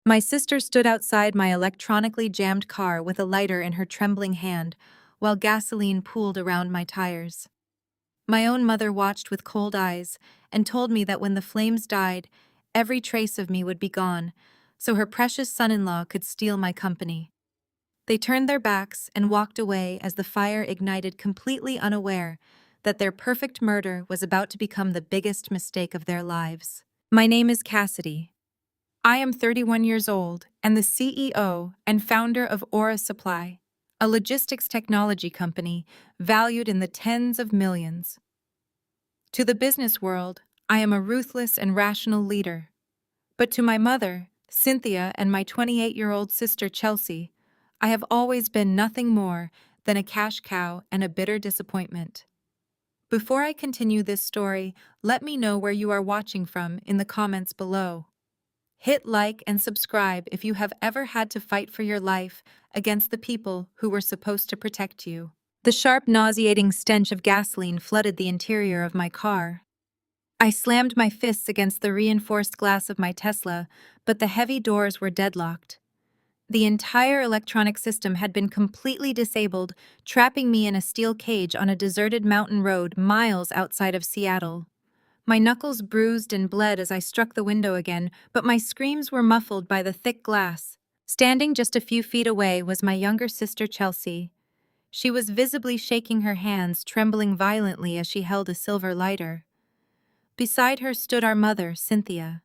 My sister stood outside my electronically jammed car with a lighter in her trembling hand, while gasoline pooled around my tires. My own mother watched with cold eyes and told me that when the flames died, every trace of me would be gone, so her precious son-in-law could steal my company. They turned their backs and walked away as the fire ignited, completely unaware that their perfect murder was about to become the biggest mistake of their lives. My name is Cassidy. I am 31 years old and the CEO and founder of Aura Supply, a logistics technology company valued in the tens of millions. To the business world, I am a ruthless and rational leader. But to my mother, Cynthia, and my 28-year-old sister, Chelsea, I have always been nothing more than a cash cow and a bitter disappointment. Before I continue this story, let me know where you are watching from in the comments below. Hit like and subscribe if you have ever had to fight for your life against the people who were supposed to protect you. The sharp, nauseating stench of gasoline flooded the interior of my car. I slammed my fists against the reinforced glass of my Tesla, but the heavy doors were deadlocked. The entire electronic system had been completely disabled, trapping me in a steel cage on a deserted mountain road miles outside of Seattle. My knuckles bruised and bled as I struck the window again, but my screams were muffled by the thick glass. Standing just a few feet away was my younger sister, Chelsea. She was visibly shaking her hands, trembling violently as she held a silver lighter. Beside her stood our mother, Cynthia.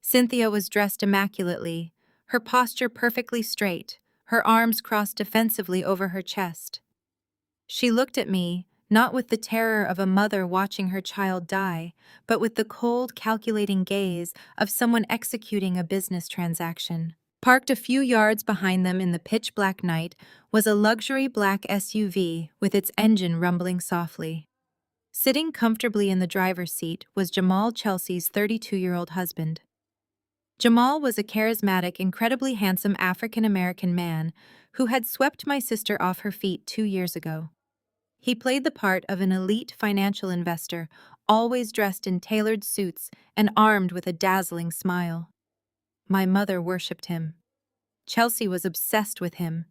Cynthia was dressed immaculately, her posture perfectly straight, her arms crossed defensively over her chest. She looked at me, not with the terror of a mother watching her child die, but with the cold, calculating gaze of someone executing a business transaction. Parked a few yards behind them in the pitch-black night was a luxury black SUV with its engine rumbling softly. Sitting comfortably in the driver's seat was Jamal, Chelsea's 32-year-old husband. Jamal was a charismatic, incredibly handsome African-American man who had swept my sister off her feet 2 years ago. He played the part of an elite financial investor, always dressed in tailored suits and armed with a dazzling smile. My mother worshipped him. Chelsea was obsessed with him.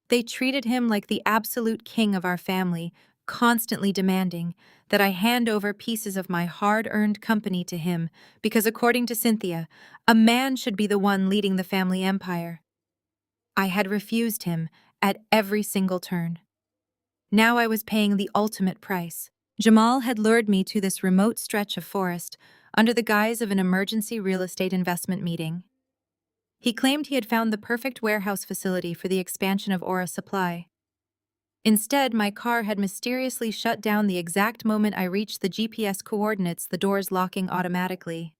They treated him like the absolute king of our family, constantly demanding that I hand over pieces of my hard-earned company to him because, according to Cynthia, a man should be the one leading the family empire. I had refused him at every single turn. Now I was paying the ultimate price. Jamal had lured me to this remote stretch of forest under the guise of an emergency real estate investment meeting. He claimed he had found the perfect warehouse facility for the expansion of Aura Supply. Instead, my car had mysteriously shut down the exact moment I reached the GPS coordinates, the doors locking automatically.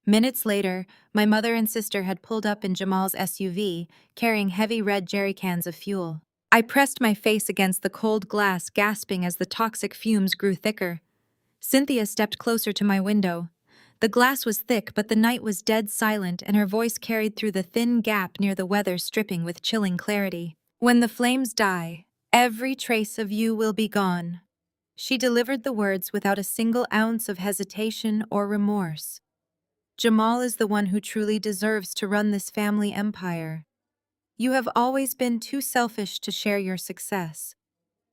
Minutes later, my mother and sister had pulled up in Jamal's SUV, carrying heavy red jerry cans of fuel. I pressed my face against the cold glass, gasping as the toxic fumes grew thicker. Cynthia stepped closer to my window. The glass was thick, but the night was dead silent, and her voice carried through the thin gap near the weather stripping with chilling clarity. "When the flames die, every trace of you will be gone." She delivered the words without a single ounce of hesitation or remorse. Jamal is the one who truly deserves to run this family empire. You have always been too selfish to share your success.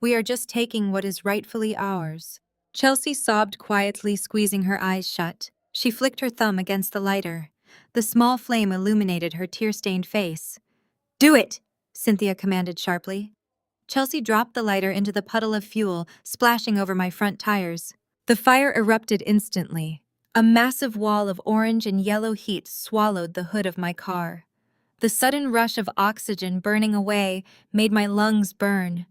We are just taking what is rightfully ours. Chelsea sobbed quietly, squeezing her eyes shut. She flicked her thumb against the lighter. The small flame illuminated her tear-stained face. "Do it!" Cynthia commanded sharply. Chelsea dropped the lighter into the puddle of fuel, splashing over my front tires. The fire erupted instantly. A massive wall of orange and yellow heat swallowed the hood of my car. The sudden rush of oxygen burning away made my lungs burn.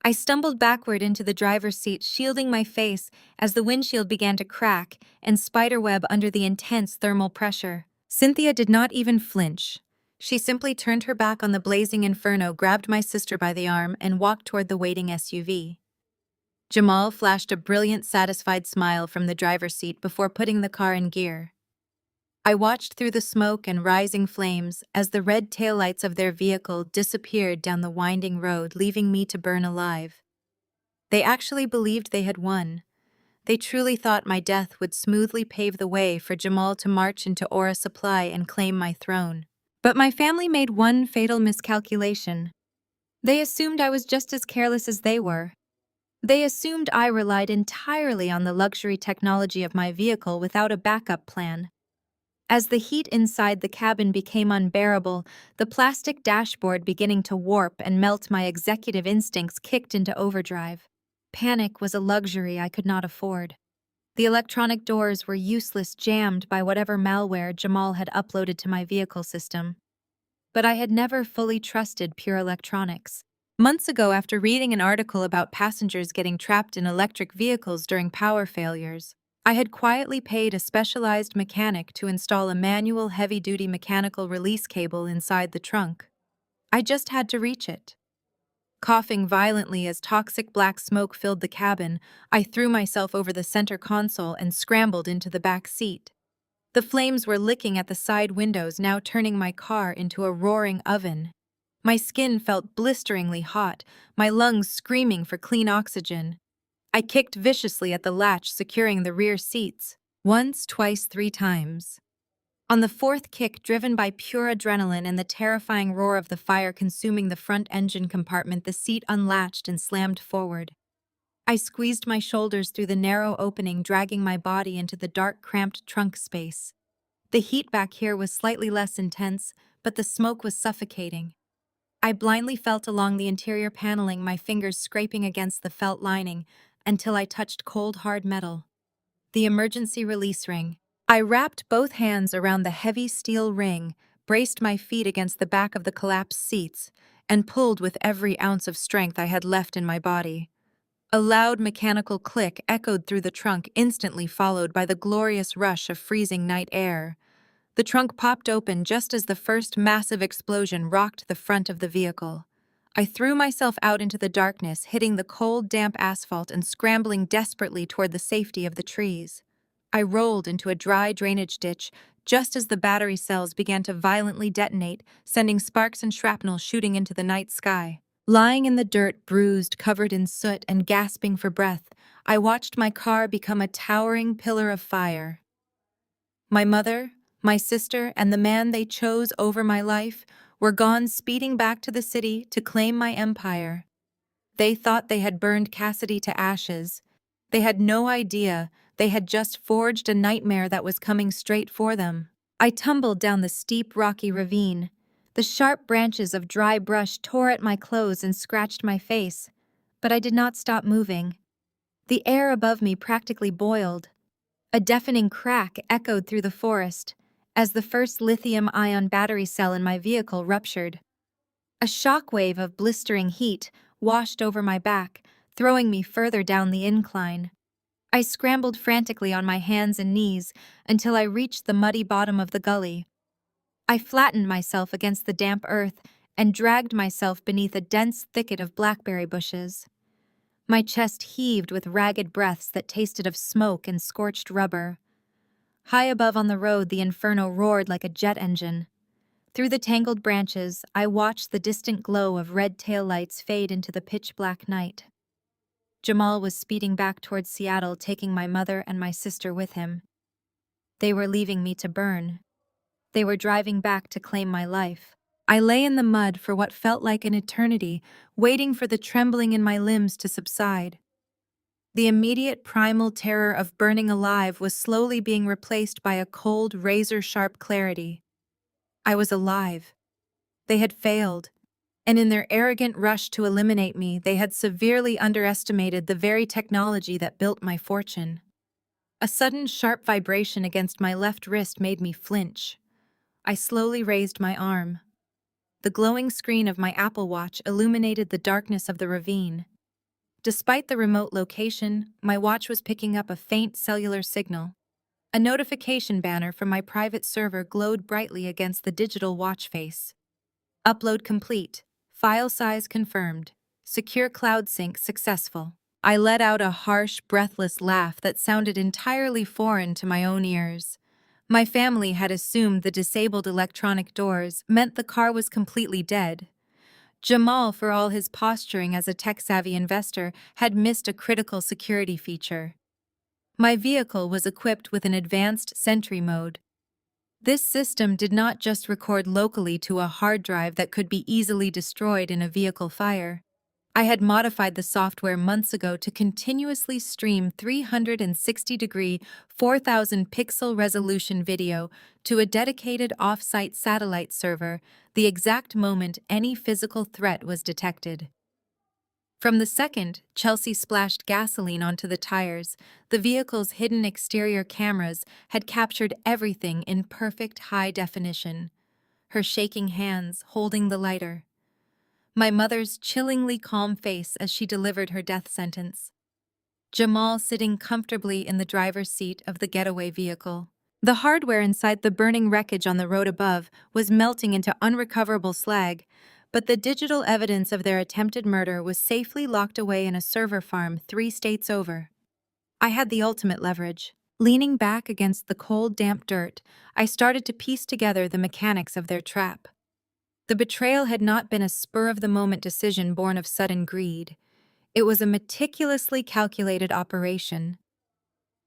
I stumbled backward into the driver's seat, shielding my face as the windshield began to crack and spiderweb under the intense thermal pressure. Cynthia did not even flinch. She simply turned her back on the blazing inferno, grabbed my sister by the arm, and walked toward the waiting SUV. Jamal flashed a brilliant, satisfied smile from the driver's seat before putting the car in gear. I watched through the smoke and rising flames as the red taillights of their vehicle disappeared down the winding road, leaving me to burn alive. They actually believed they had won. They truly thought my death would smoothly pave the way for Jamal to march into Aura Supply and claim my throne. But my family made one fatal miscalculation. They assumed I was just as careless as they were. They assumed I relied entirely on the luxury technology of my vehicle without a backup plan. As the heat inside the cabin became unbearable, the plastic dashboard beginning to warp and melt, my executive instincts kicked into overdrive. Panic was a luxury I could not afford. The electronic doors were useless, jammed by whatever malware Jamal had uploaded to my vehicle system. But I had never fully trusted pure electronics. Months ago, after reading an article about passengers getting trapped in electric vehicles during power failures, I had quietly paid a specialized mechanic to install a manual heavy-duty mechanical release cable inside the trunk. I just had to reach it. Coughing violently as toxic black smoke filled the cabin, I threw myself over the center console and scrambled into the back seat. The flames were licking at the side windows, now turning my car into a roaring oven. My skin felt blisteringly hot, my lungs screaming for clean oxygen. I kicked viciously at the latch securing the rear seats. Once, twice, 3 times. On the fourth kick, driven by pure adrenaline and the terrifying roar of the fire consuming the front engine compartment, the seat unlatched and slammed forward. I squeezed my shoulders through the narrow opening, dragging my body into the dark, cramped trunk space. The heat back here was slightly less intense, but the smoke was suffocating. I blindly felt along the interior paneling, my fingers scraping against the felt lining, until I touched cold, hard metal. The emergency release ring. I wrapped both hands around the heavy steel ring, braced my feet against the back of the collapsed seats, and pulled with every ounce of strength I had left in my body. A loud mechanical click echoed through the trunk, instantly followed by the glorious rush of freezing night air. The trunk popped open just as the first massive explosion rocked the front of the vehicle. I threw myself out into the darkness, hitting the cold, damp asphalt and scrambling desperately toward the safety of the trees. I rolled into a dry drainage ditch just as the battery cells began to violently detonate, sending sparks and shrapnel shooting into the night sky. Lying in the dirt, bruised, covered in soot, and gasping for breath, I watched my car become a towering pillar of fire. My mother, my sister, and the man they chose over my life were gone, speeding back to the city to claim my empire. They thought they had burned Cassidy to ashes. They had no idea they had just forged a nightmare that was coming straight for them. I tumbled down the steep, rocky ravine. The sharp branches of dry brush tore at my clothes and scratched my face, but I did not stop moving. The air above me practically boiled. A deafening crack echoed through the forest as the first lithium-ion battery cell in my vehicle ruptured. A shockwave of blistering heat washed over my back, throwing me further down the incline. I scrambled frantically on my hands and knees until I reached the muddy bottom of the gully. I flattened myself against the damp earth and dragged myself beneath a dense thicket of blackberry bushes. My chest heaved with ragged breaths that tasted of smoke and scorched rubber. High above on the road, the inferno roared like a jet engine. Through the tangled branches, I watched the distant glow of red taillights fade into the pitch-black night. Jamal was speeding back towards Seattle, taking my mother and my sister with him. They were leaving me to burn. They were driving back to claim my life. I lay in the mud for what felt like an eternity, waiting for the trembling in my limbs to subside. The immediate primal terror of burning alive was slowly being replaced by a cold, razor-sharp clarity. I was alive. They had failed, and in their arrogant rush to eliminate me, they had severely underestimated the very technology that built my fortune. A sudden, sharp vibration against my left wrist made me flinch. I slowly raised my arm. The glowing screen of my Apple Watch illuminated the darkness of the ravine. Despite the remote location, my watch was picking up a faint cellular signal. A notification banner from my private server glowed brightly against the digital watch face. Upload complete. File size confirmed. Secure cloud sync successful. I let out a harsh, breathless laugh that sounded entirely foreign to my own ears. My family had assumed the disabled electronic doors meant the car was completely dead. Jamal, for all his posturing as a tech-savvy investor, had missed a critical security feature. My vehicle was equipped with an advanced sentry mode. This system did not just record locally to a hard drive that could be easily destroyed in a vehicle fire. I had modified the software months ago to continuously stream 360-degree, 4,000 pixel resolution video to a dedicated off-site satellite server the exact moment any physical threat was detected. From the second Chelsea splashed gasoline onto the tires, the vehicle's hidden exterior cameras had captured everything in perfect high definition. Her shaking hands holding the lighter. My mother's chillingly calm face as she delivered her death sentence. Jamal sitting comfortably in the driver's seat of the getaway vehicle. The hardware inside the burning wreckage on the road above was melting into unrecoverable slag, but the digital evidence of their attempted murder was safely locked away in a server farm 3 states over. I had the ultimate leverage. Leaning back against the cold, damp dirt, I started to piece together the mechanics of their trap. The betrayal had not been a spur-of-the-moment decision born of sudden greed. It was a meticulously calculated operation.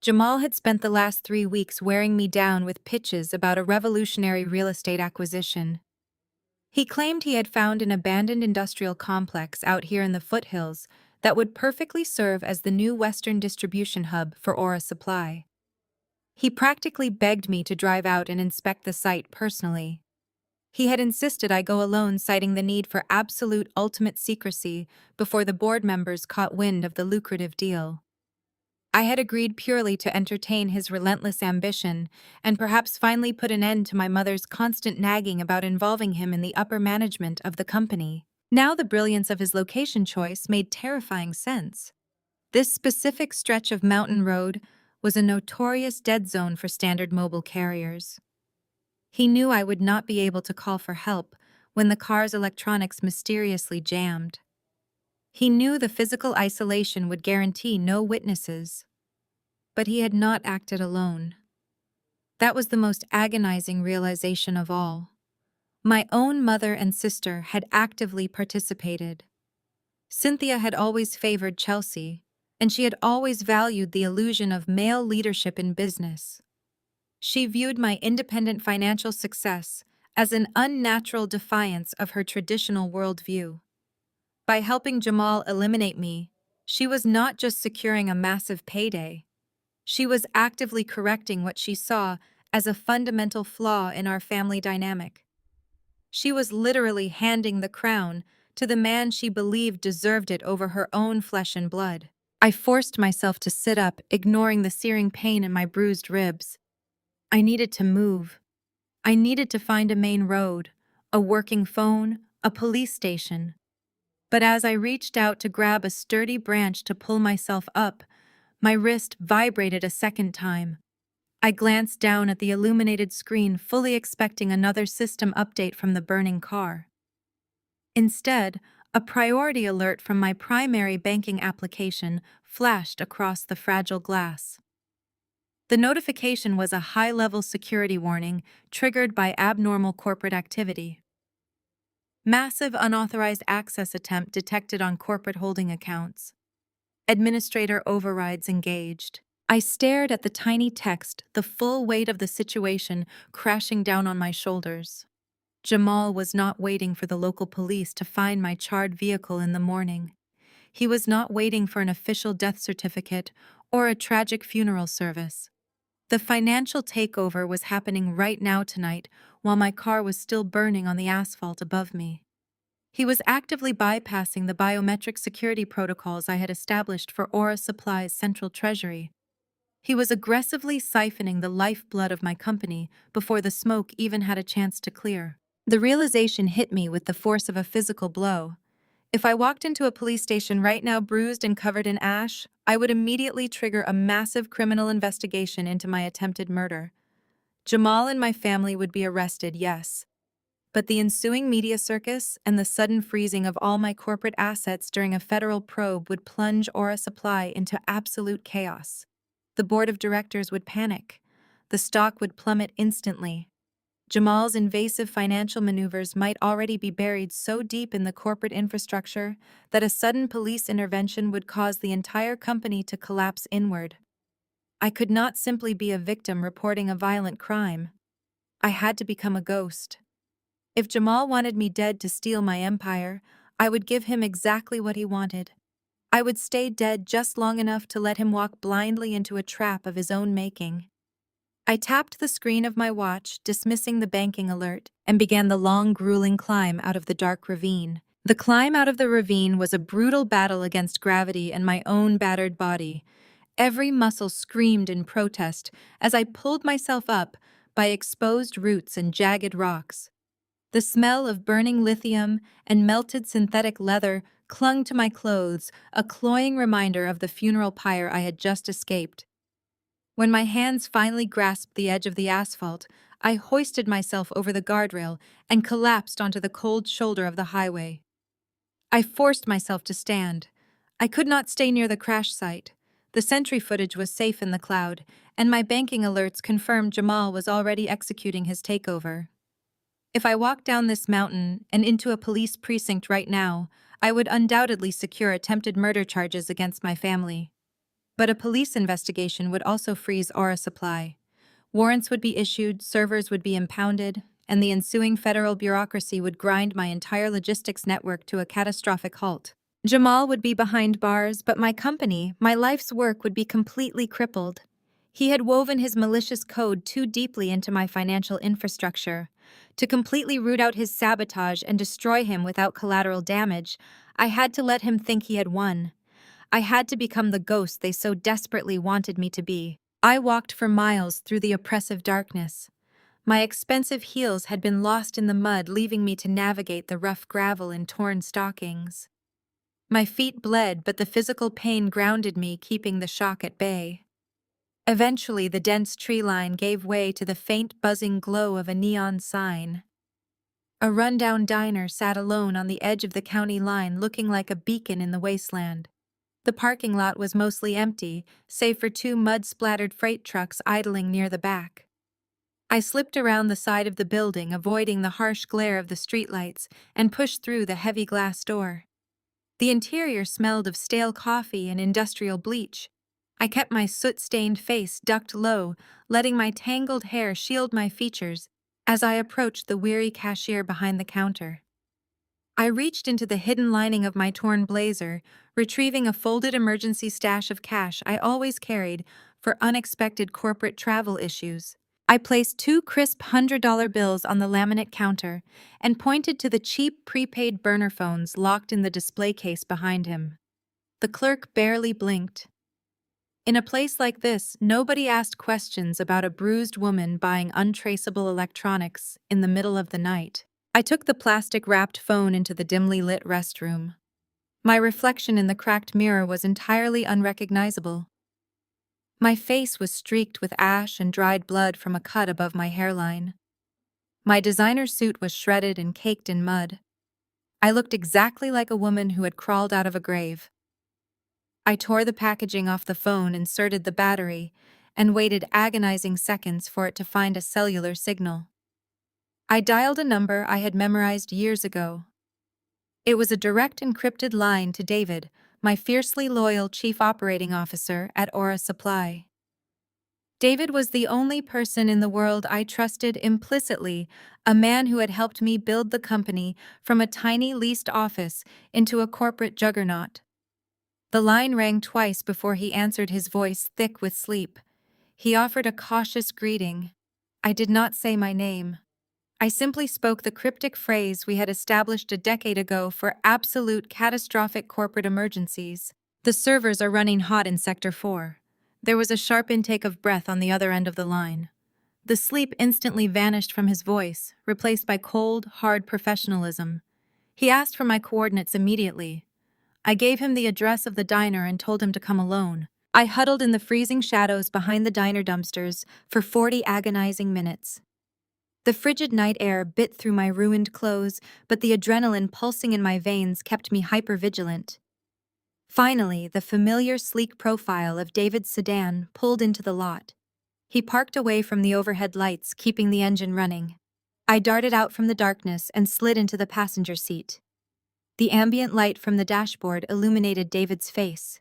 Jamal had spent the last 3 weeks wearing me down with pitches about a revolutionary real estate acquisition. He claimed he had found an abandoned industrial complex out here in the foothills that would perfectly serve as the new Western distribution hub for Aura Supply. He practically begged me to drive out and inspect the site personally. He had insisted I go alone, citing the need for absolute ultimate secrecy before the board members caught wind of the lucrative deal. I had agreed purely to entertain his relentless ambition and perhaps finally put an end to my mother's constant nagging about involving him in the upper management of the company. Now the brilliance of his location choice made terrifying sense. This specific stretch of mountain road was a notorious dead zone for standard mobile carriers. He knew I would not be able to call for help when the car's electronics mysteriously jammed. He knew the physical isolation would guarantee no witnesses. But he had not acted alone. That was the most agonizing realization of all. My own mother and sister had actively participated. Cynthia had always favored Chelsea, and she had always valued the illusion of male leadership in business. She viewed my independent financial success as an unnatural defiance of her traditional worldview. By helping Jamal eliminate me, she was not just securing a massive payday. She was actively correcting what she saw as a fundamental flaw in our family dynamic. She was literally handing the crown to the man she believed deserved it over her own flesh and blood. I forced myself to sit up, ignoring the searing pain in my bruised ribs. I needed to move. I needed to find a main road, a working phone, a police station. But as I reached out to grab a sturdy branch to pull myself up, my wrist vibrated a second time. I glanced down at the illuminated screen, fully expecting another system update from the burning car. Instead, a priority alert from my primary banking application flashed across the fragile glass. The notification was a high-level security warning triggered by abnormal corporate activity. Massive unauthorized access attempt detected on corporate holding accounts. Administrator overrides engaged. I stared at the tiny text, the full weight of the situation crashing down on my shoulders. Jamal was not waiting for the local police to find my charred vehicle in the morning. He was not waiting for an official death certificate or a tragic funeral service. The financial takeover was happening right now tonight while my car was still burning on the asphalt above me. He was actively bypassing the biometric security protocols I had established for Aura Supply's central treasury. He was aggressively siphoning the lifeblood of my company before the smoke even had a chance to clear. The realization hit me with the force of a physical blow. If I walked into a police station right now bruised and covered in ash, I would immediately trigger a massive criminal investigation into my attempted murder. Jamal and my family would be arrested, yes. But the ensuing media circus and the sudden freezing of all my corporate assets during a federal probe would plunge Aura Supply into absolute chaos. The board of directors would panic. The stock would plummet instantly. Jamal's invasive financial maneuvers might already be buried so deep in the corporate infrastructure that a sudden police intervention would cause the entire company to collapse inward. I could not simply be a victim reporting a violent crime. I had to become a ghost. If Jamal wanted me dead to steal my empire, I would give him exactly what he wanted. I would stay dead just long enough to let him walk blindly into a trap of his own making. I tapped the screen of my watch, dismissing the banking alert, and began the long, grueling climb out of the dark ravine. The climb out of the ravine was a brutal battle against gravity and my own battered body. Every muscle screamed in protest as I pulled myself up by exposed roots and jagged rocks. The smell of burning lithium and melted synthetic leather clung to my clothes, a cloying reminder of the funeral pyre I had just escaped. When my hands finally grasped the edge of the asphalt, I hoisted myself over the guardrail and collapsed onto the cold shoulder of the highway. I forced myself to stand. I could not stay near the crash site. The sentry footage was safe in the cloud, and my banking alerts confirmed Jamal was already executing his takeover. If I walked down this mountain and into a police precinct right now, I would undoubtedly secure attempted murder charges against my family. But a police investigation would also freeze Aura Supply. Warrants would be issued, servers would be impounded, and the ensuing federal bureaucracy would grind my entire logistics network to a catastrophic halt. Jamal would be behind bars, but my company, my life's work, would be completely crippled. He had woven his malicious code too deeply into my financial infrastructure. To completely root out his sabotage and destroy him without collateral damage, I had to let him think he had won. I had to become the ghost they so desperately wanted me to be. I walked for miles through the oppressive darkness. My expensive heels had been lost in the mud, leaving me to navigate the rough gravel in torn stockings. My feet bled, but the physical pain grounded me, keeping the shock at bay. Eventually, the dense tree line gave way to the faint buzzing glow of a neon sign. A rundown diner sat alone on the edge of the county line, looking like a beacon in the wasteland. The parking lot was mostly empty, save for two mud-splattered freight trucks idling near the back. I slipped around the side of the building, avoiding the harsh glare of the streetlights, and pushed through the heavy glass door. The interior smelled of stale coffee and industrial bleach. I kept my soot-stained face ducked low, letting my tangled hair shield my features as I approached the weary cashier behind the counter. I reached into the hidden lining of my torn blazer, retrieving a folded emergency stash of cash I always carried for unexpected corporate travel issues. I placed two crisp $100 bills on the laminate counter and pointed to the cheap prepaid burner phones locked in the display case behind him. The clerk barely blinked. In a place like this, nobody asked questions about a bruised woman buying untraceable electronics in the middle of the night. I took the plastic-wrapped phone into the dimly lit restroom. My reflection in the cracked mirror was entirely unrecognizable. My face was streaked with ash and dried blood from a cut above my hairline. My designer suit was shredded and caked in mud. I looked exactly like a woman who had crawled out of a grave. I tore the packaging off the phone, inserted the battery, and waited agonizing seconds for it to find a cellular signal. I dialed a number I had memorized years ago. It was a direct encrypted line to David, my fiercely loyal chief operating officer at Aura Supply. David was the only person in the world I trusted implicitly, a man who had helped me build the company from a tiny leased office into a corporate juggernaut. The line rang twice before he answered, his voice thick with sleep. He offered a cautious greeting. I did not say my name. I simply spoke the cryptic phrase we had established a decade ago for absolute catastrophic corporate emergencies. The servers are running hot in Sector 4. There was a sharp intake of breath on the other end of the line. The sleep instantly vanished from his voice, replaced by cold, hard professionalism. He asked for my coordinates immediately. I gave him the address of the diner and told him to come alone. I huddled in the freezing shadows behind the diner dumpsters for 40 agonizing minutes. The frigid night air bit through my ruined clothes, but the adrenaline pulsing in my veins kept me hypervigilant. Finally, the familiar sleek profile of David's sedan pulled into the lot. He parked away from the overhead lights, keeping the engine running. I darted out from the darkness and slid into the passenger seat. The ambient light from the dashboard illuminated David's face.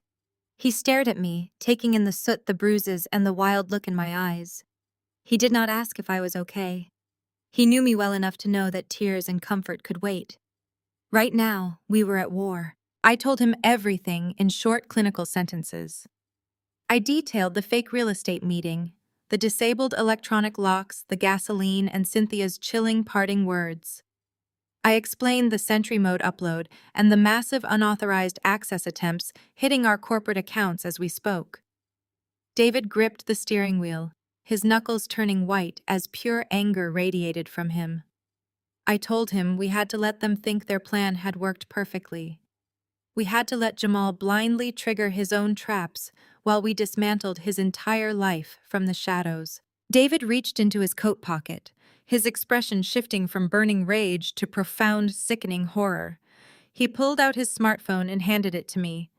He stared at me, taking in the soot, the bruises, and the wild look in my eyes. He did not ask if I was okay. He knew me well enough to know that tears and comfort could wait. Right now, we were at war. I told him everything in short clinical sentences. I detailed the fake real estate meeting, the disabled electronic locks, the gasoline, and Cynthia's chilling parting words. I explained the Sentry Mode upload and the massive unauthorized access attempts hitting our corporate accounts as we spoke. David gripped the steering wheel, his knuckles turning white as pure anger radiated from him. I told him we had to let them think their plan had worked perfectly. We had to let Jamal blindly trigger his own traps while we dismantled his entire life from the shadows. David reached into his coat pocket, his expression shifting from burning rage to profound, sickening horror. He pulled out his smartphone and handed it to me.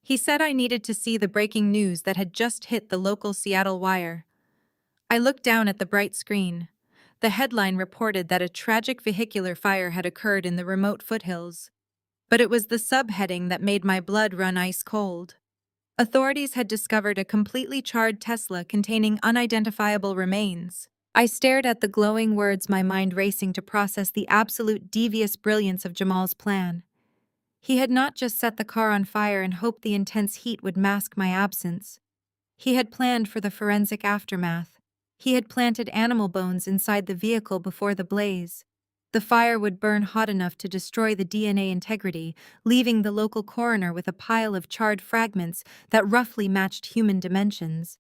He said I needed to see the breaking news that had just hit the local Seattle Wire. I looked down at the bright screen. The headline reported that a tragic vehicular fire had occurred in the remote foothills. But it was the subheading that made my blood run ice cold. Authorities had discovered a completely charred Tesla containing unidentifiable remains. I stared at the glowing words, my mind racing to process the absolute devious brilliance of Jamal's plan. He had not just set the car on fire and hoped the intense heat would mask my absence. He had planned for the forensic aftermath. He had planted animal bones inside the vehicle before the blaze. The fire would burn hot enough to destroy the DNA integrity, leaving the local coroner with a pile of charred fragments that roughly matched human dimensions.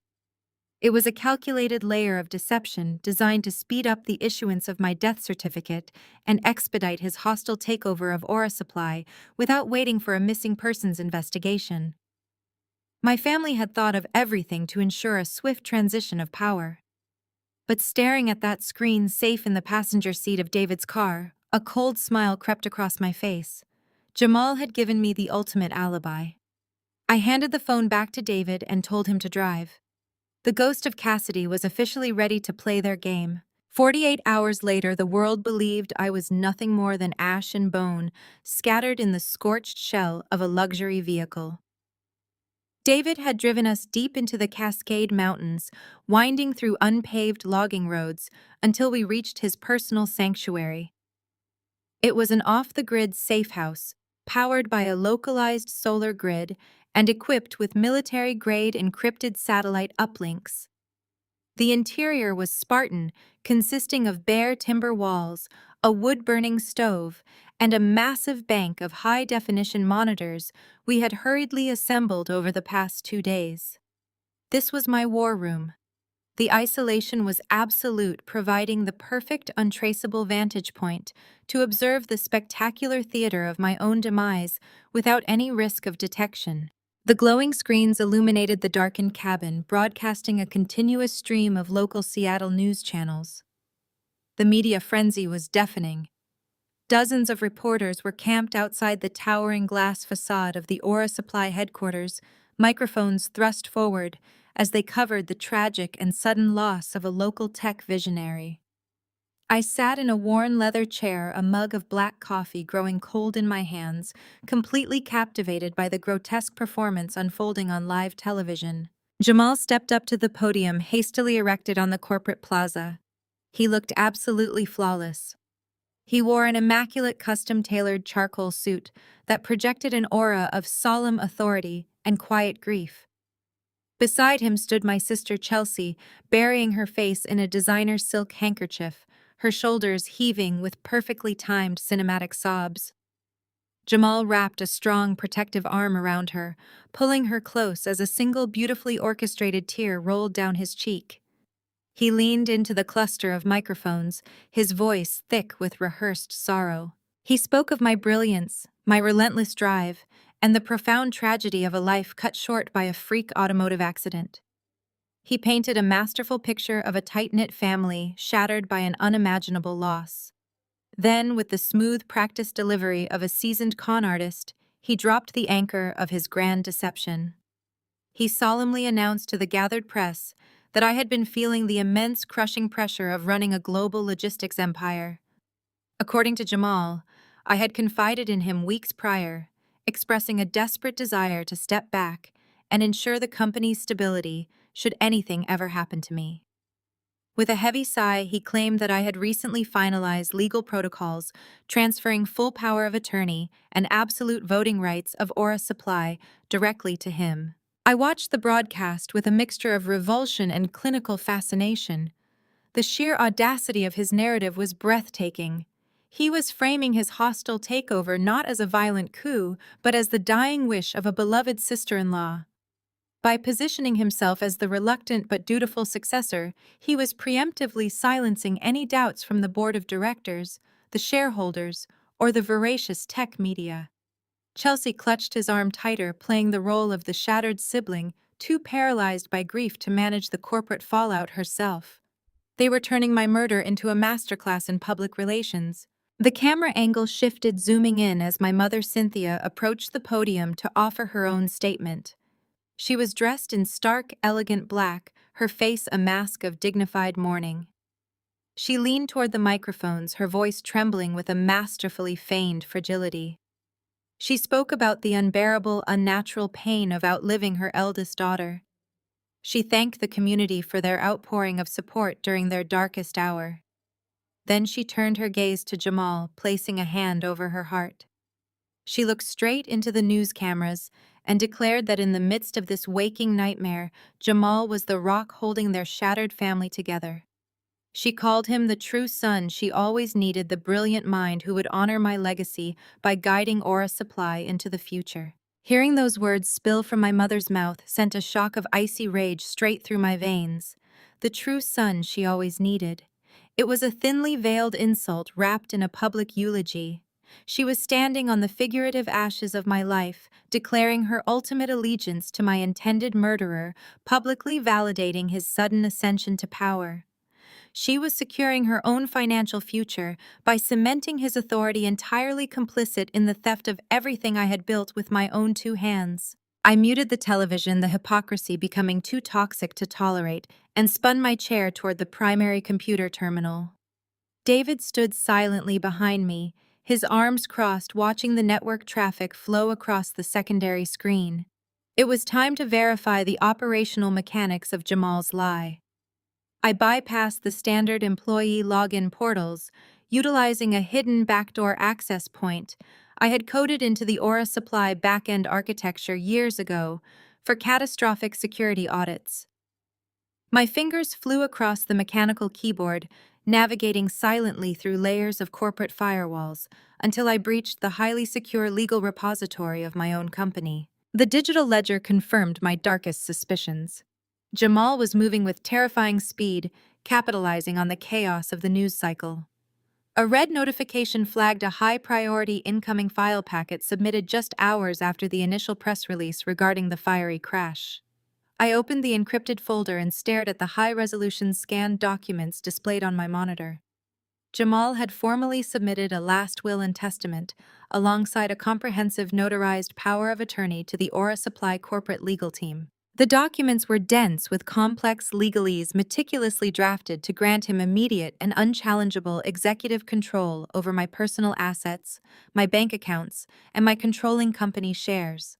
It was a calculated layer of deception designed to speed up the issuance of my death certificate and expedite his hostile takeover of Aura Supply without waiting for a missing persons investigation. My family had thought of everything to ensure a swift transition of power. But staring at that screen safe in the passenger seat of David's car, a cold smile crept across my face. Jamal had given me the ultimate alibi. I handed the phone back to David and told him to drive. The ghost of Cassidy was officially ready to play their game. 48 hours later, the world believed I was nothing more than ash and bone, scattered in the scorched shell of a luxury vehicle. David had driven us deep into the Cascade Mountains, winding through unpaved logging roads until we reached his personal sanctuary. It was an off-the-grid safe house, powered by a localized solar grid and equipped with military-grade encrypted satellite uplinks. The interior was Spartan, consisting of bare timber walls, a wood-burning stove, and a massive bank of high-definition monitors we had hurriedly assembled over the past 2 days. This was my war room. The isolation was absolute, providing the perfect untraceable vantage point to observe the spectacular theater of my own demise without any risk of detection. The glowing screens illuminated the darkened cabin, broadcasting a continuous stream of local Seattle news channels. The media frenzy was deafening. Dozens of reporters were camped outside the towering glass facade of the Aura Supply headquarters, microphones thrust forward as they covered the tragic and sudden loss of a local tech visionary. I sat in a worn leather chair, a mug of black coffee growing cold in my hands, completely captivated by the grotesque performance unfolding on live television. Jamal stepped up to the podium hastily erected on the corporate plaza. He looked absolutely flawless. He wore an immaculate custom-tailored charcoal suit that projected an aura of solemn authority and quiet grief. Beside him stood my sister Chelsea, burying her face in a designer silk handkerchief, her shoulders heaving with perfectly timed cinematic sobs. Jamal wrapped a strong, protective arm around her, pulling her close as a single beautifully orchestrated tear rolled down his cheek. He leaned into the cluster of microphones, his voice thick with rehearsed sorrow. He spoke of my brilliance, my relentless drive, and the profound tragedy of a life cut short by a freak automotive accident. He painted a masterful picture of a tight-knit family shattered by an unimaginable loss. Then, with the smooth, practiced delivery of a seasoned con artist, he dropped the anchor of his grand deception. He solemnly announced to the gathered press that I had been feeling the immense crushing pressure of running a global logistics empire. According to Jamal, I had confided in him weeks prior, expressing a desperate desire to step back and ensure the company's stability should anything ever happen to me. With a heavy sigh, he claimed that I had recently finalized legal protocols, transferring full power of attorney and absolute voting rights of Aura Supply directly to him. I watched the broadcast with a mixture of revulsion and clinical fascination. The sheer audacity of his narrative was breathtaking. He was framing his hostile takeover not as a violent coup, but as the dying wish of a beloved sister-in-law. By positioning himself as the reluctant but dutiful successor, he was preemptively silencing any doubts from the board of directors, the shareholders, or the voracious tech media. Chelsea clutched his arm tighter, playing the role of the shattered sibling, too paralyzed by grief to manage the corporate fallout herself. They were turning my murder into a masterclass in public relations. The camera angle shifted, zooming in as my mother Cynthia approached the podium to offer her own statement. She was dressed in stark, elegant black, her face a mask of dignified mourning. She leaned toward the microphones, her voice trembling with a masterfully feigned fragility. She spoke about the unbearable, unnatural pain of outliving her eldest daughter. She thanked the community for their outpouring of support during their darkest hour. Then she turned her gaze to Jamal, placing a hand over her heart. She looked straight into the news cameras and declared that in the midst of this waking nightmare, Jamal was the rock holding their shattered family together. She called him the true son she always needed, the brilliant mind who would honor my legacy by guiding Aura Supply into the future. Hearing those words spill from my mother's mouth sent a shock of icy rage straight through my veins. The true son she always needed. It was a thinly veiled insult wrapped in a public eulogy. She was standing on the figurative ashes of my life, declaring her ultimate allegiance to my intended murderer, publicly validating his sudden ascension to power. She was securing her own financial future by cementing his authority, entirely complicit in the theft of everything I had built with my own two hands. I muted the television, the hypocrisy becoming too toxic to tolerate, and spun my chair toward the primary computer terminal. David stood silently behind me, his arms crossed, watching the network traffic flow across the secondary screen. It was time to verify the operational mechanics of Jamal's lie. I bypassed the standard employee login portals, utilizing a hidden backdoor access point I had coded into the Aura Supply backend architecture years ago for catastrophic security audits. My fingers flew across the mechanical keyboard, navigating silently through layers of corporate firewalls until I breached the highly secure legal repository of my own company. The digital ledger confirmed my darkest suspicions. Jamal was moving with terrifying speed, capitalizing on the chaos of the news cycle. A red notification flagged a high-priority incoming file packet submitted just hours after the initial press release regarding the fiery crash. I opened the encrypted folder and stared at the high-resolution scanned documents displayed on my monitor. Jamal had formally submitted a last will and testament, alongside a comprehensive notarized power of attorney to the Aura Supply corporate legal team. The documents were dense with complex legalese meticulously drafted to grant him immediate and unchallengeable executive control over my personal assets, my bank accounts, and my controlling company shares.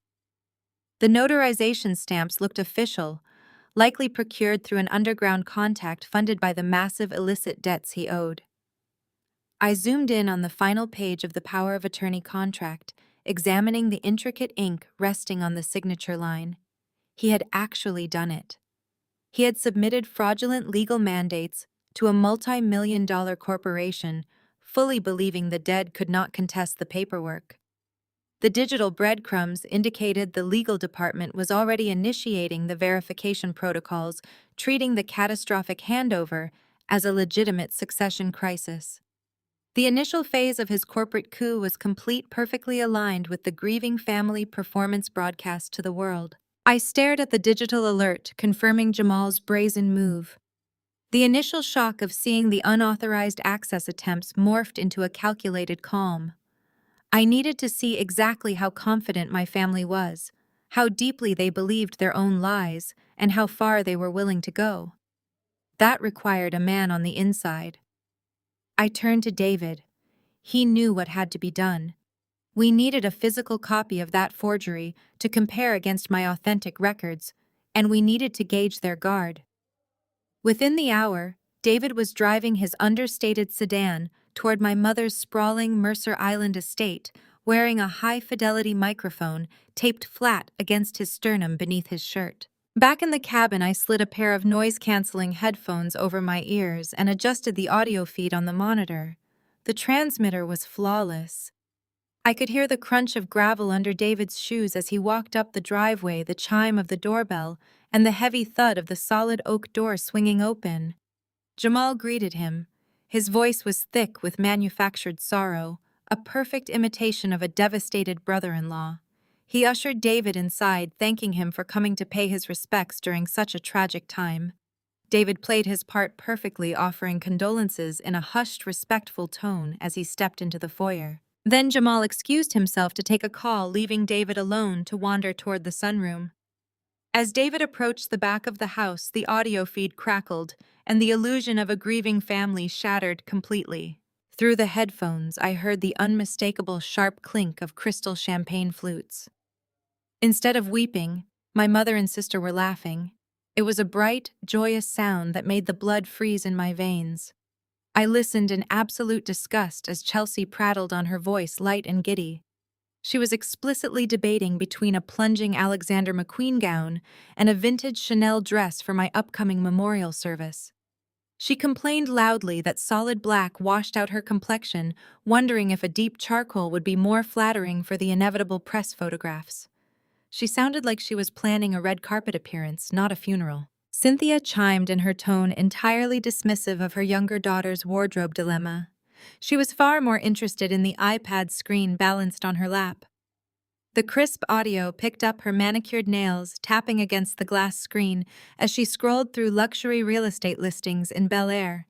The notarization stamps looked official, likely procured through an underground contact funded by the massive illicit debts he owed. I zoomed in on the final page of the power of attorney contract, examining the intricate ink resting on the signature line. He had actually done it. He had submitted fraudulent legal mandates to a multi-million-dollar corporation, fully believing the dead could not contest the paperwork. The digital breadcrumbs indicated the legal department was already initiating the verification protocols, treating the catastrophic handover as a legitimate succession crisis. The initial phase of his corporate coup was complete, perfectly aligned with the grieving family performance broadcast to the world. I stared at the digital alert, confirming Jamal's brazen move. The initial shock of seeing the unauthorized access attempts morphed into a calculated calm. I needed to see exactly how confident my family was, how deeply they believed their own lies, and how far they were willing to go. That required a man on the inside. I turned to David. He knew what had to be done. We needed a physical copy of that forgery to compare against my authentic records, and we needed to gauge their guard. Within the hour, David was driving his understated sedan toward my mother's sprawling Mercer Island estate, wearing a high-fidelity microphone taped flat against his sternum beneath his shirt. Back in the cabin, I slid a pair of noise-canceling headphones over my ears and adjusted the audio feed on the monitor. The transmitter was flawless. I could hear the crunch of gravel under David's shoes as he walked up the driveway, the chime of the doorbell, and the heavy thud of the solid oak door swinging open. Jamal greeted him. His voice was thick with manufactured sorrow, a perfect imitation of a devastated brother-in-law. He ushered David inside, thanking him for coming to pay his respects during such a tragic time. David played his part perfectly, offering condolences in a hushed, respectful tone as he stepped into the foyer. Then Jamal excused himself to take a call, leaving David alone to wander toward the sunroom. As David approached the back of the house, the audio feed crackled, and the illusion of a grieving family shattered completely. Through the headphones, I heard the unmistakable sharp clink of crystal champagne flutes. Instead of weeping, my mother and sister were laughing. It was a bright, joyous sound that made the blood freeze in my veins. I listened in absolute disgust as Chelsea prattled on, her voice light and giddy. She was explicitly debating between a plunging Alexander McQueen gown and a vintage Chanel dress for my upcoming memorial service. She complained loudly that solid black washed out her complexion, wondering if a deep charcoal would be more flattering for the inevitable press photographs. She sounded like she was planning a red carpet appearance, not a funeral. Cynthia chimed in, her tone entirely dismissive of her younger daughter's wardrobe dilemma. She was far more interested in the iPad screen balanced on her lap. The crisp audio picked up her manicured nails tapping against the glass screen as she scrolled through luxury real estate listings in Bel Air.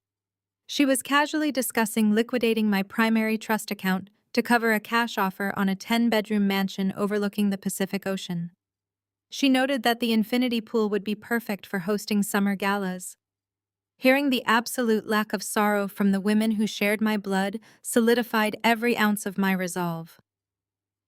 She was casually discussing liquidating my primary trust account to cover a cash offer on a 10-bedroom mansion overlooking the Pacific Ocean. She noted that the infinity pool would be perfect for hosting summer galas. Hearing the absolute lack of sorrow from the women who shared my blood solidified every ounce of my resolve.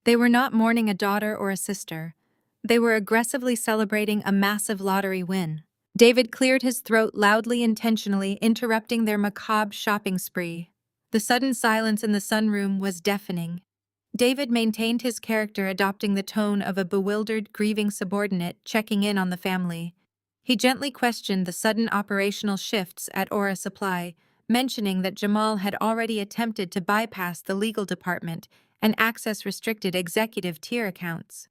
They were not mourning a daughter or a sister. They were aggressively celebrating a massive lottery win. David cleared his throat loudly, intentionally interrupting their macabre shopping spree. The sudden silence in the sunroom was deafening. David maintained his character, adopting the tone of a bewildered, grieving subordinate checking in on the family. He gently questioned the sudden operational shifts at Aura Supply, mentioning that Jamal had already attempted to bypass the legal department and access restricted executive tier accounts.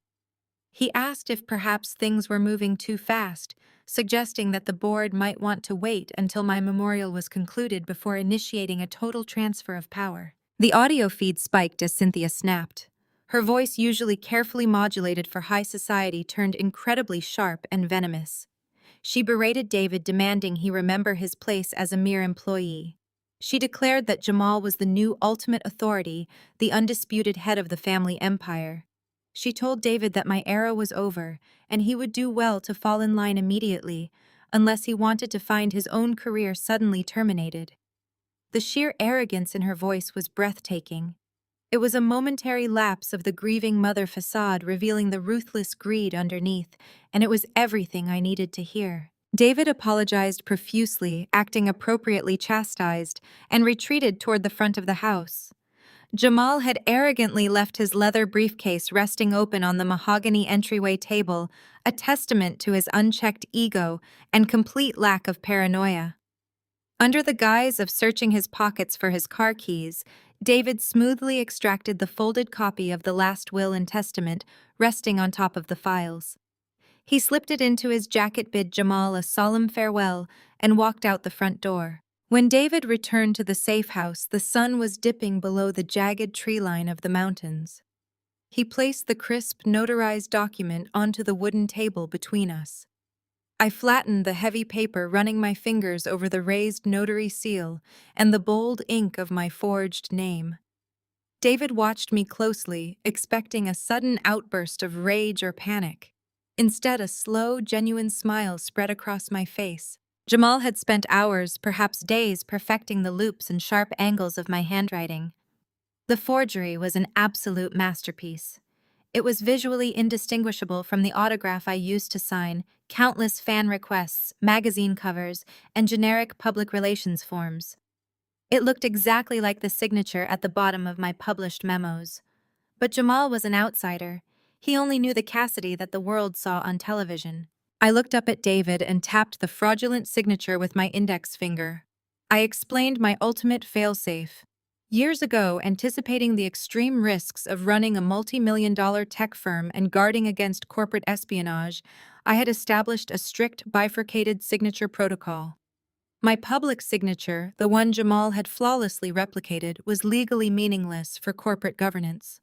He asked if perhaps things were moving too fast, suggesting that the board might want to wait until my memorial was concluded before initiating a total transfer of power. The audio feed spiked as Cynthia snapped. Her voice, usually carefully modulated for high society, turned incredibly sharp and venomous. She berated David, demanding he remember his place as a mere employee. She declared that Jamal was the new ultimate authority, the undisputed head of the family empire. She told David that my era was over, and he would do well to fall in line immediately, unless he wanted to find his own career suddenly terminated. The sheer arrogance in her voice was breathtaking. It was a momentary lapse of the grieving mother facade, revealing the ruthless greed underneath, and it was everything I needed to hear. David apologized profusely, acting appropriately chastised, and retreated toward the front of the house. Jamal had arrogantly left his leather briefcase resting open on the mahogany entryway table, a testament to his unchecked ego and complete lack of paranoia. Under the guise of searching his pockets for his car keys, David smoothly extracted the folded copy of the last will and testament resting on top of the files. He slipped it into his jacket, bid Jamal a solemn farewell, and walked out the front door. When David returned to the safe house, the sun was dipping below the jagged tree line of the mountains. He placed the crisp, notarized document onto the wooden table between us. I flattened the heavy paper, running my fingers over the raised notary seal and the bold ink of my forged name. David watched me closely, expecting a sudden outburst of rage or panic. Instead, a slow, genuine smile spread across my face. Jamal had spent hours, perhaps days, perfecting the loops and sharp angles of my handwriting. The forgery was an absolute masterpiece. It was visually indistinguishable from the autograph I used to sign countless fan requests, magazine covers, and generic public relations forms. It looked exactly like the signature at the bottom of my published memos. But Jamal was an outsider. He only knew the Cassidy that the world saw on television. I looked up at David and tapped the fraudulent signature with my index finger. I explained my ultimate failsafe. Years ago, anticipating the extreme risks of running a multi-million-dollar tech firm and guarding against corporate espionage, I had established a strict bifurcated signature protocol. My public signature, the one Jamal had flawlessly replicated, was legally meaningless for corporate governance.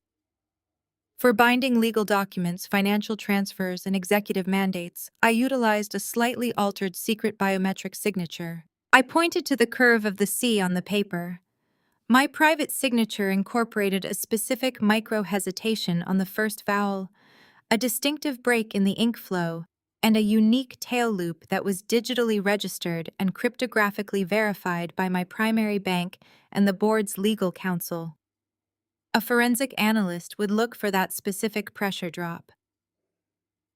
For binding legal documents, financial transfers, and executive mandates, I utilized a slightly altered secret biometric signature. I pointed to the curve of the C on the paper. My private signature incorporated a specific micro-hesitation on the first vowel, a distinctive break in the ink flow, and a unique tail loop that was digitally registered and cryptographically verified by my primary bank and the board's legal counsel. A forensic analyst would look for that specific pressure drop.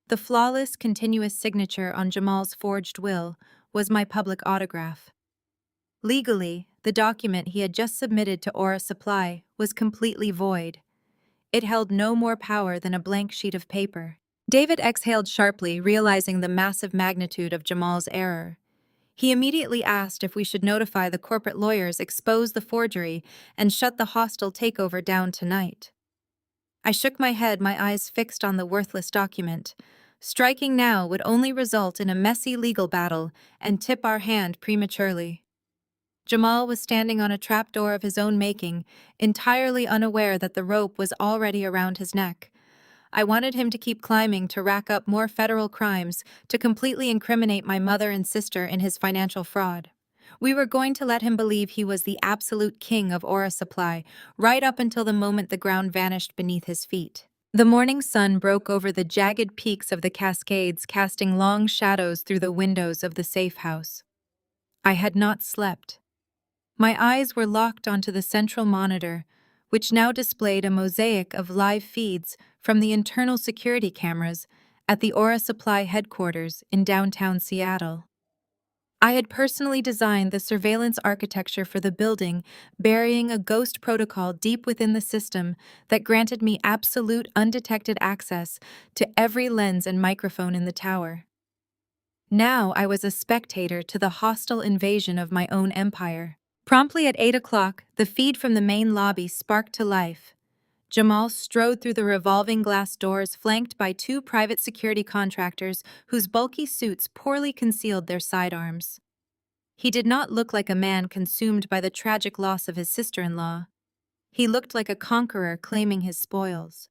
The flawless, continuous signature on Jamal's forged will was my public autograph. Legally, the document he had just submitted to Aura Supply was completely void. It held no more power than a blank sheet of paper. David exhaled sharply, realizing the massive magnitude of Jamal's error. He immediately asked if we should notify the corporate lawyers, expose the forgery, and shut the hostile takeover down tonight. I shook my head, my eyes fixed on the worthless document. Striking now would only result in a messy legal battle and tip our hand prematurely. Jamal was standing on a trapdoor of his own making, entirely unaware that the rope was already around his neck. I wanted him to keep climbing, to rack up more federal crimes, to completely incriminate my mother and sister in his financial fraud. We were going to let him believe he was the absolute king of Aura Supply, right up until the moment the ground vanished beneath his feet. The morning sun broke over the jagged peaks of the Cascades, casting long shadows through the windows of the safe house. I had not slept. My eyes were locked onto the central monitor, which now displayed a mosaic of live feeds from the internal security cameras at the Aura Supply headquarters in downtown Seattle. I had personally designed the surveillance architecture for the building, burying a ghost protocol deep within the system that granted me absolute undetected access to every lens and microphone in the tower. Now I was a spectator to the hostile invasion of my own empire. Promptly at 8 o'clock, the feed from the main lobby sparked to life. Jamal strode through the revolving glass doors, flanked by two private security contractors whose bulky suits poorly concealed their sidearms. He did not look like a man consumed by the tragic loss of his sister-in-law. He looked like a conqueror claiming his spoils.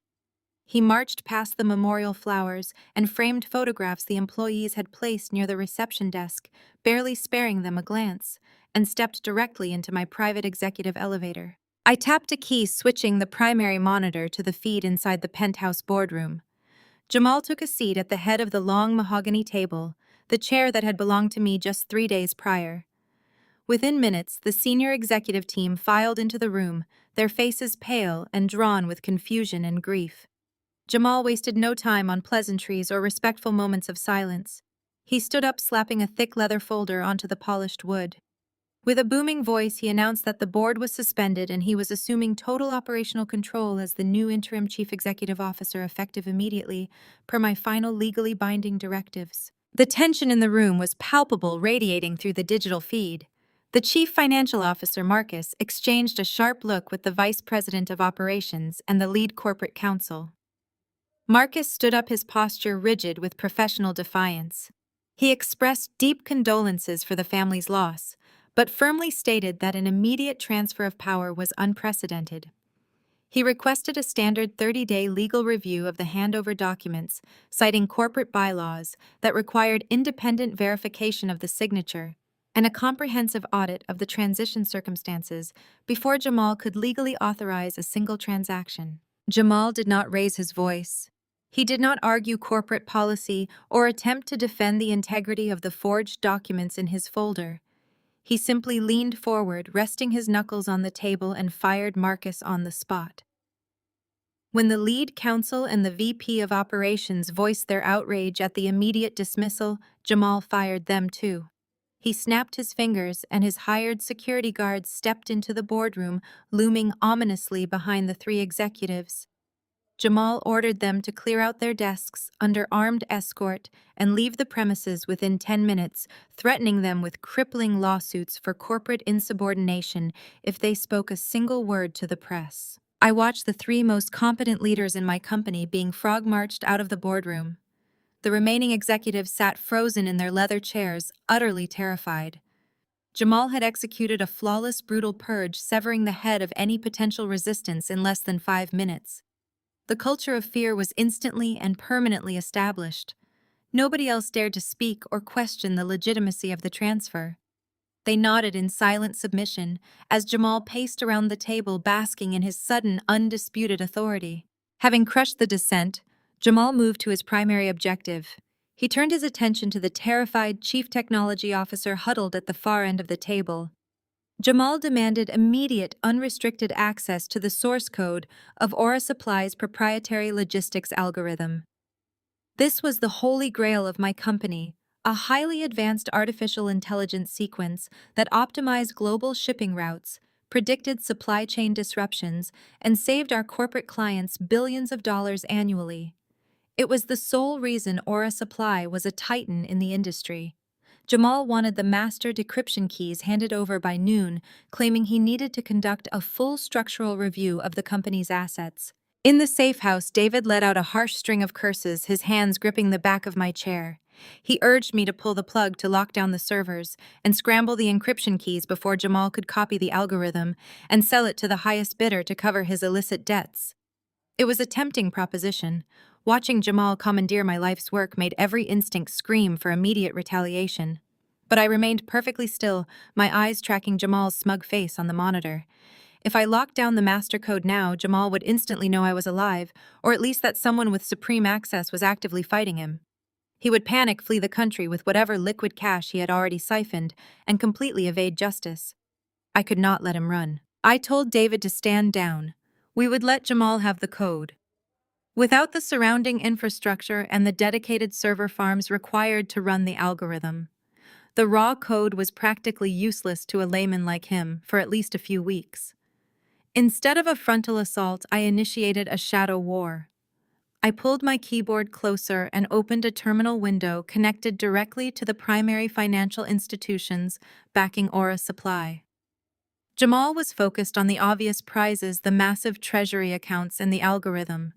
He marched past the memorial flowers and framed photographs the employees had placed near the reception desk, barely sparing them a glance, and stepped directly into my private executive elevator. I tapped a key, switching the primary monitor to the feed inside the penthouse boardroom. Jamal took a seat at the head of the long mahogany table, the chair that had belonged to me just 3 days prior. Within minutes, the senior executive team filed into the room, their faces pale and drawn with confusion and grief. Jamal wasted no time on pleasantries or respectful moments of silence. He stood up, slapping a thick leather folder onto the polished wood. With a booming voice, he announced that the board was suspended and he was assuming total operational control as the new interim chief executive officer, effective immediately, per my final legally binding directives. The tension in the room was palpable, radiating through the digital feed. The chief financial officer, Marcus, exchanged a sharp look with the vice president of operations and the lead corporate counsel. Marcus stood up, his posture rigid with professional defiance. He expressed deep condolences for the family's loss, but firmly stated that an immediate transfer of power was unprecedented. He requested a standard 30-day legal review of the handover documents, citing corporate bylaws that required independent verification of the signature and a comprehensive audit of the transition circumstances before Jamal could legally authorize a single transaction. Jamal did not raise his voice. He did not argue corporate policy or attempt to defend the integrity of the forged documents in his folder. He simply leaned forward, resting his knuckles on the table, and fired Marcus on the spot. When the lead counsel and the VP of operations voiced their outrage at the immediate dismissal, Jamal fired them too. He snapped his fingers, and his hired security guards stepped into the boardroom, looming ominously behind the three executives. Jamal ordered them to clear out their desks under armed escort and leave the premises within 10 minutes, threatening them with crippling lawsuits for corporate insubordination if they spoke a single word to the press. I watched the three most competent leaders in my company being frog-marched out of the boardroom. The remaining executives sat frozen in their leather chairs, utterly terrified. Jamal had executed a flawless, brutal purge, severing the head of any potential resistance in less than 5 minutes. The culture of fear was instantly and permanently established. Nobody else dared to speak or question the legitimacy of the transfer. They nodded in silent submission as Jamal paced around the table, basking in his sudden, undisputed authority. Having crushed the dissent, Jamal moved to his primary objective. He turned his attention to the terrified chief technology officer huddled at the far end of the table. Jamal demanded immediate, unrestricted access to the source code of Aura Supply's proprietary logistics algorithm. This was the holy grail of my company, a highly advanced artificial intelligence sequence that optimized global shipping routes, predicted supply chain disruptions, and saved our corporate clients billions of dollars annually. It was the sole reason Aura Supply was a titan in the industry. Jamal wanted the master decryption keys handed over by noon, claiming he needed to conduct a full structural review of the company's assets. In the safe house, David let out a harsh string of curses, his hands gripping the back of my chair. He urged me to pull the plug to lock down the servers and scramble the encryption keys before Jamal could copy the algorithm and sell it to the highest bidder to cover his illicit debts. It was a tempting proposition. Watching Jamal commandeer my life's work made every instinct scream for immediate retaliation. But I remained perfectly still, my eyes tracking Jamal's smug face on the monitor. If I locked down the master code now, Jamal would instantly know I was alive, or at least that someone with supreme access was actively fighting him. He would panic, flee the country with whatever liquid cash he had already siphoned, and completely evade justice. I could not let him run. I told David to stand down. We would let Jamal have the code. Without the surrounding infrastructure and the dedicated server farms required to run the algorithm, the raw code was practically useless to a layman like him for at least a few weeks. Instead of a frontal assault, I initiated a shadow war. I pulled my keyboard closer and opened a terminal window connected directly to the primary financial institutions backing Aura Supply. Jamal was focused on the obvious prizes, the massive treasury accounts, and the algorithm.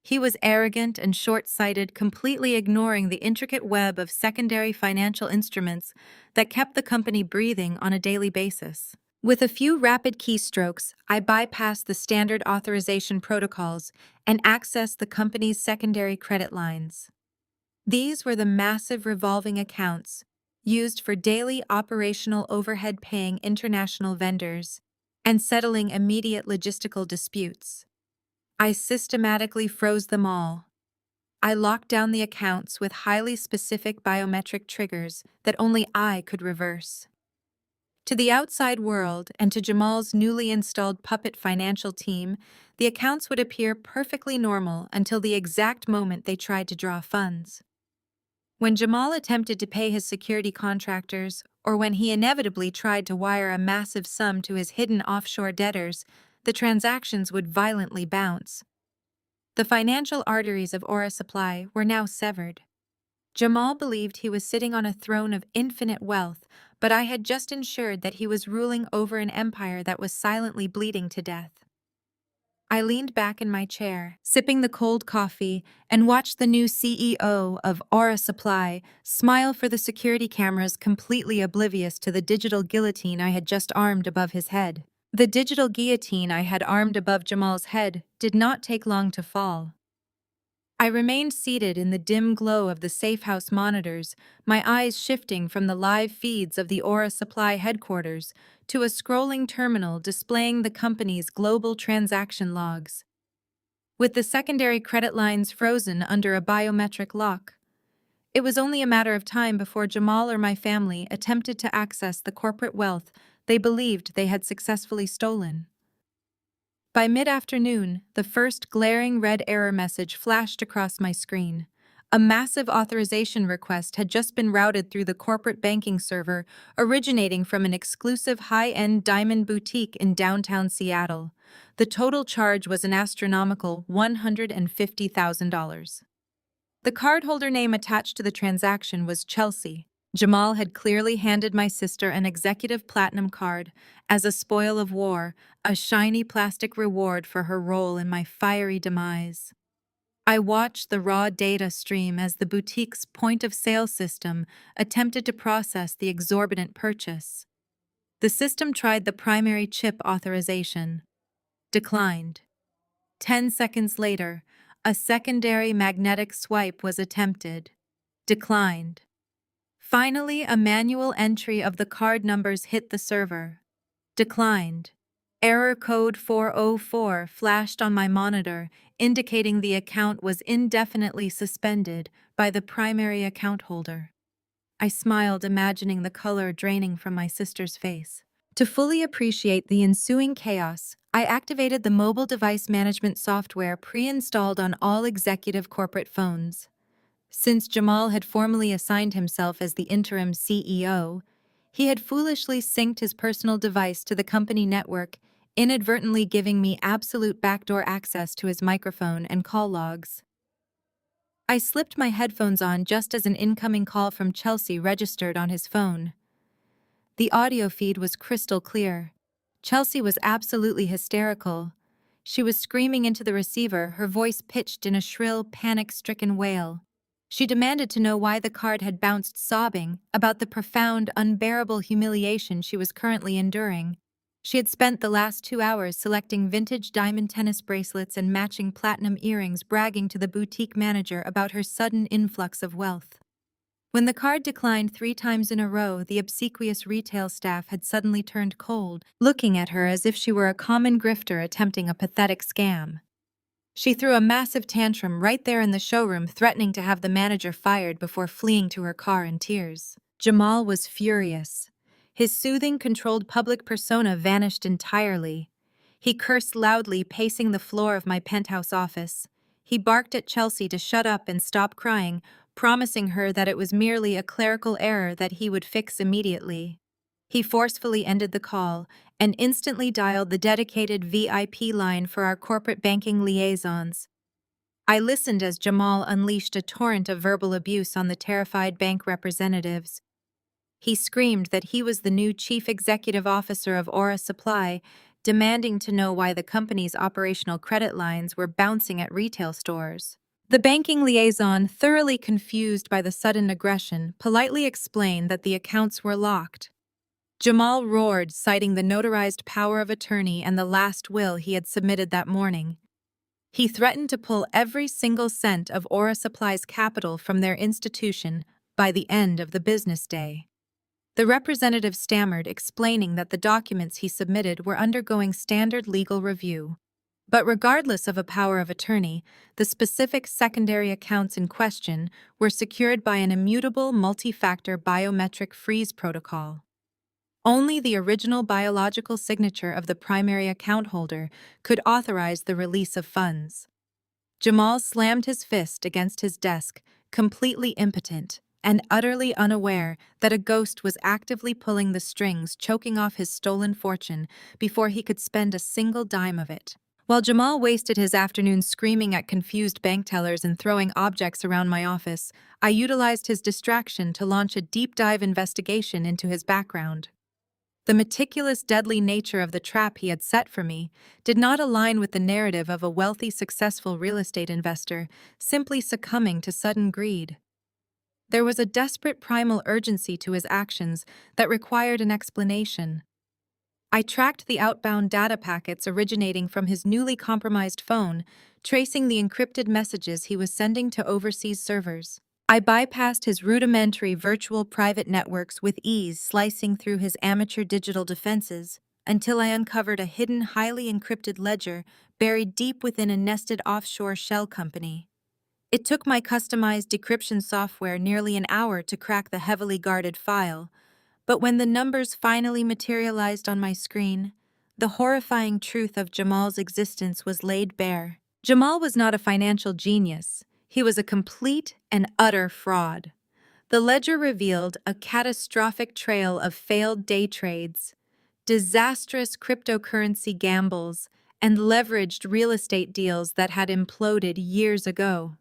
He was arrogant and short-sighted, completely ignoring the intricate web of secondary financial instruments that kept the company breathing on a daily basis. With a few rapid keystrokes, I bypassed the standard authorization protocols and accessed the company's secondary credit lines. These were the massive revolving accounts used for daily operational overhead, paying international vendors and settling immediate logistical disputes. I systematically froze them all. I locked down the accounts with highly specific biometric triggers that only I could reverse. To the outside world and to Jamal's newly installed puppet financial team, the accounts would appear perfectly normal until the exact moment they tried to draw funds. When Jamal attempted to pay his security contractors, or when he inevitably tried to wire a massive sum to his hidden offshore debtors, the transactions would violently bounce. The financial arteries of Aura Supply were now severed. Jamal believed he was sitting on a throne of infinite wealth, but I had just ensured that he was ruling over an empire that was silently bleeding to death. I leaned back in my chair, sipping the cold coffee, and watched the new CEO of Aura Supply smile for the security cameras, completely oblivious to the digital guillotine I had just armed above his head. The digital guillotine I had armed above Jamal's head did not take long to fall. I remained seated in the dim glow of the safe house monitors, my eyes shifting from the live feeds of the Aura Supply headquarters to a scrolling terminal displaying the company's global transaction logs. With the secondary credit lines frozen under a biometric lock, it was only a matter of time before Jamal or my family attempted to access the corporate wealth they believed they had successfully stolen. By mid-afternoon, the first glaring red error message flashed across my screen. A massive authorization request had just been routed through the corporate banking server, originating from an exclusive high-end diamond boutique in downtown Seattle. The total charge was an astronomical $150,000. The cardholder name attached to the transaction was Chelsea. Jamal had clearly handed my sister an executive platinum card as a spoil of war, a shiny plastic reward for her role in my fiery demise. I watched the raw data stream as the boutique's point-of-sale system attempted to process the exorbitant purchase. The system tried the primary chip authorization. Declined. 10 seconds later, a secondary magnetic swipe was attempted. Declined. Finally, a manual entry of the card numbers hit the server. Declined. Error code 404 flashed on my monitor, indicating the account was indefinitely suspended by the primary account holder. I smiled, imagining the color draining from my sister's face. To fully appreciate the ensuing chaos, I activated the mobile device management software pre-installed on all executive corporate phones. Since Jamal had formally assigned himself as the interim CEO, he had foolishly synced his personal device to the company network, inadvertently giving me absolute backdoor access to his microphone and call logs. I slipped my headphones on just as an incoming call from Chelsea registered on his phone. The audio feed was crystal clear. Chelsea was absolutely hysterical. She was screaming into the receiver, her voice pitched in a shrill, panic-stricken wail. She demanded to know why the card had bounced, sobbing about the profound, unbearable humiliation she was currently enduring. She had spent the last 2 hours selecting vintage diamond tennis bracelets and matching platinum earrings, bragging to the boutique manager about her sudden influx of wealth. When the card declined 3 times in a row, the obsequious retail staff had suddenly turned cold, looking at her as if she were a common grifter attempting a pathetic scam. She threw a massive tantrum right there in the showroom, threatening to have the manager fired before fleeing to her car in tears. Jamal was furious. His soothing, controlled public persona vanished entirely. He cursed loudly, pacing the floor of my penthouse office. He barked at Chelsea to shut up and stop crying, promising her that it was merely a clerical error that he would fix immediately. He forcefully ended the call and instantly dialed the dedicated VIP line for our corporate banking liaisons. I listened as Jamal unleashed a torrent of verbal abuse on the terrified bank representatives. He screamed that he was the new chief executive officer of Aura Supply, demanding to know why the company's operational credit lines were bouncing at retail stores. The banking liaison, thoroughly confused by the sudden aggression, politely explained that the accounts were locked. Jamal roared, citing the notarized power of attorney and the last will he had submitted that morning. He threatened to pull every single cent of Aura Supply's capital from their institution by the end of the business day. The representative stammered, explaining that the documents he submitted were undergoing standard legal review. But regardless of a power of attorney, the specific secondary accounts in question were secured by an immutable multi-factor biometric freeze protocol. Only the original biological signature of the primary account holder could authorize the release of funds. Jamal slammed his fist against his desk, completely impotent and utterly unaware that a ghost was actively pulling the strings, choking off his stolen fortune before he could spend a single dime of it. While Jamal wasted his afternoon screaming at confused bank tellers and throwing objects around my office, I utilized his distraction to launch a deep-dive investigation into his background. The meticulous, deadly nature of the trap he had set for me did not align with the narrative of a wealthy, successful real estate investor simply succumbing to sudden greed. There was a desperate primal urgency to his actions that required an explanation. I tracked the outbound data packets originating from his newly compromised phone, tracing the encrypted messages he was sending to overseas servers. I bypassed his rudimentary virtual private networks with ease, slicing through his amateur digital defenses, until I uncovered a hidden, highly encrypted ledger buried deep within a nested offshore shell company. It took my customized decryption software nearly an hour to crack the heavily guarded file, but when the numbers finally materialized on my screen, The horrifying truth of Jamal's existence was laid bare. Jamal was not a financial genius. He was a complete and utter fraud. The ledger revealed a catastrophic trail of failed day trades, disastrous cryptocurrency gambles, and leveraged real estate deals that had imploded years ago.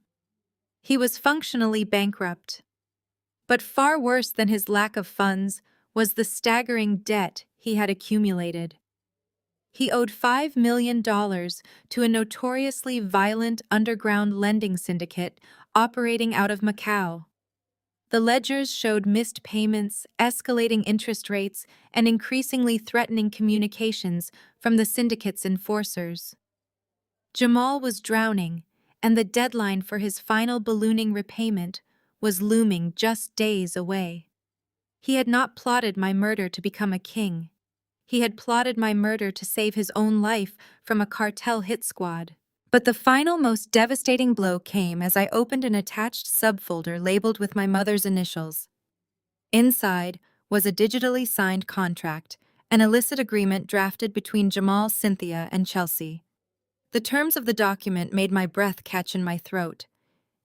He was functionally bankrupt. But far worse than his lack of funds was the staggering debt he had accumulated. He owed $5 million to a notoriously violent underground lending syndicate operating out of Macau. The ledgers showed missed payments, escalating interest rates, and increasingly threatening communications from the syndicate's enforcers. Jamal was drowning, and the deadline for his final ballooning repayment was looming just days away. He had not plotted my murder to become a king. He had plotted my murder to save his own life from a cartel hit squad. But the final, most devastating blow came as I opened an attached subfolder labeled with my mother's initials. Inside was a digitally signed contract, an illicit agreement drafted between Jamal, Cynthia, and Chelsea. The terms of the document made my breath catch in my throat.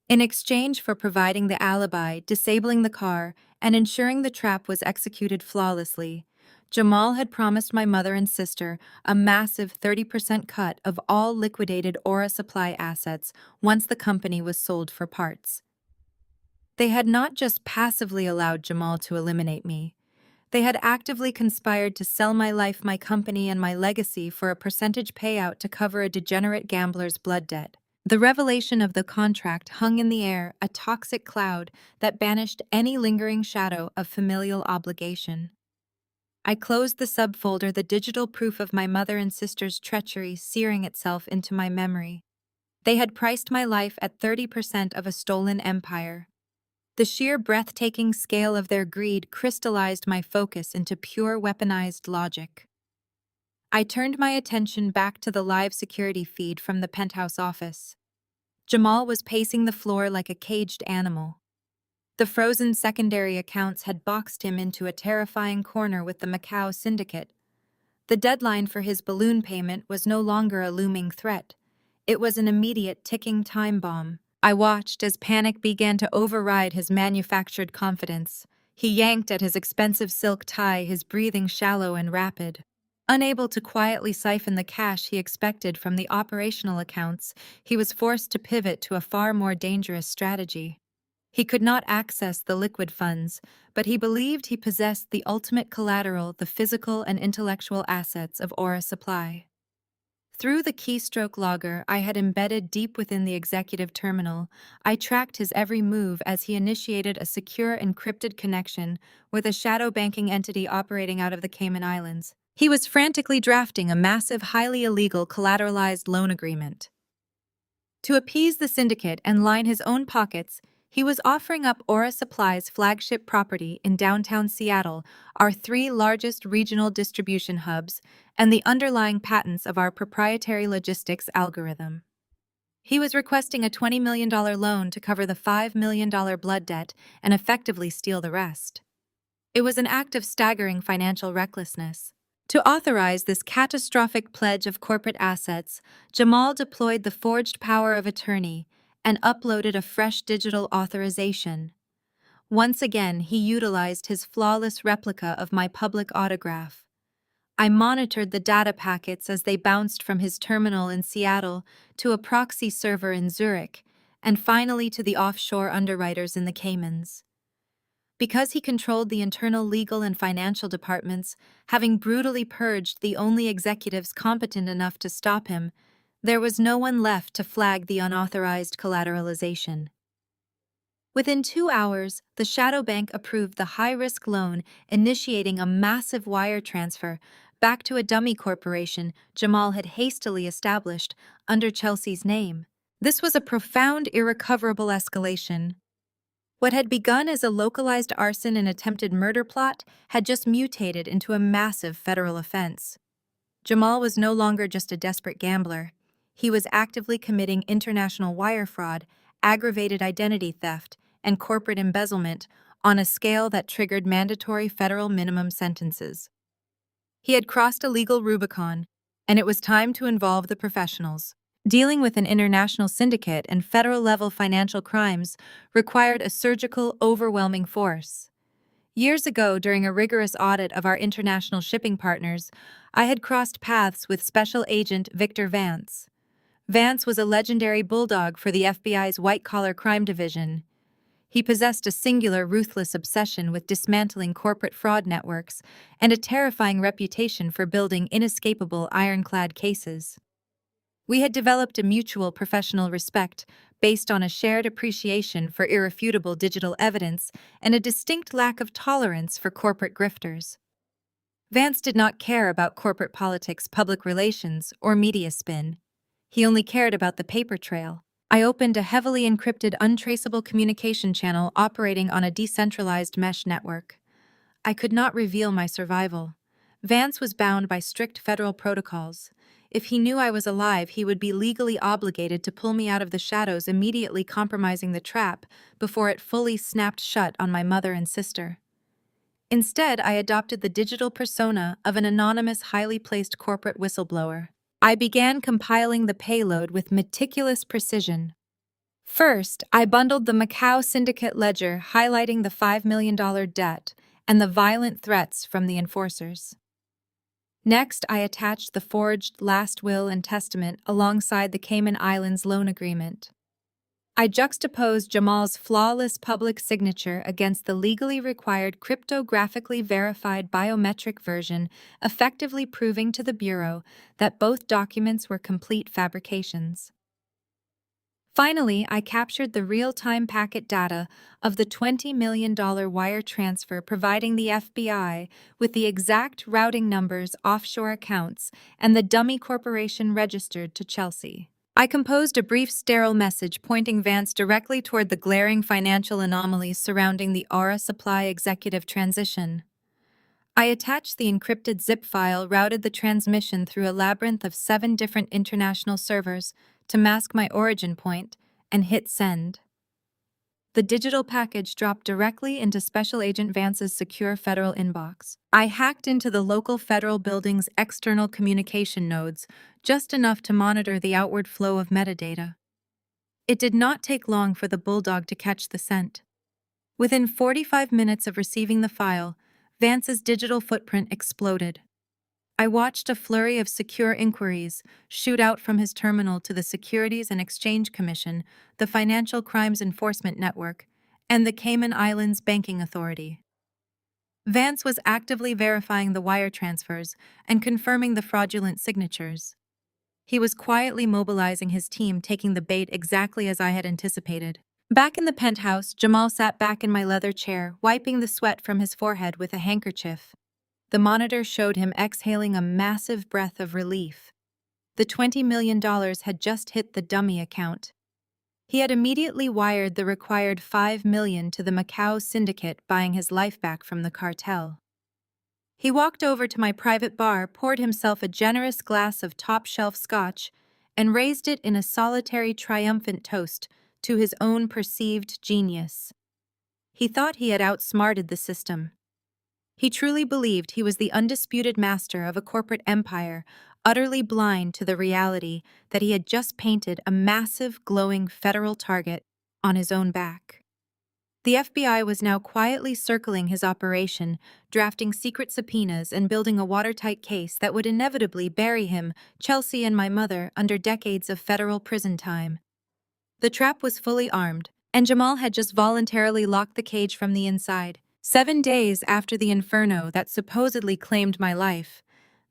In exchange for providing the alibi, disabling the car, and ensuring the trap was executed flawlessly, Jamal had promised my mother and sister a massive 30% cut of all liquidated Aura Supply assets once the company was sold for parts. They had not just passively allowed Jamal to eliminate me. They had actively conspired to sell my life, my company, and my legacy for a percentage payout to cover a degenerate gambler's blood debt. The revelation of the contract hung in the air, a toxic cloud that banished any lingering shadow of familial obligation. I closed the subfolder, the digital proof of my mother and sister's treachery searing itself into my memory. They had priced my life at 30% of a stolen empire. The sheer breathtaking scale of their greed crystallized my focus into pure weaponized logic. I turned my attention back to the live security feed from the penthouse office. Jamal was pacing the floor like a caged animal. The frozen secondary accounts had boxed him into a terrifying corner with the Macau syndicate. The deadline for his balloon payment was no longer a looming threat. It was an immediate ticking time bomb. I watched as panic began to override his manufactured confidence. He yanked at his expensive silk tie, his breathing shallow and rapid. Unable to quietly siphon the cash he expected from the operational accounts, he was forced to pivot to a far more dangerous strategy. He could not access the liquid funds, but he believed he possessed the ultimate collateral, the physical and intellectual assets of Aura Supply. Through the keystroke logger I had embedded deep within the executive terminal, I tracked his every move as he initiated a secure encrypted connection with a shadow banking entity operating out of the Cayman Islands. He was frantically drafting a massive, highly illegal collateralized loan agreement. To appease the syndicate and line his own pockets, he was offering up Aura Supply's flagship property in downtown Seattle, our 3 largest regional distribution hubs, and the underlying patents of our proprietary logistics algorithm. He was requesting a $20 million loan to cover the $5 million blood debt and effectively steal the rest. It was an act of staggering financial recklessness. To authorize this catastrophic pledge of corporate assets, Jamal deployed the forged power of attorney and uploaded a fresh digital authorization. Once again, he utilized his flawless replica of my public autograph. I monitored the data packets as they bounced from his terminal in Seattle to a proxy server in Zurich, and finally to the offshore underwriters in the Caymans. Because he controlled the internal legal and financial departments, having brutally purged the only executives competent enough to stop him, there was no one left to flag the unauthorized collateralization. Within 2 hours, the shadow bank approved the high-risk loan, initiating a massive wire transfer back to a dummy corporation Jamal had hastily established under Chelsea's name. This was a profound, irrecoverable escalation. What had begun as a localized arson and attempted murder plot had just mutated into a massive federal offense. Jamal was no longer just a desperate gambler. He was actively committing international wire fraud, aggravated identity theft, and corporate embezzlement on a scale that triggered mandatory federal minimum sentences. He had crossed a legal Rubicon, and it was time to involve the professionals. Dealing with an international syndicate and federal-level financial crimes required a surgical, overwhelming force. Years ago, during a rigorous audit of our international shipping partners, I had crossed paths with Special Agent Victor Vance. Vance was a legendary bulldog for the FBI's white-collar crime division. He possessed a singular, ruthless obsession with dismantling corporate fraud networks and a terrifying reputation for building inescapable ironclad cases. We had developed a mutual professional respect based on a shared appreciation for irrefutable digital evidence and a distinct lack of tolerance for corporate grifters. Vance did not care about corporate politics, public relations, or media spin. He only cared about the paper trail. I opened a heavily encrypted, untraceable communication channel operating on a decentralized mesh network. I could not reveal my survival. Vance was bound by strict federal protocols. If he knew I was alive, he would be legally obligated to pull me out of the shadows, immediately compromising the trap before it fully snapped shut on my mother and sister. Instead, I adopted the digital persona of an anonymous, highly placed corporate whistleblower. I began compiling the payload with meticulous precision. First, I bundled the Macau syndicate ledger, highlighting the $5 million debt and the violent threats from the enforcers. Next, I attached the forged last will and testament alongside the Cayman Islands loan agreement. I juxtaposed Jamal's flawless public signature against the legally required cryptographically verified biometric version, effectively proving to the Bureau that both documents were complete fabrications. Finally, I captured the real-time packet data of the $20 million wire transfer, providing the FBI with the exact routing numbers, offshore accounts, and the dummy corporation registered to Chelsea. I composed a brief, sterile message pointing Vance directly toward the glaring financial anomalies surrounding the Aura Supply executive transition. I attached the encrypted zip file, routed the transmission through a labyrinth of 7 different international servers to mask my origin point, and hit send. The digital package dropped directly into Special Agent Vance's secure federal inbox. I hacked into the local federal building's external communication nodes, just enough to monitor the outward flow of metadata. It did not take long for the bulldog to catch the scent. Within 45 minutes of receiving the file, Vance's digital footprint exploded. I watched a flurry of secure inquiries shoot out from his terminal to the Securities and Exchange Commission, the Financial Crimes Enforcement Network, and the Cayman Islands Banking Authority. Vance was actively verifying the wire transfers and confirming the fraudulent signatures. He was quietly mobilizing his team, taking the bait exactly as I had anticipated. Back in the penthouse, Jamal sat back in my leather chair, wiping the sweat from his forehead with a handkerchief. The monitor showed him exhaling a massive breath of relief. The $20 million had just hit the dummy account. He had immediately wired the required $5 million to the Macau syndicate, buying his life back from the cartel. He walked over to my private bar, poured himself a generous glass of top-shelf scotch, and raised it in a solitary, triumphant toast to his own perceived genius. He thought he had outsmarted the system. He truly believed he was the undisputed master of a corporate empire, utterly blind to the reality that he had just painted a massive, glowing federal target on his own back. The FBI was now quietly circling his operation, drafting secret subpoenas and building a watertight case that would inevitably bury him, Chelsea, and my mother under decades of federal prison time. The trap was fully armed, and Jamal had just voluntarily locked the cage from the inside. 7 days after the inferno that supposedly claimed my life,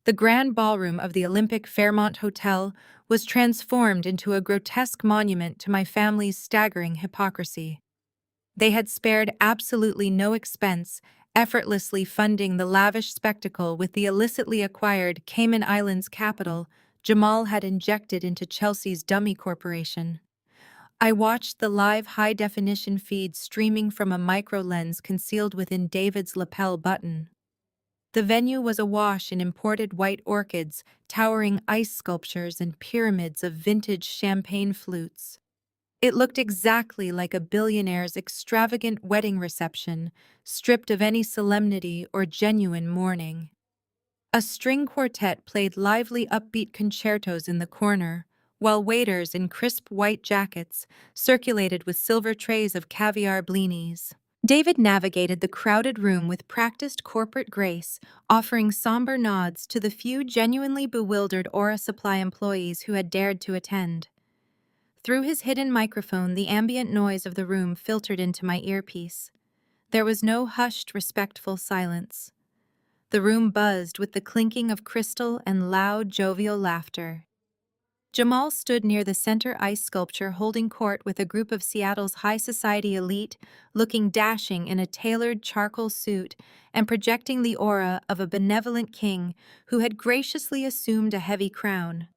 the grand ballroom of the Olympic Fairmont Hotel was transformed into a grotesque monument to my family's staggering hypocrisy. They had spared absolutely no expense, effortlessly funding the lavish spectacle with the illicitly acquired Cayman Islands capital Jamal had injected into Chelsea's dummy corporation. I watched the live high-definition feed streaming from a micro-lens concealed within David's lapel button. The venue was awash in imported white orchids, towering ice sculptures, and pyramids of vintage champagne flutes. It looked exactly like a billionaire's extravagant wedding reception, stripped of any solemnity or genuine mourning. A string quartet played lively upbeat concertos in the corner, while waiters in crisp white jackets circulated with silver trays of caviar blinis. David navigated the crowded room with practiced corporate grace, offering somber nods to the few genuinely bewildered Aura Supply employees who had dared to attend. Through his hidden microphone, the ambient noise of the room filtered into my earpiece. There was no hushed, respectful silence. The room buzzed with the clinking of crystal and loud, jovial laughter. Jamal stood near the center ice sculpture holding court with a group of Seattle's high society elite, looking dashing in a tailored charcoal suit and projecting the aura of a benevolent king who had graciously assumed a heavy crown.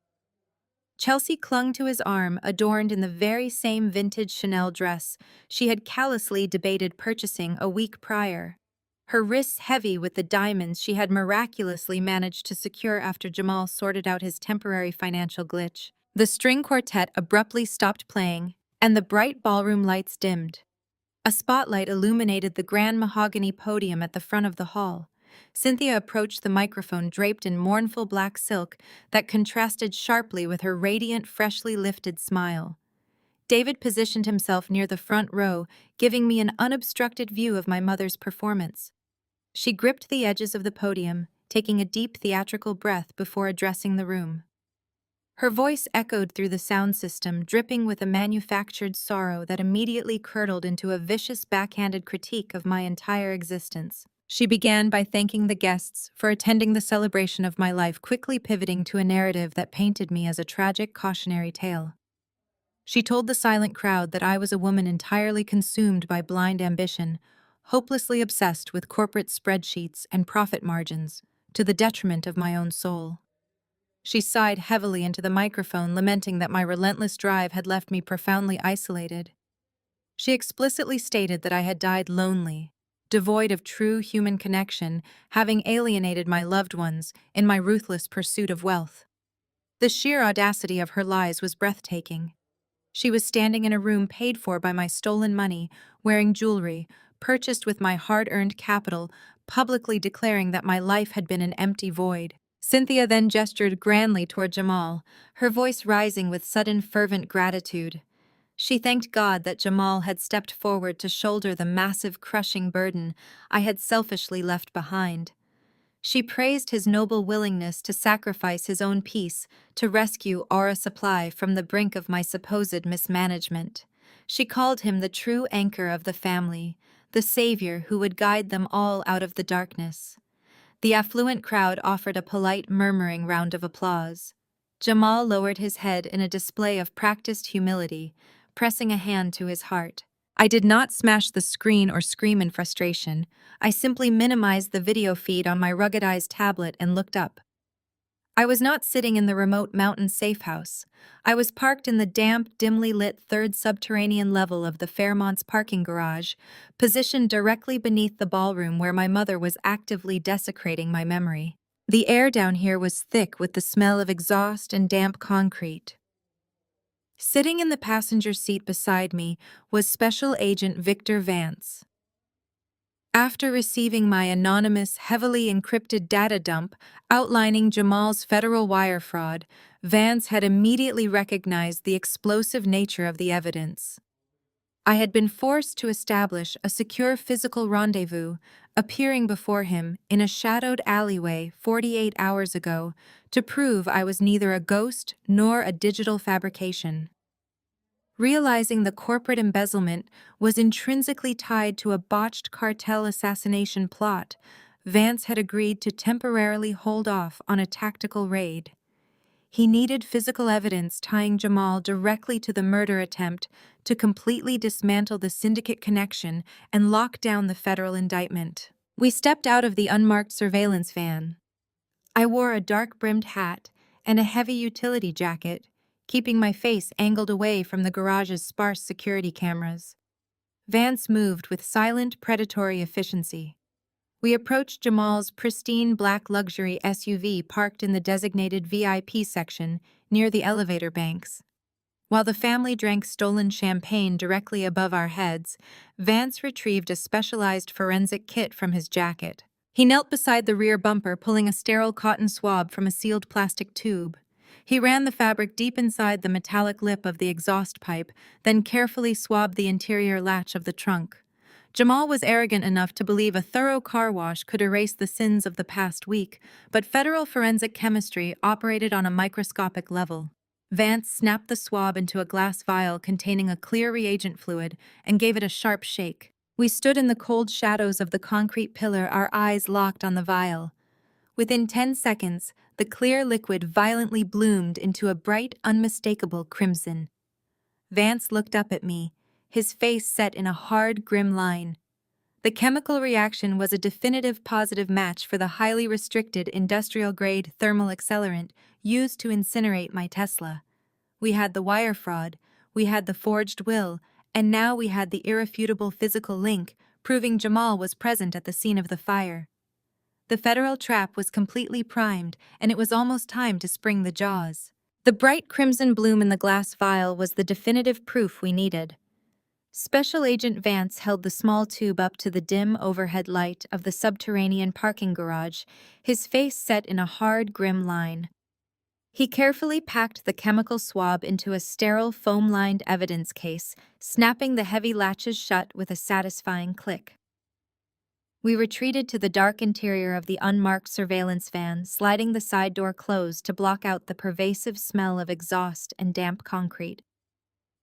Chelsea clung to his arm, adorned in the very same vintage Chanel dress she had callously debated purchasing a week prior. Her wrists heavy with the diamonds she had miraculously managed to secure after Jamal sorted out his temporary financial glitch. The string quartet abruptly stopped playing, and the bright ballroom lights dimmed. A spotlight illuminated the grand mahogany podium at the front of the hall. Cynthia approached the microphone draped in mournful black silk that contrasted sharply with her radiant, freshly lifted smile. David positioned himself near the front row, giving me an unobstructed view of my mother's performance. She gripped the edges of the podium, taking a deep theatrical breath before addressing the room. Her voice echoed through the sound system, dripping with a manufactured sorrow that immediately curdled into a vicious backhanded critique of my entire existence. She began by thanking the guests for attending the celebration of my life, quickly pivoting to a narrative that painted me as a tragic cautionary tale. She told the silent crowd that I was a woman entirely consumed by blind ambition, hopelessly obsessed with corporate spreadsheets and profit margins, to the detriment of my own soul. She sighed heavily into the microphone, lamenting that my relentless drive had left me profoundly isolated. She explicitly stated that I had died lonely, devoid of true human connection, having alienated my loved ones in my ruthless pursuit of wealth. The sheer audacity of her lies was breathtaking. She was standing in a room paid for by my stolen money, wearing jewelry, purchased with my hard-earned capital, publicly declaring that my life had been an empty void. Cynthia then gestured grandly toward Jamal, her voice rising with sudden fervent gratitude. She thanked God that Jamal had stepped forward to shoulder the massive, crushing burden I had selfishly left behind. She praised his noble willingness to sacrifice his own peace to rescue Aura Supply from the brink of my supposed mismanagement. She called him the true anchor of the family, the savior who would guide them all out of the darkness. The affluent crowd offered a polite, murmuring round of applause. Jamal lowered his head in a display of practiced humility, pressing a hand to his heart. I did not smash the screen or scream in frustration. I simply minimized the video feed on my ruggedized tablet and looked up. I was not sitting in the remote mountain safe house. I was parked in the damp, dimly lit third subterranean level of the Fairmont's parking garage, positioned directly beneath the ballroom where my mother was actively desecrating my memory. The air down here was thick with the smell of exhaust and damp concrete. Sitting in the passenger seat beside me was Special Agent Victor Vance. After receiving my anonymous, heavily encrypted data dump outlining Jamal's federal wire fraud, Vance had immediately recognized the explosive nature of the evidence. I had been forced to establish a secure physical rendezvous, appearing before him in a shadowed alleyway 48 hours ago to prove I was neither a ghost nor a digital fabrication. Realizing the corporate embezzlement was intrinsically tied to a botched cartel assassination plot, Vance had agreed to temporarily hold off on a tactical raid. He needed physical evidence tying Jamal directly to the murder attempt to completely dismantle the syndicate connection and lock down the federal indictment. We stepped out of the unmarked surveillance van. I wore a dark-brimmed hat and a heavy utility jacket, keeping my face angled away from the garage's sparse security cameras. Vance moved with silent, predatory efficiency. We approached Jamal's pristine black luxury SUV parked in the designated VIP section near the elevator banks. While the family drank stolen champagne directly above our heads, Vance retrieved a specialized forensic kit from his jacket. He knelt beside the rear bumper, pulling a sterile cotton swab from a sealed plastic tube. He ran the fabric deep inside the metallic lip of the exhaust pipe, then carefully swabbed the interior latch of the trunk. Jamal was arrogant enough to believe a thorough car wash could erase the sins of the past week, but federal forensic chemistry operated on a microscopic level. Vance snapped the swab into a glass vial containing a clear reagent fluid and gave it a sharp shake. We stood in the cold shadows of the concrete pillar, our eyes locked on the vial. Within 10 seconds, the clear liquid violently bloomed into a bright, unmistakable crimson. Vance looked up at me, his face set in a hard, grim line. The chemical reaction was a definitive positive match for the highly restricted industrial-grade thermal accelerant used to incinerate my Tesla. We had the wire fraud, we had the forged will, and now we had the irrefutable physical link, proving Jamal was present at the scene of the fire. The federal trap was completely primed, and it was almost time to spring the jaws. The bright crimson bloom in the glass vial was the definitive proof we needed. Special Agent Vance held the small tube up to the dim overhead light of the subterranean parking garage, his face set in a hard, grim line. He carefully packed the chemical swab into a sterile, foam-lined evidence case, snapping the heavy latches shut with a satisfying click. We retreated to the dark interior of the unmarked surveillance van, sliding the side door closed to block out the pervasive smell of exhaust and damp concrete.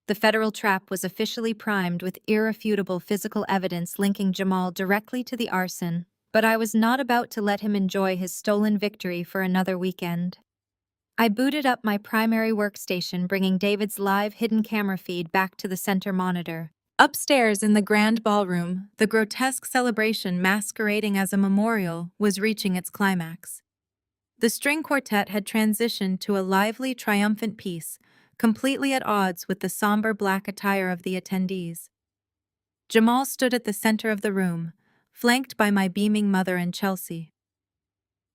The federal trap was officially primed with irrefutable physical evidence linking Jamal directly to the arson, but I was not about to let him enjoy his stolen victory for another weekend. I booted up my primary workstation, bringing David's live hidden camera feed back to the center monitor. Upstairs in the grand ballroom, the grotesque celebration masquerading as a memorial was reaching its climax. The string quartet had transitioned to a lively, triumphant piece, completely at odds with the somber black attire of the attendees. Jamal stood at the center of the room, flanked by my beaming mother and Chelsea.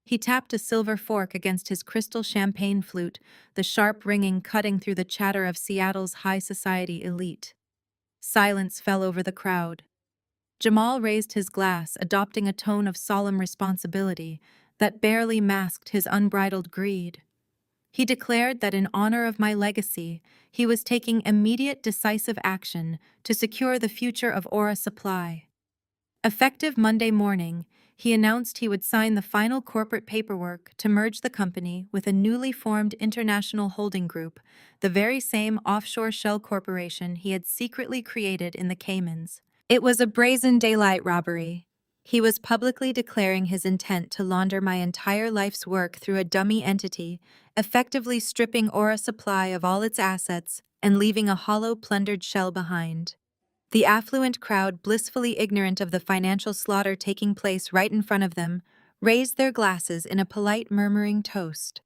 He tapped a silver fork against his crystal champagne flute, the sharp ringing cutting through the chatter of Seattle's high society elite. Silence fell over the crowd. Jamal raised his glass, adopting a tone of solemn responsibility that barely masked his unbridled greed. He declared that in honor of my legacy, he was taking immediate decisive action to secure the future of Aura Supply. Effective Monday morning, he announced he would sign the final corporate paperwork to merge the company with a newly formed international holding group, the very same offshore shell corporation he had secretly created in the Caymans. It was a brazen daylight robbery. He was publicly declaring his intent to launder my entire life's work through a dummy entity, effectively stripping Aura Supply of all its assets and leaving a hollow, plundered shell behind. The affluent crowd, blissfully ignorant of the financial slaughter taking place right in front of them, raised their glasses in a polite, murmuring toast.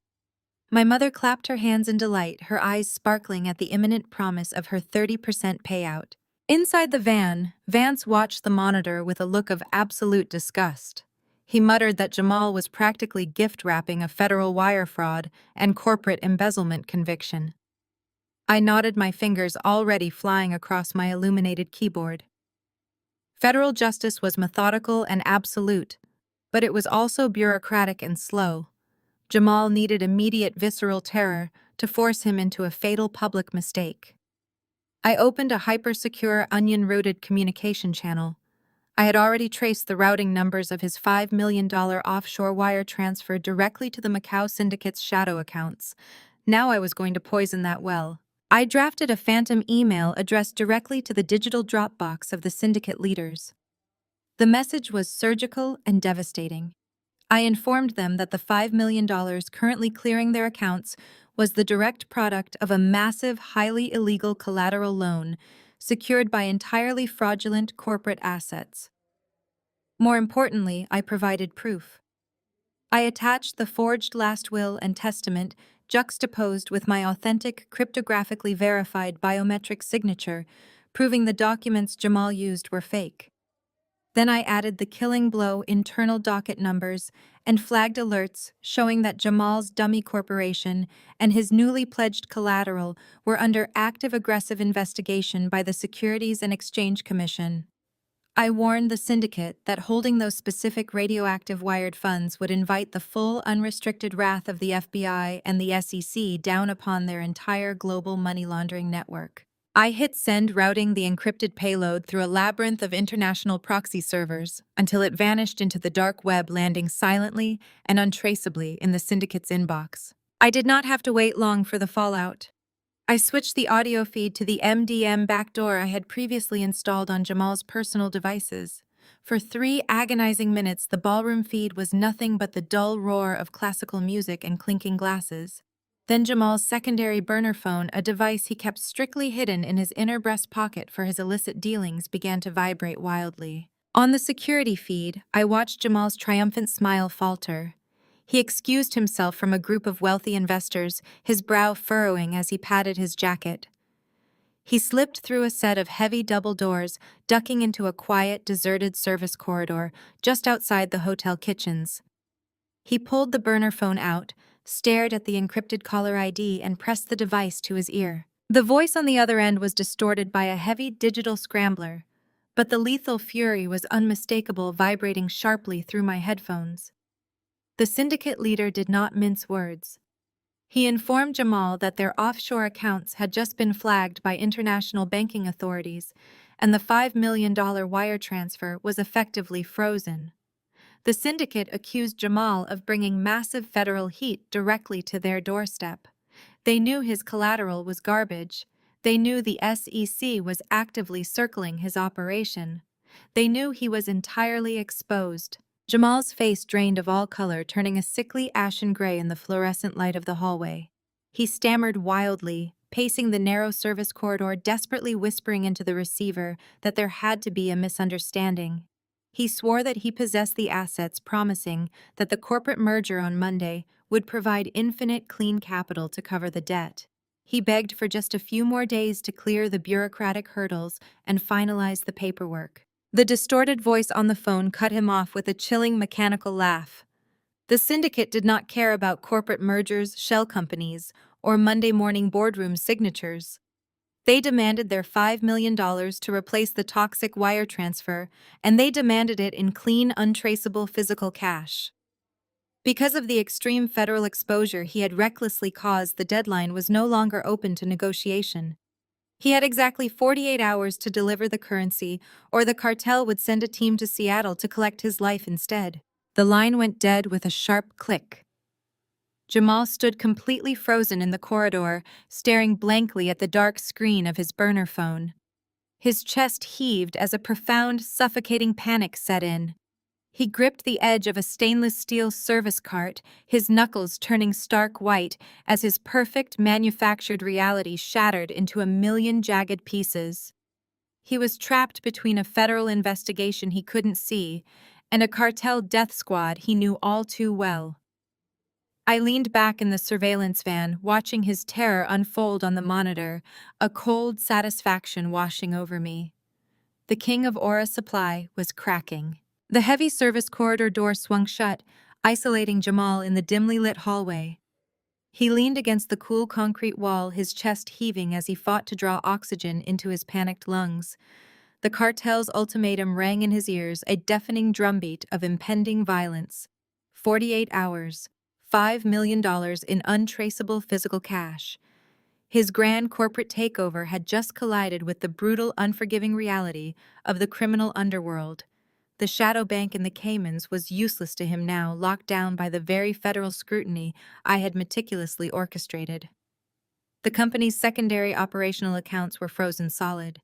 My mother clapped her hands in delight, her eyes sparkling at the imminent promise of her 30% payout. Inside the van, Vance watched the monitor with a look of absolute disgust. He muttered that Jamal was practically gift-wrapping a federal wire fraud and corporate embezzlement conviction. I nodded, my fingers already flying across my illuminated keyboard. Federal justice was methodical and absolute, but it was also bureaucratic and slow. Jamal needed immediate visceral terror to force him into a fatal public mistake. I opened a hyper-secure, onion-rooted communication channel. I had already traced the routing numbers of his $5 million offshore wire transfer directly to the Macau Syndicate's shadow accounts. Now I was going to poison that well. I drafted a phantom email addressed directly to the digital Dropbox of the syndicate leaders. The message was surgical and devastating. I informed them that the $5 million currently clearing their accounts was the direct product of a massive, highly illegal collateral loan secured by entirely fraudulent corporate assets. More importantly, I provided proof. I attached the forged last will and testament juxtaposed with my authentic, cryptographically verified biometric signature, proving the documents Jamal used were fake. Then I added the killing blow internal docket numbers and flagged alerts showing that Jamal's dummy corporation and his newly pledged collateral were under active aggressive investigation by the Securities and Exchange Commission. I warned the syndicate that holding those specific radioactive wired funds would invite the full unrestricted wrath of the FBI and the SEC down upon their entire global money laundering network. I hit send, routing the encrypted payload through a labyrinth of international proxy servers until it vanished into the dark web, landing silently and untraceably in the syndicate's inbox. I did not have to wait long for the fallout. I switched the audio feed to the MDM backdoor I had previously installed on Jamal's personal devices. For 3 agonizing minutes, the ballroom feed was nothing but the dull roar of classical music and clinking glasses. Then Jamal's secondary burner phone, a device he kept strictly hidden in his inner breast pocket for his illicit dealings, began to vibrate wildly. On the security feed, I watched Jamal's triumphant smile falter. He excused himself from a group of wealthy investors, his brow furrowing as he patted his jacket. He slipped through a set of heavy double doors, ducking into a quiet, deserted service corridor just outside the hotel kitchens. He pulled the burner phone out, stared at the encrypted caller ID, and pressed the device to his ear. The voice on the other end was distorted by a heavy digital scrambler, but the lethal fury was unmistakable, vibrating sharply through my headphones. The syndicate leader did not mince words. He informed Jamal that their offshore accounts had just been flagged by international banking authorities, and the $5 million wire transfer was effectively frozen. The syndicate accused Jamal of bringing massive federal heat directly to their doorstep. They knew his collateral was garbage. They knew the SEC was actively circling his operation. They knew he was entirely exposed. Jamal's face drained of all color, turning a sickly ashen gray in the fluorescent light of the hallway. He stammered wildly, pacing the narrow service corridor, desperately whispering into the receiver that there had to be a misunderstanding. He swore that he possessed the assets, promising that the corporate merger on Monday would provide infinite clean capital to cover the debt. He begged for just a few more days to clear the bureaucratic hurdles and finalize the paperwork. The distorted voice on the phone cut him off with a chilling mechanical laugh. The syndicate did not care about corporate mergers, shell companies, or Monday morning boardroom signatures. They demanded their $5 million to replace the toxic wire transfer, and they demanded it in clean, untraceable physical cash. Because of the extreme federal exposure he had recklessly caused, the deadline was no longer open to negotiation. He had exactly 48 hours to deliver the currency, or the cartel would send a team to Seattle to collect his life instead. The line went dead with a sharp click. Jamal stood completely frozen in the corridor, staring blankly at the dark screen of his burner phone. His chest heaved as a profound, suffocating panic set in. He gripped the edge of a stainless steel service cart, his knuckles turning stark white as his perfect manufactured reality shattered into a million jagged pieces. He was trapped between a federal investigation he couldn't see and a cartel death squad he knew all too well. I leaned back in the surveillance van, watching his terror unfold on the monitor, a cold satisfaction washing over me. The king of Aura Supply was cracking. The heavy service corridor door swung shut, isolating Jamal in the dimly lit hallway. He leaned against the cool concrete wall, his chest heaving as he fought to draw oxygen into his panicked lungs. The cartel's ultimatum rang in his ears, a deafening drumbeat of impending violence. 48 hours, $5 million in untraceable physical cash. His grand corporate takeover had just collided with the brutal, unforgiving reality of the criminal underworld. The shadow bank in the Caymans was useless to him now, locked down by the very federal scrutiny I had meticulously orchestrated. The company's secondary operational accounts were frozen solid.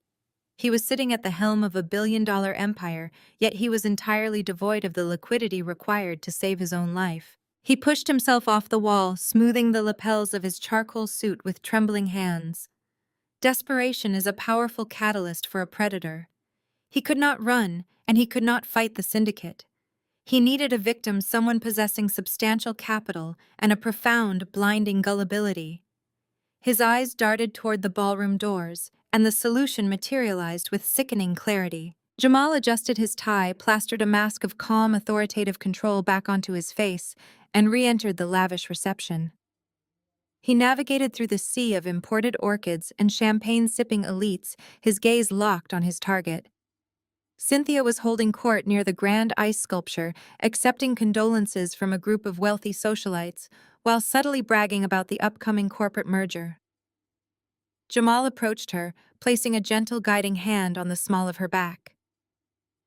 He was sitting at the helm of a billion-dollar empire, yet he was entirely devoid of the liquidity required to save his own life. He pushed himself off the wall, smoothing the lapels of his charcoal suit with trembling hands. Desperation is a powerful catalyst for a predator. He could not run, and he could not fight the syndicate. He needed a victim, someone possessing substantial capital and a profound, blinding gullibility. His eyes darted toward the ballroom doors, and the solution materialized with sickening clarity. Jamal adjusted his tie, plastered a mask of calm, authoritative control back onto his face, and re-entered the lavish reception. He navigated through the sea of imported orchids and champagne-sipping elites, his gaze locked on his target. Cynthia was holding court near the grand ice sculpture, accepting condolences from a group of wealthy socialites, while subtly bragging about the upcoming corporate merger. Jamal approached her, placing a gentle guiding hand on the small of her back.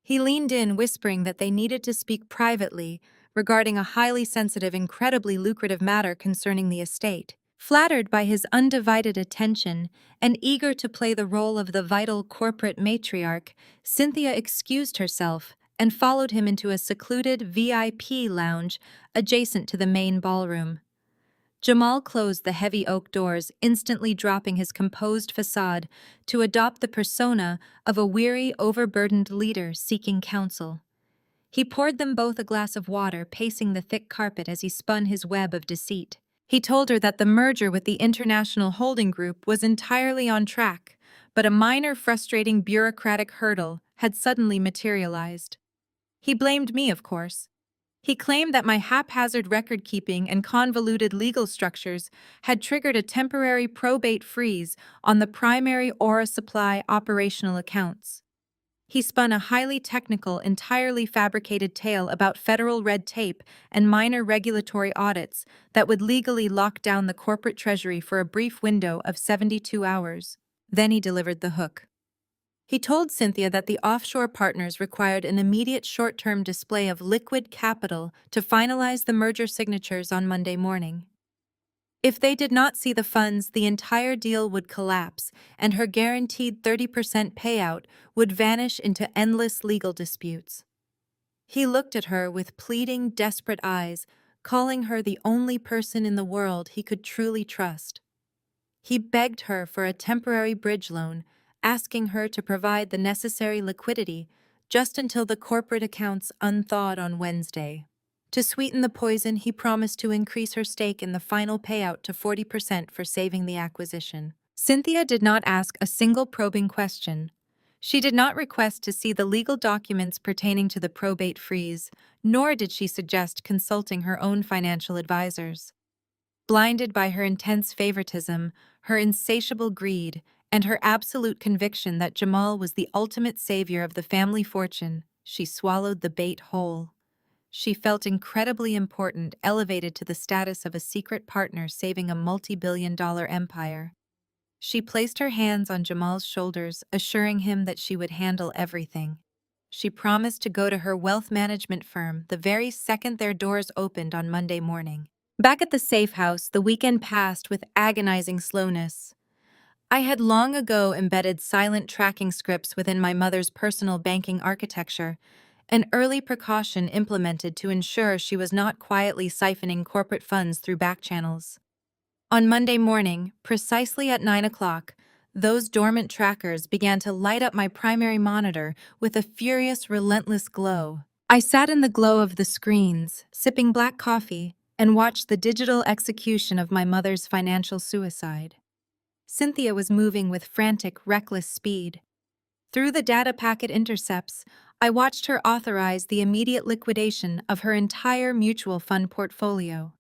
He leaned in, whispering that they needed to speak privately regarding a highly sensitive, incredibly lucrative matter concerning the estate. Flattered by his undivided attention and eager to play the role of the vital corporate matriarch, Cynthia excused herself and followed him into a secluded VIP lounge adjacent to the main ballroom. Jamal closed the heavy oak doors, instantly dropping his composed facade to adopt the persona of a weary, overburdened leader seeking counsel. He poured them both a glass of water, pacing the thick carpet as he spun his web of deceit. He told her that the merger with the International Holding Group was entirely on track, but a minor frustrating bureaucratic hurdle had suddenly materialized. He blamed me, of course. He claimed that my haphazard record-keeping and convoluted legal structures had triggered a temporary probate freeze on the primary Aura Supply operational accounts. He spun a highly technical, entirely fabricated tale about federal red tape and minor regulatory audits that would legally lock down the corporate treasury for a brief window of 72 hours. Then he delivered the hook. He told Cynthia that the offshore partners required an immediate short-term display of liquid capital to finalize the merger signatures on Monday morning. If they did not see the funds, the entire deal would collapse, and her guaranteed 30% payout would vanish into endless legal disputes. He looked at her with pleading, desperate eyes, calling her the only person in the world he could truly trust. He begged her for a temporary bridge loan, asking her to provide the necessary liquidity just until the corporate accounts unthawed on Wednesday. To sweeten the poison, he promised to increase her stake in the final payout to 40% for saving the acquisition. Cynthia did not ask a single probing question. She did not request to see the legal documents pertaining to the probate freeze, nor did she suggest consulting her own financial advisors. Blinded by her intense favoritism, her insatiable greed, and her absolute conviction that Jamal was the ultimate savior of the family fortune, she swallowed the bait whole. She felt incredibly important, elevated to the status of a secret partner saving a multi-billion-dollar empire. She placed her hands on Jamal's shoulders, assuring him that she would handle everything. She promised to go to her wealth management firm the very second their doors opened on Monday morning. Back at the safe house, the weekend passed with agonizing slowness. I had long ago embedded silent tracking scripts within my mother's personal banking architecture, an early precaution implemented to ensure she was not quietly siphoning corporate funds through back channels. On Monday morning, precisely at 9 o'clock, those dormant trackers began to light up my primary monitor with a furious, relentless glow. I sat in the glow of the screens, sipping black coffee, and watched the digital execution of my mother's financial suicide. Cynthia was moving with frantic, reckless speed. Through the data packet intercepts, I watched her authorize the immediate liquidation of her entire mutual fund portfolio.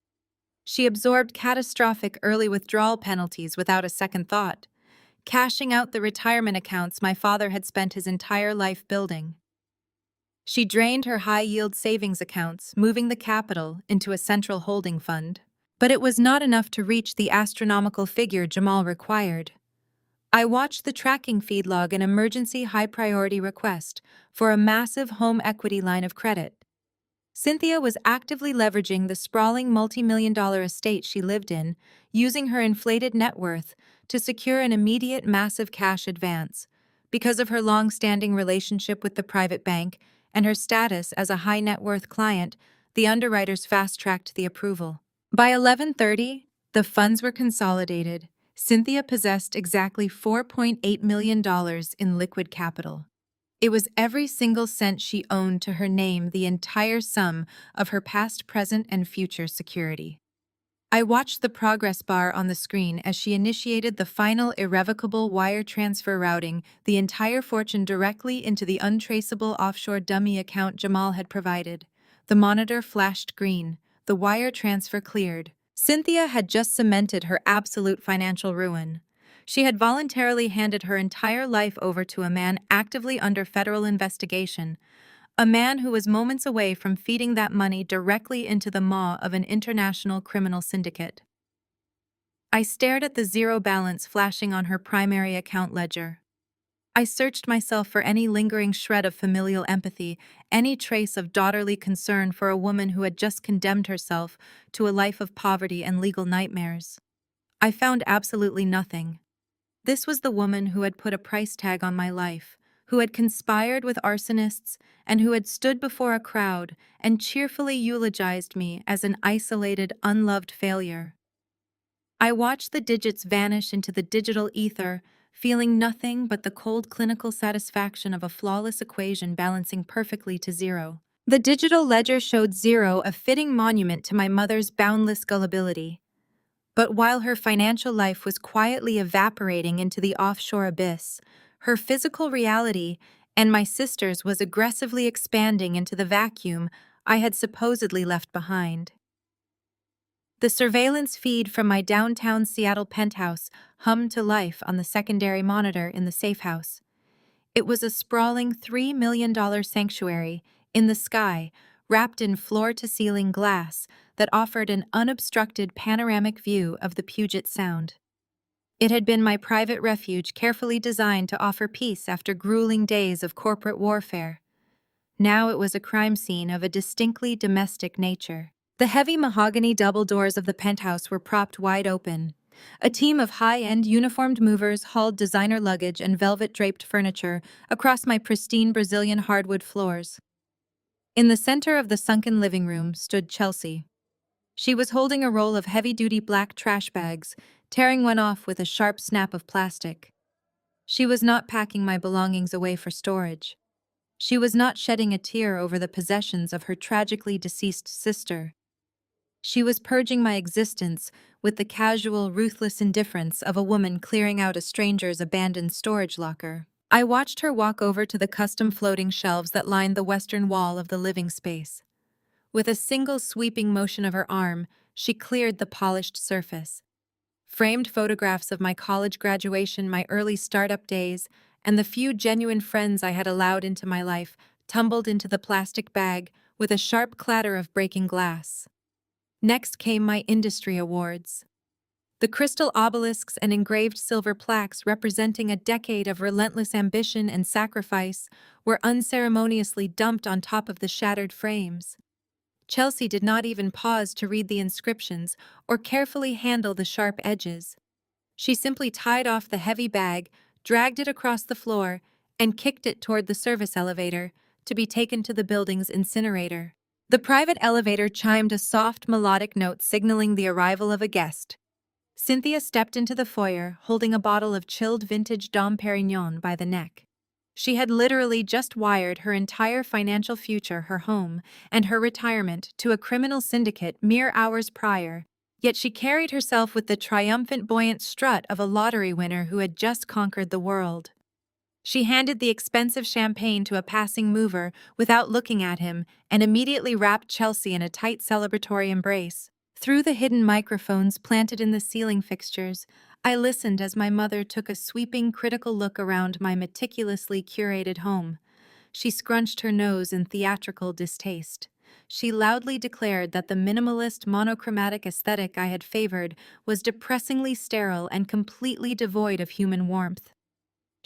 She absorbed catastrophic early withdrawal penalties without a second thought, cashing out the retirement accounts my father had spent his entire life building. She drained her high-yield savings accounts, moving the capital into a central holding fund. But it was not enough to reach the astronomical figure Jamal required. I watched the tracking feed log an emergency high-priority request for a massive home equity line of credit. Cynthia was actively leveraging the sprawling multi-million-dollar estate she lived in, using her inflated net worth to secure an immediate massive cash advance. Because of her long-standing relationship with the private bank and her status as a high-net-worth client, the underwriters fast-tracked the approval. By 11:30, the funds were consolidated. Cynthia possessed exactly $4.8 million in liquid capital. It was every single cent she owned to her name, the entire sum of her past, present, and future security. I watched the progress bar on the screen as she initiated the final irrevocable wire transfer, routing the entire fortune directly into the untraceable offshore dummy account Jamal had provided. The monitor flashed green. The wire transfer cleared. Cynthia had just cemented her absolute financial ruin. She had voluntarily handed her entire life over to a man actively under federal investigation, a man who was moments away from feeding that money directly into the maw of an international criminal syndicate. I stared at the zero balance flashing on her primary account ledger. I searched myself for any lingering shred of familial empathy, any trace of daughterly concern for a woman who had just condemned herself to a life of poverty and legal nightmares. I found absolutely nothing. This was the woman who had put a price tag on my life, who had conspired with arsonists, and who had stood before a crowd and cheerfully eulogized me as an isolated, unloved failure. I watched the digits vanish into the digital ether, feeling nothing but the cold clinical satisfaction of a flawless equation balancing perfectly to zero. The digital ledger showed zero, a fitting monument to my mother's boundless gullibility. But while her financial life was quietly evaporating into the offshore abyss, her physical reality and my sister's was aggressively expanding into the vacuum I had supposedly left behind. The surveillance feed from my downtown Seattle penthouse hummed to life on the secondary monitor in the safe house. It was a sprawling $3 million sanctuary in the sky, wrapped in floor-to-ceiling glass that offered an unobstructed panoramic view of the Puget Sound. It had been my private refuge, carefully designed to offer peace after grueling days of corporate warfare. Now it was a crime scene of a distinctly domestic nature. The heavy mahogany double doors of the penthouse were propped wide open. A team of high-end uniformed movers hauled designer luggage and velvet-draped furniture across my pristine Brazilian hardwood floors. In the center of the sunken living room stood Chelsea. She was holding a roll of heavy-duty black trash bags, tearing one off with a sharp snap of plastic. She was not packing my belongings away for storage. She was not shedding a tear over the possessions of her tragically deceased sister. She was purging my existence with the casual, ruthless indifference of a woman clearing out a stranger's abandoned storage locker. I watched her walk over to the custom floating shelves that lined the western wall of the living space. With a single sweeping motion of her arm, she cleared the polished surface. Framed photographs of my college graduation, my early startup days, and the few genuine friends I had allowed into my life tumbled into the plastic bag with a sharp clatter of breaking glass. Next came my industry awards. The crystal obelisks and engraved silver plaques representing a decade of relentless ambition and sacrifice were unceremoniously dumped on top of the shattered frames. Chelsea did not even pause to read the inscriptions or carefully handle the sharp edges. She simply tied off the heavy bag, dragged it across the floor, and kicked it toward the service elevator to be taken to the building's incinerator. The private elevator chimed a soft melodic note signaling the arrival of a guest. Cynthia stepped into the foyer, holding a bottle of chilled vintage Dom Perignon by the neck. She had literally just wired her entire financial future, her home, and her retirement to a criminal syndicate mere hours prior, yet she carried herself with the triumphant, buoyant strut of a lottery winner who had just conquered the world. She handed the expensive champagne to a passing mover without looking at him and immediately wrapped Chelsea in a tight celebratory embrace. Through the hidden microphones planted in the ceiling fixtures, I listened as my mother took a sweeping, critical look around my meticulously curated home. She scrunched her nose in theatrical distaste. She loudly declared that the minimalist, monochromatic aesthetic I had favored was depressingly sterile and completely devoid of human warmth.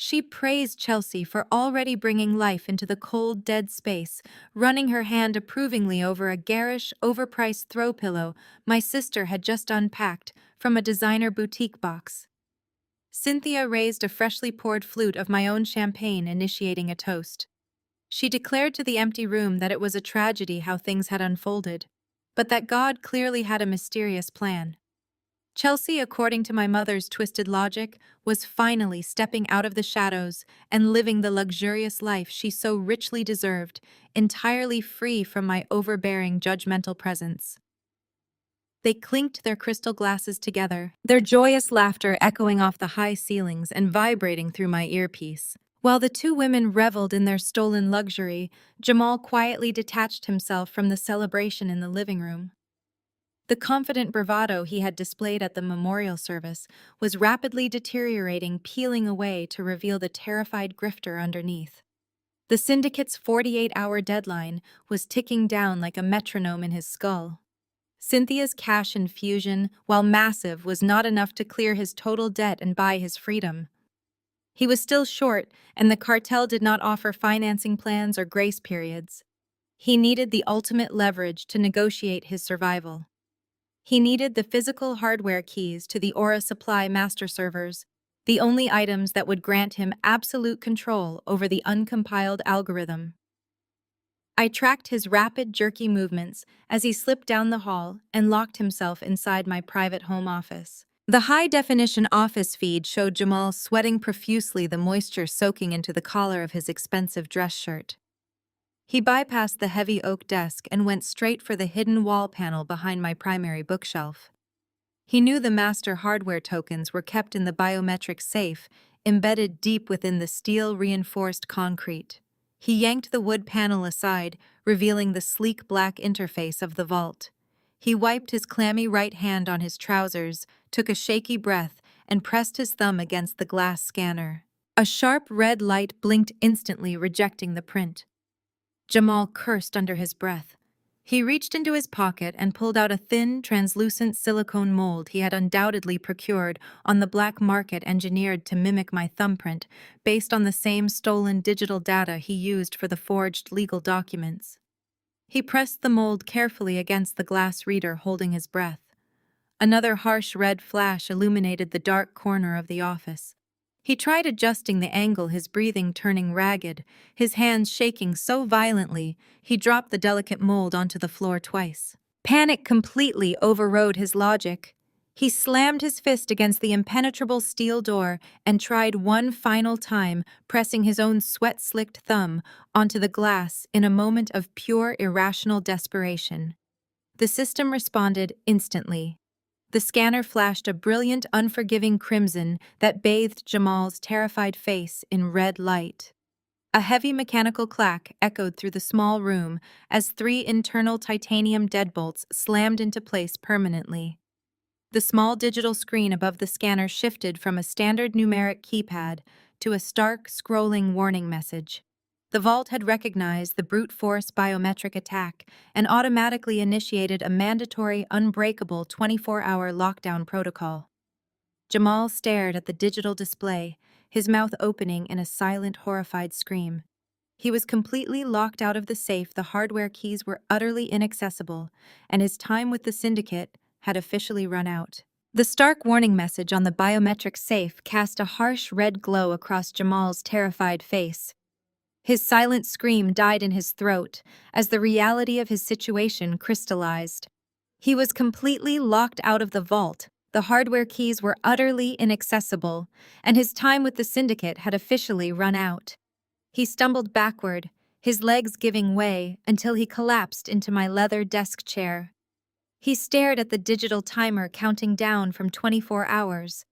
She praised Chelsea for already bringing life into the cold, dead space, running her hand approvingly over a garish, overpriced throw pillow my sister had just unpacked from a designer boutique box. Cynthia raised a freshly poured flute of my own champagne, initiating a toast. She declared to the empty room that it was a tragedy how things had unfolded, but that God clearly had a mysterious plan. Chelsea, according to my mother's twisted logic, was finally stepping out of the shadows and living the luxurious life she so richly deserved, entirely free from my overbearing, judgmental presence. They clinked their crystal glasses together, their joyous laughter echoing off the high ceilings and vibrating through my earpiece. While the two women reveled in their stolen luxury, Jamal quietly detached himself from the celebration in the living room. The confident bravado he had displayed at the memorial service was rapidly deteriorating, peeling away to reveal the terrified grifter underneath. The syndicate's 48-hour deadline was ticking down like a metronome in his skull. Cynthia's cash infusion, while massive, was not enough to clear his total debt and buy his freedom. He was still short, and the cartel did not offer financing plans or grace periods. He needed the ultimate leverage to negotiate his survival. He needed the physical hardware keys to the Aura Supply master servers, the only items that would grant him absolute control over the uncompiled algorithm. I tracked his rapid, jerky movements as he slipped down the hall and locked himself inside my private home office. The high-definition office feed showed Jamal sweating profusely, the moisture soaking into the collar of his expensive dress shirt. He bypassed the heavy oak desk and went straight for the hidden wall panel behind my primary bookshelf. He knew the master hardware tokens were kept in the biometric safe, embedded deep within the steel-reinforced concrete. He yanked the wood panel aside, revealing the sleek black interface of the vault. He wiped his clammy right hand on his trousers, took a shaky breath, and pressed his thumb against the glass scanner. A sharp red light blinked instantly, rejecting the print. Jamal cursed under his breath. He reached into his pocket and pulled out a thin, translucent silicone mold he had undoubtedly procured on the black market, engineered to mimic my thumbprint, based on the same stolen digital data he used for the forged legal documents. He pressed the mold carefully against the glass reader, holding his breath. Another harsh red flash illuminated the dark corner of the office. He tried adjusting the angle, his breathing turning ragged, his hands shaking so violently he dropped the delicate mold onto the floor twice. Panic completely overrode his logic. He slammed his fist against the impenetrable steel door and tried one final time, pressing his own sweat-slicked thumb onto the glass in a moment of pure irrational desperation. The system responded instantly. The scanner flashed a brilliant, unforgiving crimson that bathed Jamal's terrified face in red light. A heavy mechanical clack echoed through the small room as 3 internal titanium deadbolts slammed into place permanently. The small digital screen above the scanner shifted from a standard numeric keypad to a stark, scrolling warning message. The vault had recognized the brute force biometric attack and automatically initiated a mandatory, unbreakable 24-hour lockdown protocol. Jamal stared at the digital display, his mouth opening in a silent, horrified scream. He was completely locked out of the safe, the hardware keys were utterly inaccessible, and his time with the syndicate had officially run out. The stark warning message on the biometric safe cast a harsh red glow across Jamal's terrified face. His silent scream died in his throat as the reality of his situation crystallized. He was completely locked out of the vault, the hardware keys were utterly inaccessible, and his time with the syndicate had officially run out. He stumbled backward, his legs giving way until he collapsed into my leather desk chair. He stared at the digital timer counting down from 24 hours.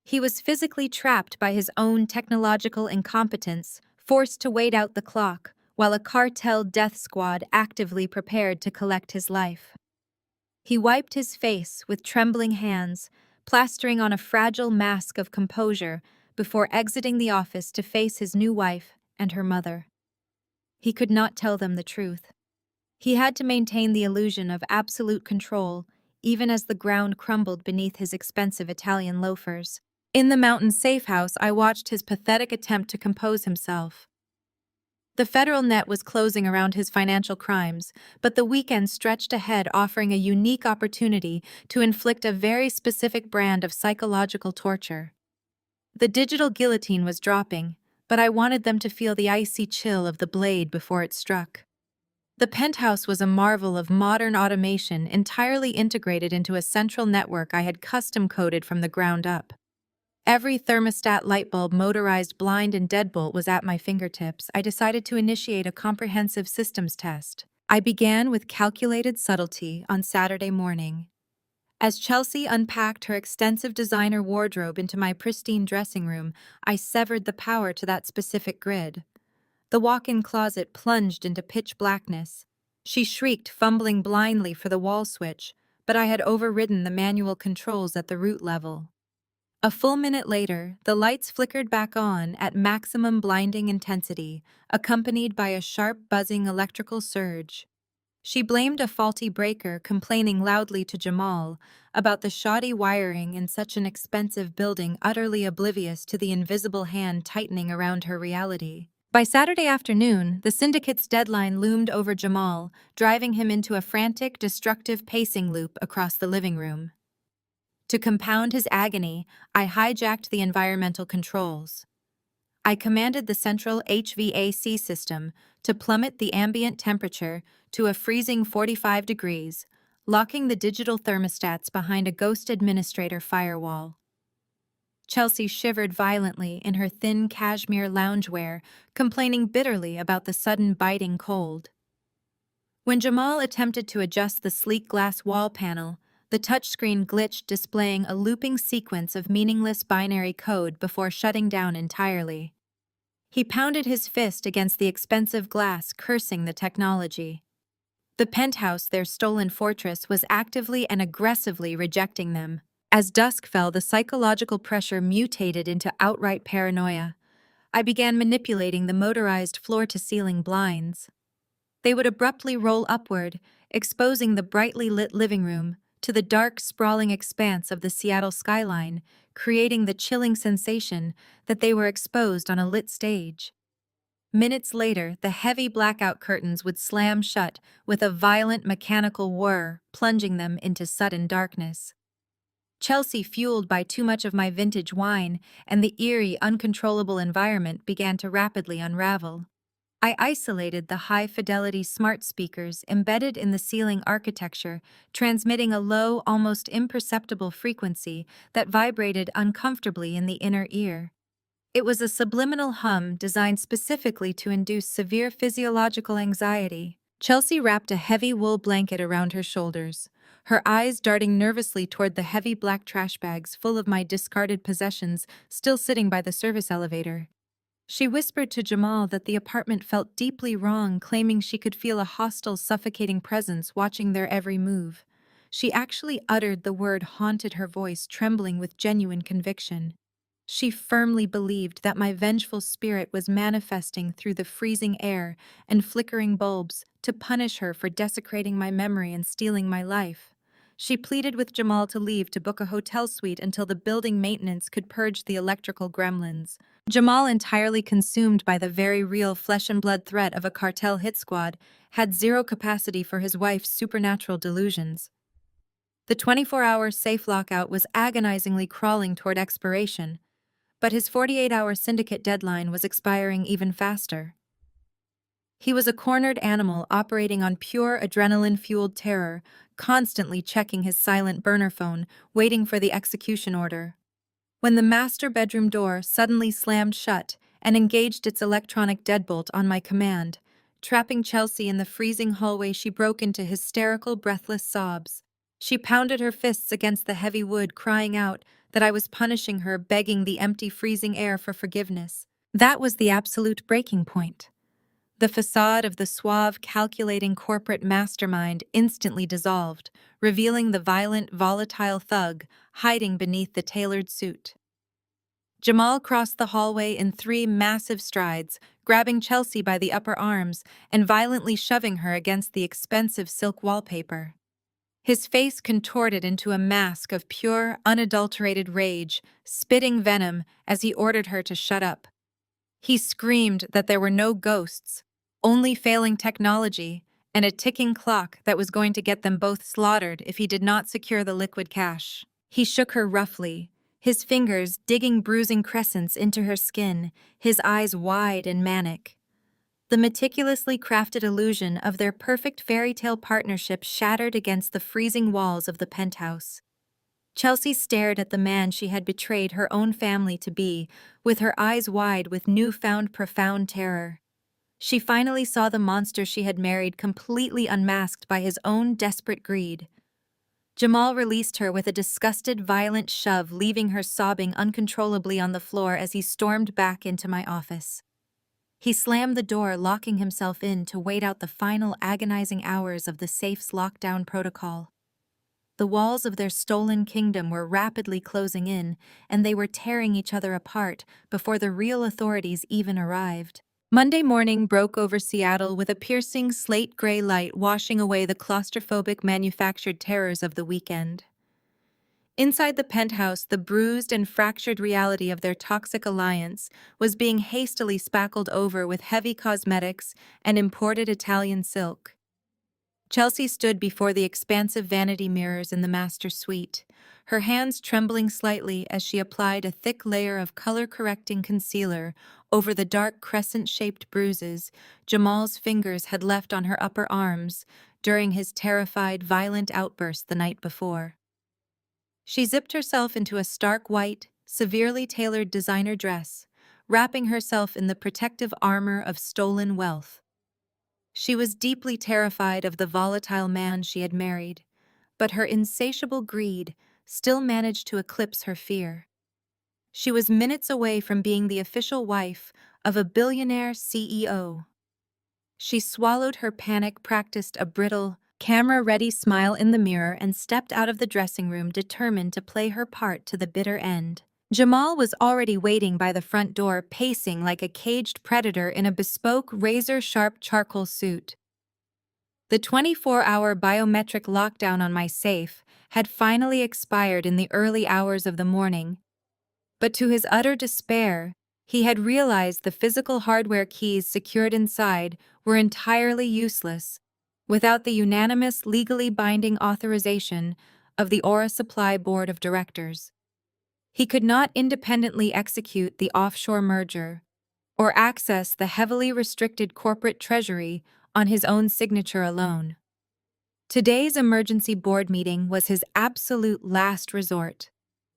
He was physically trapped by his own technological incompetence, forced to wait out the clock, while a cartel death squad actively prepared to collect his life. He wiped his face with trembling hands, plastering on a fragile mask of composure before exiting the office to face his new wife and her mother. He could not tell them the truth. He had to maintain the illusion of absolute control, even as the ground crumbled beneath his expensive Italian loafers. In the mountain safe house, I watched his pathetic attempt to compose himself. The federal net was closing around his financial crimes, but the weekend stretched ahead, offering a unique opportunity to inflict a very specific brand of psychological torture. The digital guillotine was dropping, but I wanted them to feel the icy chill of the blade before it struck. The penthouse was a marvel of modern automation, entirely integrated into a central network I had custom-coded from the ground up. Every thermostat, light bulb, motorized blind, and deadbolt was at my fingertips. I decided to initiate a comprehensive systems test. I began with calculated subtlety on Saturday morning. As Chelsea unpacked her extensive designer wardrobe into my pristine dressing room, I severed the power to that specific grid. The walk-in closet plunged into pitch blackness. She shrieked, fumbling blindly for the wall switch, but I had overridden the manual controls at the root level. A full minute later, the lights flickered back on at maximum blinding intensity, accompanied by a sharp buzzing electrical surge. She blamed a faulty breaker, complaining loudly to Jamal about the shoddy wiring in such an expensive building, utterly oblivious to the invisible hand tightening around her reality. By Saturday afternoon, the syndicate's deadline loomed over Jamal, driving him into a frantic, destructive pacing loop across the living room. To compound his agony, I hijacked the environmental controls. I commanded the central HVAC system to plummet the ambient temperature to a freezing 45 degrees, locking the digital thermostats behind a ghost administrator firewall. Chelsea shivered violently in her thin cashmere loungewear, complaining bitterly about the sudden biting cold. When Jamal attempted to adjust the sleek glass wall panel, the touchscreen glitched, displaying a looping sequence of meaningless binary code before shutting down entirely. He pounded his fist against the expensive glass, cursing the technology. The penthouse, their stolen fortress, was actively and aggressively rejecting them. As dusk fell, the psychological pressure mutated into outright paranoia. I began manipulating the motorized floor-to-ceiling blinds. They would abruptly roll upward, exposing the brightly lit living room to the dark, sprawling expanse of the Seattle skyline, creating the chilling sensation that they were exposed on a lit stage. Minutes later, the heavy blackout curtains would slam shut with a violent mechanical whir, plunging them into sudden darkness. Chelsea, fueled by too much of my vintage wine and the eerie, uncontrollable environment, began to rapidly unravel. I isolated the high-fidelity smart speakers embedded in the ceiling architecture, transmitting a low, almost imperceptible frequency that vibrated uncomfortably in the inner ear. It was a subliminal hum designed specifically to induce severe physiological anxiety. Chelsea wrapped a heavy wool blanket around her shoulders, her eyes darting nervously toward the heavy black trash bags full of my discarded possessions still sitting by the service elevator. She whispered to Jamal that the apartment felt deeply wrong, claiming she could feel a hostile, suffocating presence watching their every move. She actually uttered the word haunted, her voice trembling with genuine conviction. She firmly believed that my vengeful spirit was manifesting through the freezing air and flickering bulbs to punish her for desecrating my memory and stealing my life. She pleaded with Jamal to leave to book a hotel suite until the building maintenance could purge the electrical gremlins. Jamal, entirely consumed by the very real flesh-and-blood threat of a cartel hit squad, had zero capacity for his wife's supernatural delusions. The 24-hour safe lockout was agonizingly crawling toward expiration, but his 48-hour syndicate deadline was expiring even faster. He was a cornered animal operating on pure adrenaline-fueled terror, constantly checking his silent burner phone, waiting for the execution order. When the master bedroom door suddenly slammed shut and engaged its electronic deadbolt on my command, trapping Chelsea in the freezing hallway, she broke into hysterical, breathless sobs. She pounded her fists against the heavy wood, crying out that I was punishing her, begging the empty, freezing air for forgiveness. That was the absolute breaking point. The facade of the suave, calculating corporate mastermind instantly dissolved, revealing the violent, volatile thug hiding beneath the tailored suit. Jamal crossed the hallway in 3 massive strides, grabbing Chelsea by the upper arms and violently shoving her against the expensive silk wallpaper. His face contorted into a mask of pure, unadulterated rage, spitting venom as he ordered her to shut up. He screamed that there were no ghosts, only failing technology, and a ticking clock that was going to get them both slaughtered if he did not secure the liquid cash. He shook her roughly, his fingers digging bruising crescents into her skin, his eyes wide and manic. The meticulously crafted illusion of their perfect fairy tale partnership shattered against the freezing walls of the penthouse. Chelsea stared at the man she had betrayed her own family to be, with her eyes wide with newfound profound terror. She finally saw the monster she had married, completely unmasked by his own desperate greed. Jamal released her with a disgusted, violent shove, leaving her sobbing uncontrollably on the floor as he stormed back into my office. He slammed the door, locking himself in to wait out the final agonizing hours of the safe's lockdown protocol. the walls of their stolen kingdom were rapidly closing in, and they were tearing each other apart before the real authorities even arrived. Monday morning broke over Seattle with a piercing slate-gray light washing away the claustrophobic manufactured terrors of the weekend. Inside the penthouse, the bruised and fractured reality of their toxic alliance was being hastily spackled over with heavy cosmetics and imported Italian silk. Chelsea stood before the expansive vanity mirrors in the master suite, her hands trembling slightly as she applied a thick layer of color-correcting concealer over the dark crescent-shaped bruises Jamal's fingers had left on her upper arms during his terrified, violent outburst the night before. She zipped herself into a stark white, severely tailored designer dress, wrapping herself in the protective armor of stolen wealth. She was deeply terrified of the volatile man she had married, but her insatiable greed still managed to eclipse her fear. She was minutes away from being the official wife of a billionaire CEO. She swallowed her panic, practiced a brittle, camera-ready smile in the mirror, and stepped out of the dressing room determined to play her part to the bitter end. Jamal was already waiting by the front door, pacing like a caged predator in a bespoke, razor-sharp charcoal suit. The 24-hour biometric lockdown on my safe had finally expired in the early hours of the morning, but to his utter despair, he had realized the physical hardware keys secured inside were entirely useless without the unanimous, legally binding authorization of the Aura Supply Board of Directors. He could not independently execute the offshore merger or access the heavily restricted corporate treasury on his own signature alone. Today's emergency board meeting was his absolute last resort.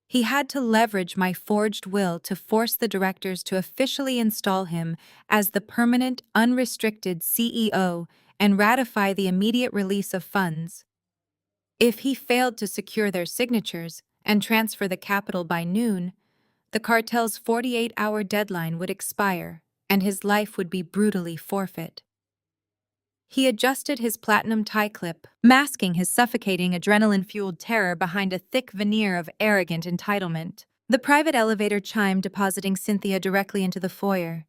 He had to leverage my forged will to force the directors to officially install him as the permanent, unrestricted CEO and ratify the immediate release of funds. If he failed to secure their signatures and transfer the capital by noon, the cartel's 48-hour deadline would expire, and his life would be brutally forfeit. He adjusted his platinum tie clip, masking his suffocating adrenaline-fueled terror behind a thick veneer of arrogant entitlement. The private elevator chimed, depositing Cynthia directly into the foyer.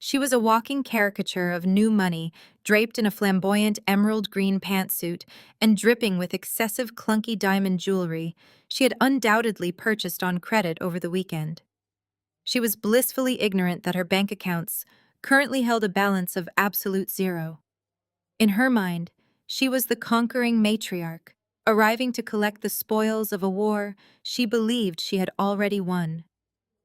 She was a walking caricature of new money, draped in a flamboyant emerald-green pantsuit and dripping with excessive clunky diamond jewelry she had undoubtedly purchased on credit over the weekend. She was blissfully ignorant that her bank accounts currently held a balance of absolute zero. In her mind, she was the conquering matriarch, arriving to collect the spoils of a war she believed she had already won.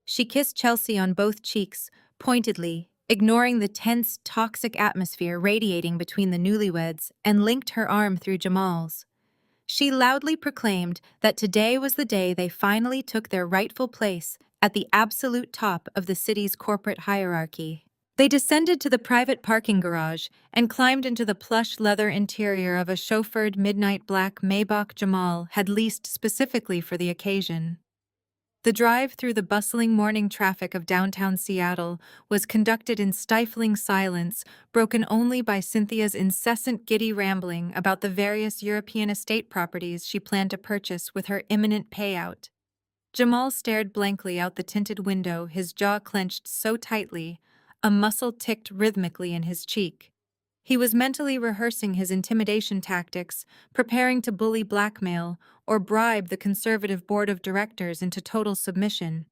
She kissed Chelsea on both cheeks, pointedly, ignoring the tense, toxic atmosphere radiating between the newlyweds, and linked her arm through Jamal's. She loudly proclaimed that today was the day they finally took their rightful place at the absolute top of the city's corporate hierarchy. They descended to the private parking garage and climbed into the plush leather interior of a chauffeured midnight black Maybach Jamal had leased specifically for the occasion. The drive through the bustling morning traffic of downtown Seattle was conducted in stifling silence, broken only by Cynthia's incessant giddy rambling about the various European estate properties she planned to purchase with her imminent payout. Jamal stared blankly out the tinted window, his jaw clenched so tightly, a muscle ticked rhythmically in his cheek. He was mentally rehearsing his intimidation tactics, preparing to bully, blackmail, or bribe the conservative board of directors into total submission.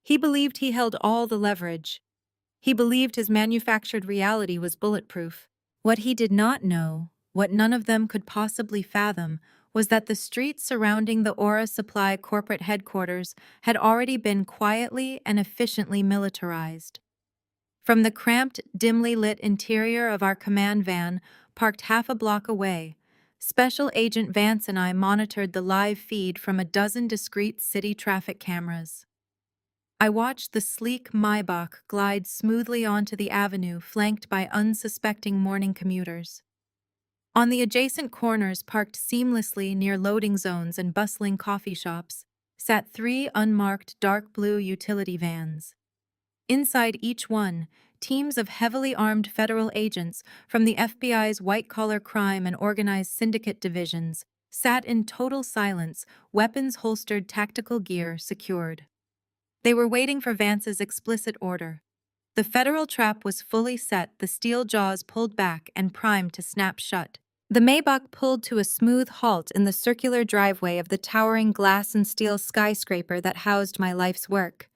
He believed he held all the leverage. He believed his manufactured reality was bulletproof. What he did not know, what none of them could possibly fathom, was that the streets surrounding the Aura Supply corporate headquarters had already been quietly and efficiently militarized. From the cramped, dimly lit interior of our command van, parked half a block away, Special Agent Vance and I monitored the live feed from a dozen discrete city traffic cameras. I watched the sleek Maybach glide smoothly onto the avenue, flanked by unsuspecting morning commuters. On the adjacent corners, parked seamlessly near loading zones and bustling coffee shops, sat 3 unmarked dark blue utility vans. Inside each one, teams of heavily armed federal agents from the FBI's white-collar crime and organized syndicate divisions sat in total silence, weapons holstered, tactical gear secured. They were waiting for Vance's explicit order. The federal trap was fully set, the steel jaws pulled back and primed to snap shut. The Maybach pulled to a smooth halt in the circular driveway of the towering glass and steel skyscraper that housed my life's work.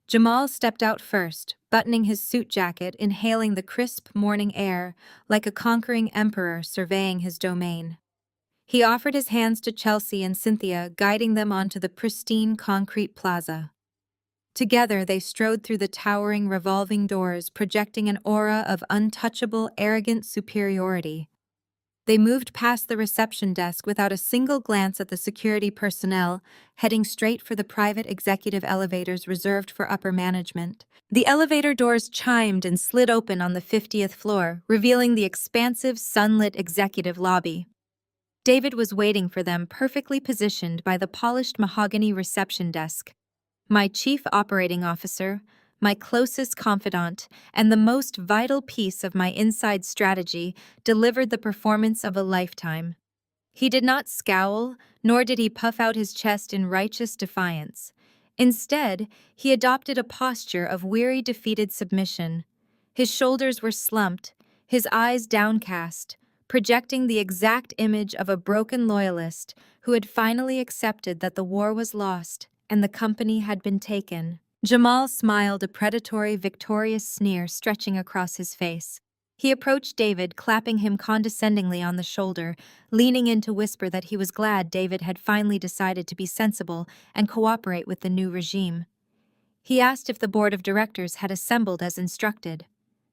Jamal stepped out first, buttoning his suit jacket, inhaling the crisp morning air like a conquering emperor surveying his domain. He offered his hands to Chelsea and Cynthia, guiding them onto the pristine concrete plaza. Together, they strode through the towering, revolving doors, projecting an aura of untouchable, arrogant superiority. They moved past the reception desk without a single glance at the security personnel, heading straight for the private executive elevators reserved for upper management. The elevator doors chimed and slid open on the 50th floor, revealing the expansive, sunlit executive lobby. David was waiting for them, perfectly positioned by the polished mahogany reception desk. My chief operating officer, my closest confidant, and the most vital piece of my inside strategy, delivered the performance of a lifetime. He did not scowl, nor did he puff out his chest in righteous defiance. Instead, he adopted a posture of weary, defeated submission. His shoulders were slumped, his eyes downcast, projecting the exact image of a broken loyalist who had finally accepted that the war was lost and the company had been taken. Jamal smiled, a predatory, victorious sneer stretching across his face. He approached David, clapping him condescendingly on the shoulder, leaning in to whisper that he was glad David had finally decided to be sensible and cooperate with the new regime. He asked if the board of directors had assembled as instructed.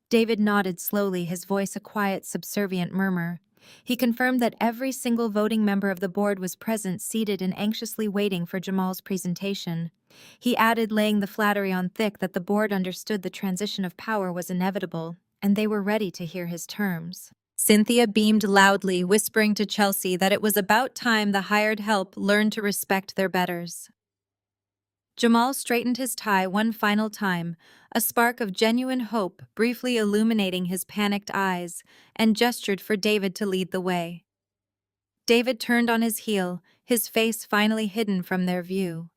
David nodded slowly, his voice a quiet, subservient murmur. He confirmed that every single voting member of the board was present, seated and anxiously waiting for Jamal's presentation. He added, laying the flattery on thick, that the board understood the transition of power was inevitable, and they were ready to hear his terms. Cynthia beamed loudly, whispering to Chelsea that it was about time the hired help learned to respect their betters. Jamal straightened his tie one final time, a spark of genuine hope briefly illuminating his panicked eyes, and gestured for David to lead the way. David turned on his heel, his face finally hidden from their view.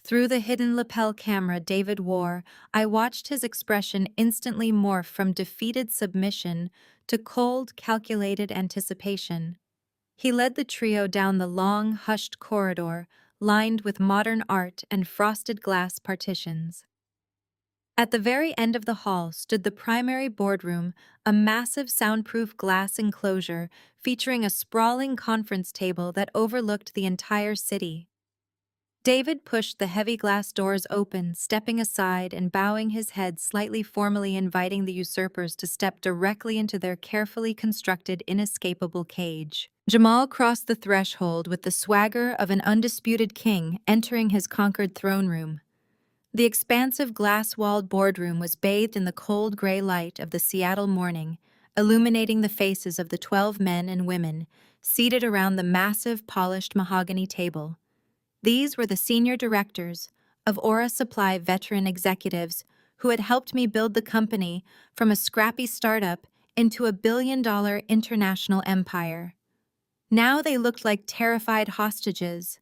Through the hidden lapel camera David wore, I watched his expression instantly morph from defeated submission to cold, calculated anticipation. He led the trio down the long, hushed corridor, lined with modern art and frosted glass partitions. At the very end of the hall stood the primary boardroom, a massive soundproof glass enclosure featuring a sprawling conference table that overlooked the entire city. David pushed the heavy glass doors open, stepping aside and bowing his head slightly, formally inviting the usurpers to step directly into their carefully constructed, inescapable cage. Jamal crossed the threshold with the swagger of an undisputed king entering his conquered throne room. The expansive glass-walled boardroom was bathed in the cold gray light of the Seattle morning, illuminating the faces of the 12 men and women seated around the massive, polished mahogany table. These were the senior directors of Aura Supply, veteran executives who had helped me build the company from a scrappy startup into a billion-dollar international empire. Now they looked like terrified hostages.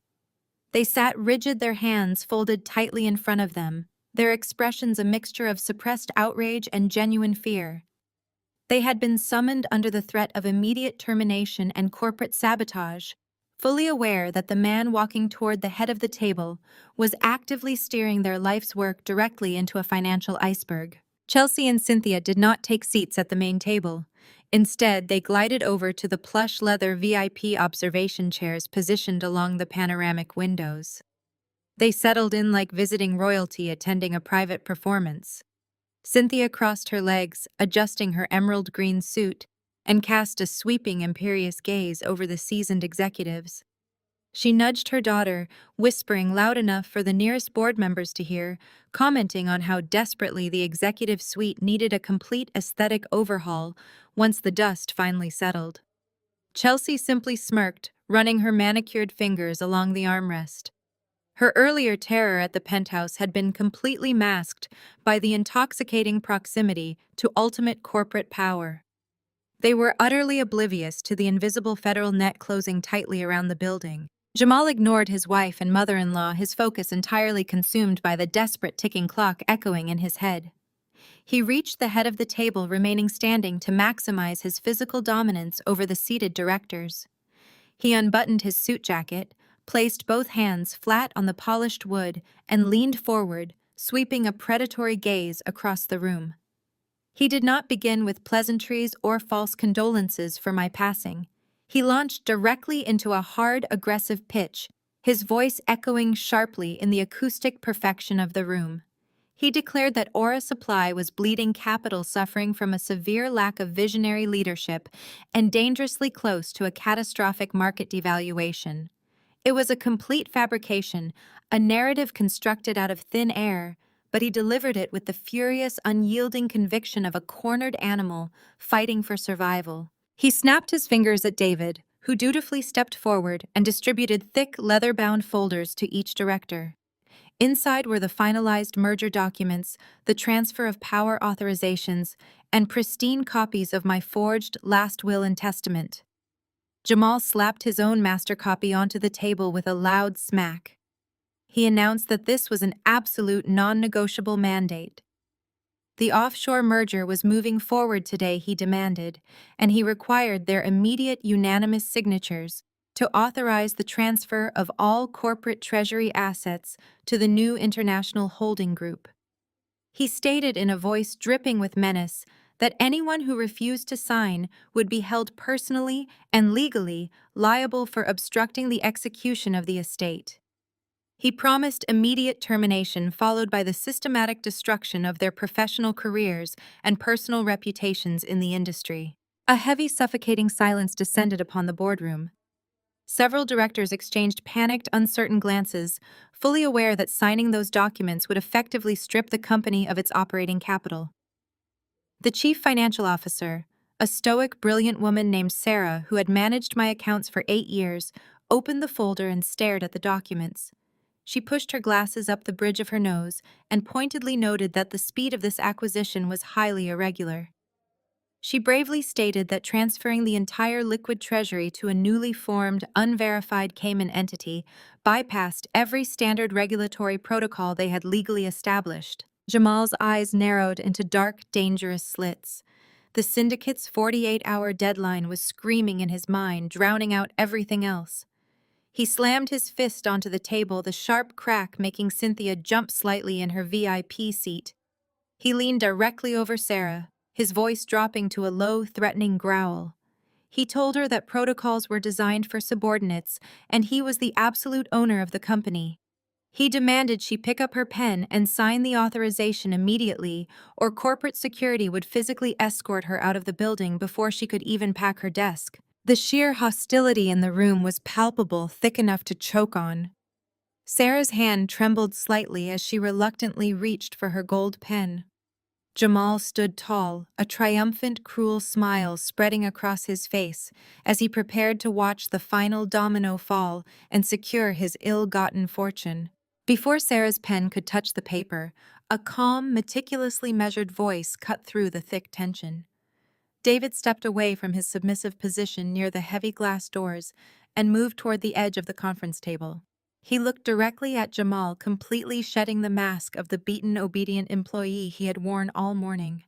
They sat rigid, their hands folded tightly in front of them, their expressions a mixture of suppressed outrage and genuine fear. They had been summoned under the threat of immediate termination and corporate sabotage, fully aware that the man walking toward the head of the table was actively steering their life's work directly into a financial iceberg. Chelsea and Cynthia did not take seats at the main table. Instead, they glided over to the plush leather VIP observation chairs positioned along the panoramic windows. They settled in like visiting royalty attending a private performance. Cynthia crossed her legs, adjusting her emerald green suit, and cast a sweeping, imperious gaze over the seasoned executives. She nudged her daughter, whispering loud enough for the nearest board members to hear, commenting on how desperately the executive suite needed a complete aesthetic overhaul once the dust finally settled. Chelsea simply smirked, running her manicured fingers along the armrest. Her earlier terror at the penthouse had been completely masked by the intoxicating proximity to ultimate corporate power. They were utterly oblivious to the invisible federal net closing tightly around the building. Jamal ignored his wife and mother-in-law, his focus entirely consumed by the desperate ticking clock echoing in his head. He reached the head of the table, remaining standing to maximize his physical dominance over the seated directors. He unbuttoned his suit jacket, placed both hands flat on the polished wood, and leaned forward, sweeping a predatory gaze across the room. He did not begin with pleasantries or false condolences for my passing. He launched directly into a hard, aggressive pitch, his voice echoing sharply in the acoustic perfection of the room. He declared that Aura Supply was bleeding capital, suffering from a severe lack of visionary leadership and dangerously close to a catastrophic market devaluation. It was a complete fabrication, a narrative constructed out of thin air, but he delivered it with the furious, unyielding conviction of a cornered animal fighting for survival. He snapped his fingers at David, who dutifully stepped forward and distributed thick, leather-bound folders to each director. Inside were the finalized merger documents, the transfer of power authorizations, and pristine copies of my forged last will and testament. Jamal slapped his own master copy onto the table with a loud smack. He announced that this was an absolute non-negotiable mandate. The offshore merger was moving forward today, he demanded, and he required their immediate unanimous signatures to authorize the transfer of all corporate treasury assets to the new international holding group. He stated in a voice dripping with menace that anyone who refused to sign would be held personally and legally liable for obstructing the execution of the estate. He promised immediate termination, followed by the systematic destruction of their professional careers and personal reputations in the industry. A heavy, suffocating silence descended upon the boardroom. Several directors exchanged panicked, uncertain glances, fully aware that signing those documents would effectively strip the company of its operating capital. The chief financial officer, a stoic, brilliant woman named Sarah who had managed my accounts for 8 years, opened the folder and stared at the documents. She pushed her glasses up the bridge of her nose and pointedly noted that the speed of this acquisition was highly irregular. She bravely stated that transferring the entire liquid treasury to a newly formed, unverified Cayman entity bypassed every standard regulatory protocol they had legally established. Jamal's eyes narrowed into dark, dangerous slits. The syndicate's 48-hour deadline was screaming in his mind, drowning out everything else. He slammed his fist onto the table, the sharp crack making Cynthia jump slightly in her VIP seat. He leaned directly over Sarah, his voice dropping to a low, threatening growl. He told her that protocols were designed for subordinates, and he was the absolute owner of the company. He demanded she pick up her pen and sign the authorization immediately, or corporate security would physically escort her out of the building before she could even pack her desk. The sheer hostility in the room was palpable, thick enough to choke on. Sarah's hand trembled slightly as she reluctantly reached for her gold pen. Jamal stood tall, a triumphant, cruel smile spreading across his face as he prepared to watch the final domino fall and secure his ill-gotten fortune. Before Sarah's pen could touch the paper, a calm, meticulously measured voice cut through the thick tension. David stepped away from his submissive position near the heavy glass doors and moved toward the edge of the conference table. He looked directly at Jamal, completely shedding the mask of the beaten, obedient employee he had worn all morning.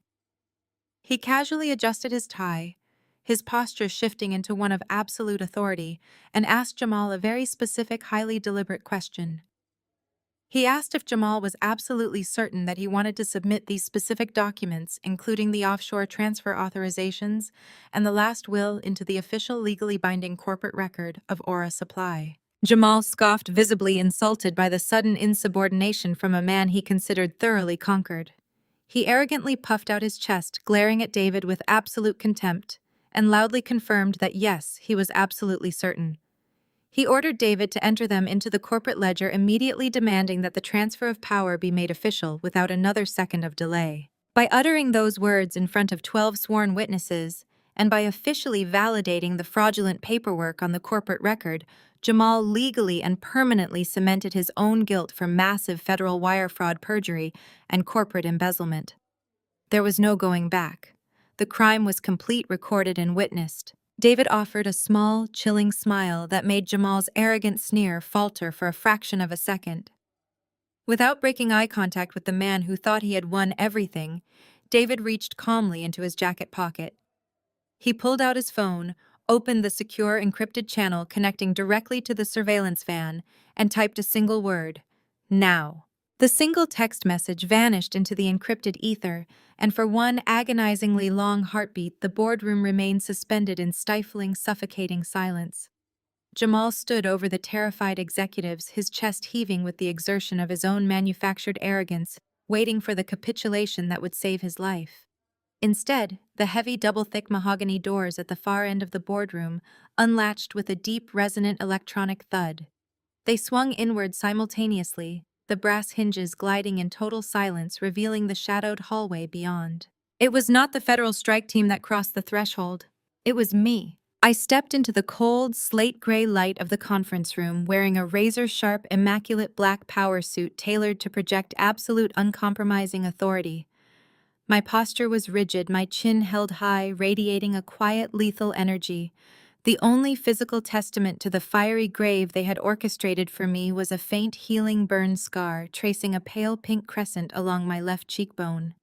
He casually adjusted his tie, his posture shifting into one of absolute authority, and asked Jamal a very specific, highly deliberate question. He asked if Jamal was absolutely certain that he wanted to submit these specific documents, including the offshore transfer authorizations and the last will, into the official legally binding corporate record of Aura Supply. Jamal scoffed, visibly insulted by the sudden insubordination from a man he considered thoroughly conquered. He arrogantly puffed out his chest, glaring at David with absolute contempt, and loudly confirmed that yes, he was absolutely certain. He ordered David to enter them into the corporate ledger, immediately demanding that the transfer of power be made official without another second of delay. By uttering those words in front of 12 sworn witnesses, and by officially validating the fraudulent paperwork on the corporate record, Jamal legally and permanently cemented his own guilt for massive federal wire fraud, perjury, and corporate embezzlement. There was no going back. The crime was complete, recorded, and witnessed. David offered a small, chilling smile that made Jamal's arrogant sneer falter for a fraction of a second. Without breaking eye contact with the man who thought he had won everything, David reached calmly into his jacket pocket. He pulled out his phone, opened the secure encrypted channel connecting directly to the surveillance van, and typed a single word: now. The single text message vanished into the encrypted ether, and for one agonizingly long heartbeat, the boardroom remained suspended in stifling, suffocating silence. Jamal stood over the terrified executives, his chest heaving with the exertion of his own manufactured arrogance, waiting for the capitulation that would save his life. Instead, the heavy double-thick mahogany doors at the far end of the boardroom unlatched with a deep, resonant electronic thud. They swung inward simultaneously, the brass hinges gliding in total silence, revealing the shadowed hallway beyond. It was not the federal strike team that crossed the threshold. It was me. I stepped into the cold, slate-gray light of the conference room, wearing a razor-sharp, immaculate black power suit tailored to project absolute, uncompromising authority. My posture was rigid, my chin held high, radiating a quiet, lethal energy. The only physical testament to the fiery grave they had orchestrated for me was a faint, healing burn scar tracing a pale pink crescent along my left cheekbone.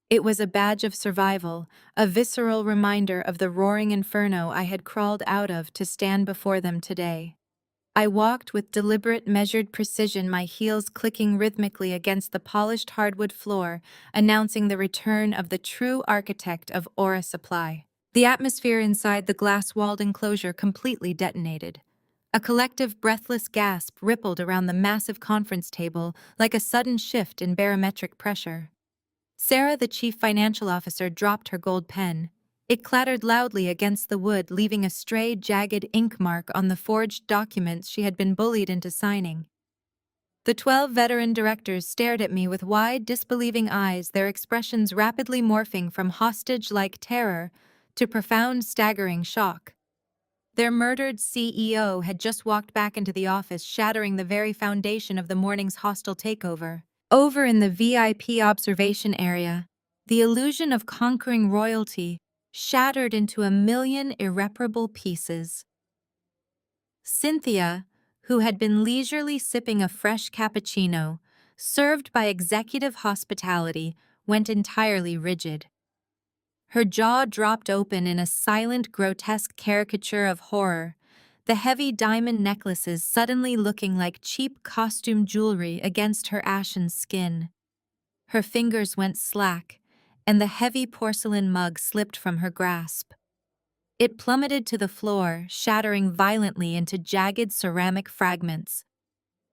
It was a badge of survival, a visceral reminder of the roaring inferno I had crawled out of to stand before them today. I walked with deliberate, measured precision, my heels clicking rhythmically against the polished hardwood floor, announcing the return of the true architect of Aura Supply. The atmosphere inside the glass-walled enclosure completely detonated. A collective, breathless gasp rippled around the massive conference table like a sudden shift in barometric pressure. Sarah, the chief financial officer, dropped her gold pen. It clattered loudly against the wood, leaving a stray, jagged ink mark on the forged documents she had been bullied into signing. The 12 veteran directors stared at me with wide, disbelieving eyes, their expressions rapidly morphing from hostage-like terror to profound, staggering shock. Their murdered CEO had just walked back into the office, shattering the very foundation of the morning's hostile takeover. Over in the VIP observation area, the illusion of conquering royalty shattered into a million irreparable pieces. Cynthia, who had been leisurely sipping a fresh cappuccino, served by executive hospitality, went entirely rigid. Her jaw dropped open in a silent, grotesque caricature of horror, the heavy diamond necklaces suddenly looking like cheap costume jewelry against her ashen skin. Her fingers went slack, and the heavy porcelain mug slipped from her grasp. It plummeted to the floor, shattering violently into jagged ceramic fragments.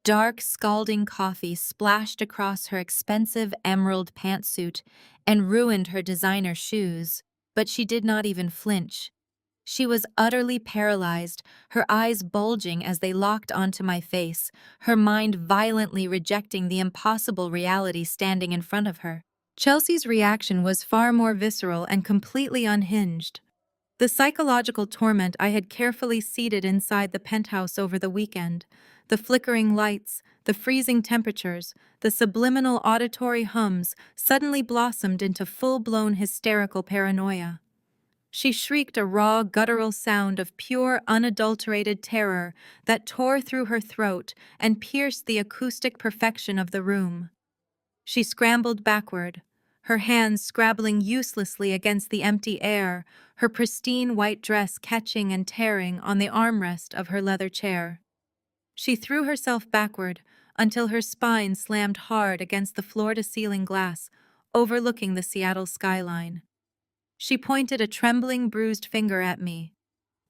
Dark, scalding coffee splashed across her expensive emerald pantsuit and ruined her designer shoes, but she did not even flinch. She was utterly paralyzed, her eyes bulging as they locked onto my face, her mind violently rejecting the impossible reality standing in front of her. Chelsea's reaction was far more visceral and completely unhinged. The psychological torment I had carefully seeded inside the penthouse over the weekend, the flickering lights, the freezing temperatures, the subliminal auditory hums, suddenly blossomed into full-blown hysterical paranoia. She shrieked a raw, guttural sound of pure, unadulterated terror that tore through her throat and pierced the acoustic perfection of the room. She scrambled backward, her hands scrabbling uselessly against the empty air, her pristine white dress catching and tearing on the armrest of her leather chair. She threw herself backward until her spine slammed hard against the floor-to-ceiling glass, overlooking the Seattle skyline. She pointed a trembling, bruised finger at me,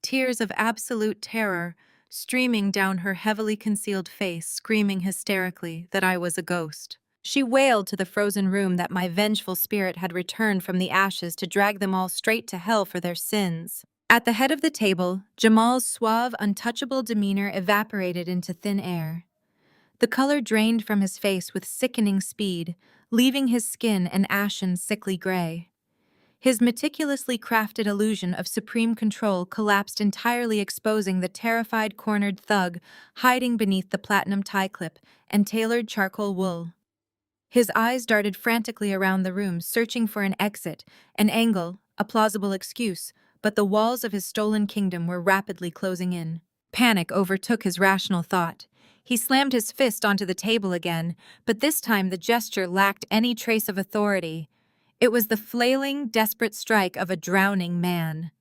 tears of absolute terror streaming down her heavily concealed face, screaming hysterically that I was a ghost. She wailed to the frozen room that my vengeful spirit had returned from the ashes to drag them all straight to hell for their sins. At the head of the table, Jamal's suave, untouchable demeanor evaporated into thin air. The color drained from his face with sickening speed, leaving his skin an ashen, sickly gray. His meticulously crafted illusion of supreme control collapsed entirely, exposing the terrified cornered thug hiding beneath the platinum tie clip and tailored charcoal wool. His eyes darted frantically around the room, searching for an exit, an angle, a plausible excuse, but the walls of his stolen kingdom were rapidly closing in. Panic overtook his rational thought. He slammed his fist onto the table again, but this time the gesture lacked any trace of authority. It was the flailing, desperate strike of a drowning man.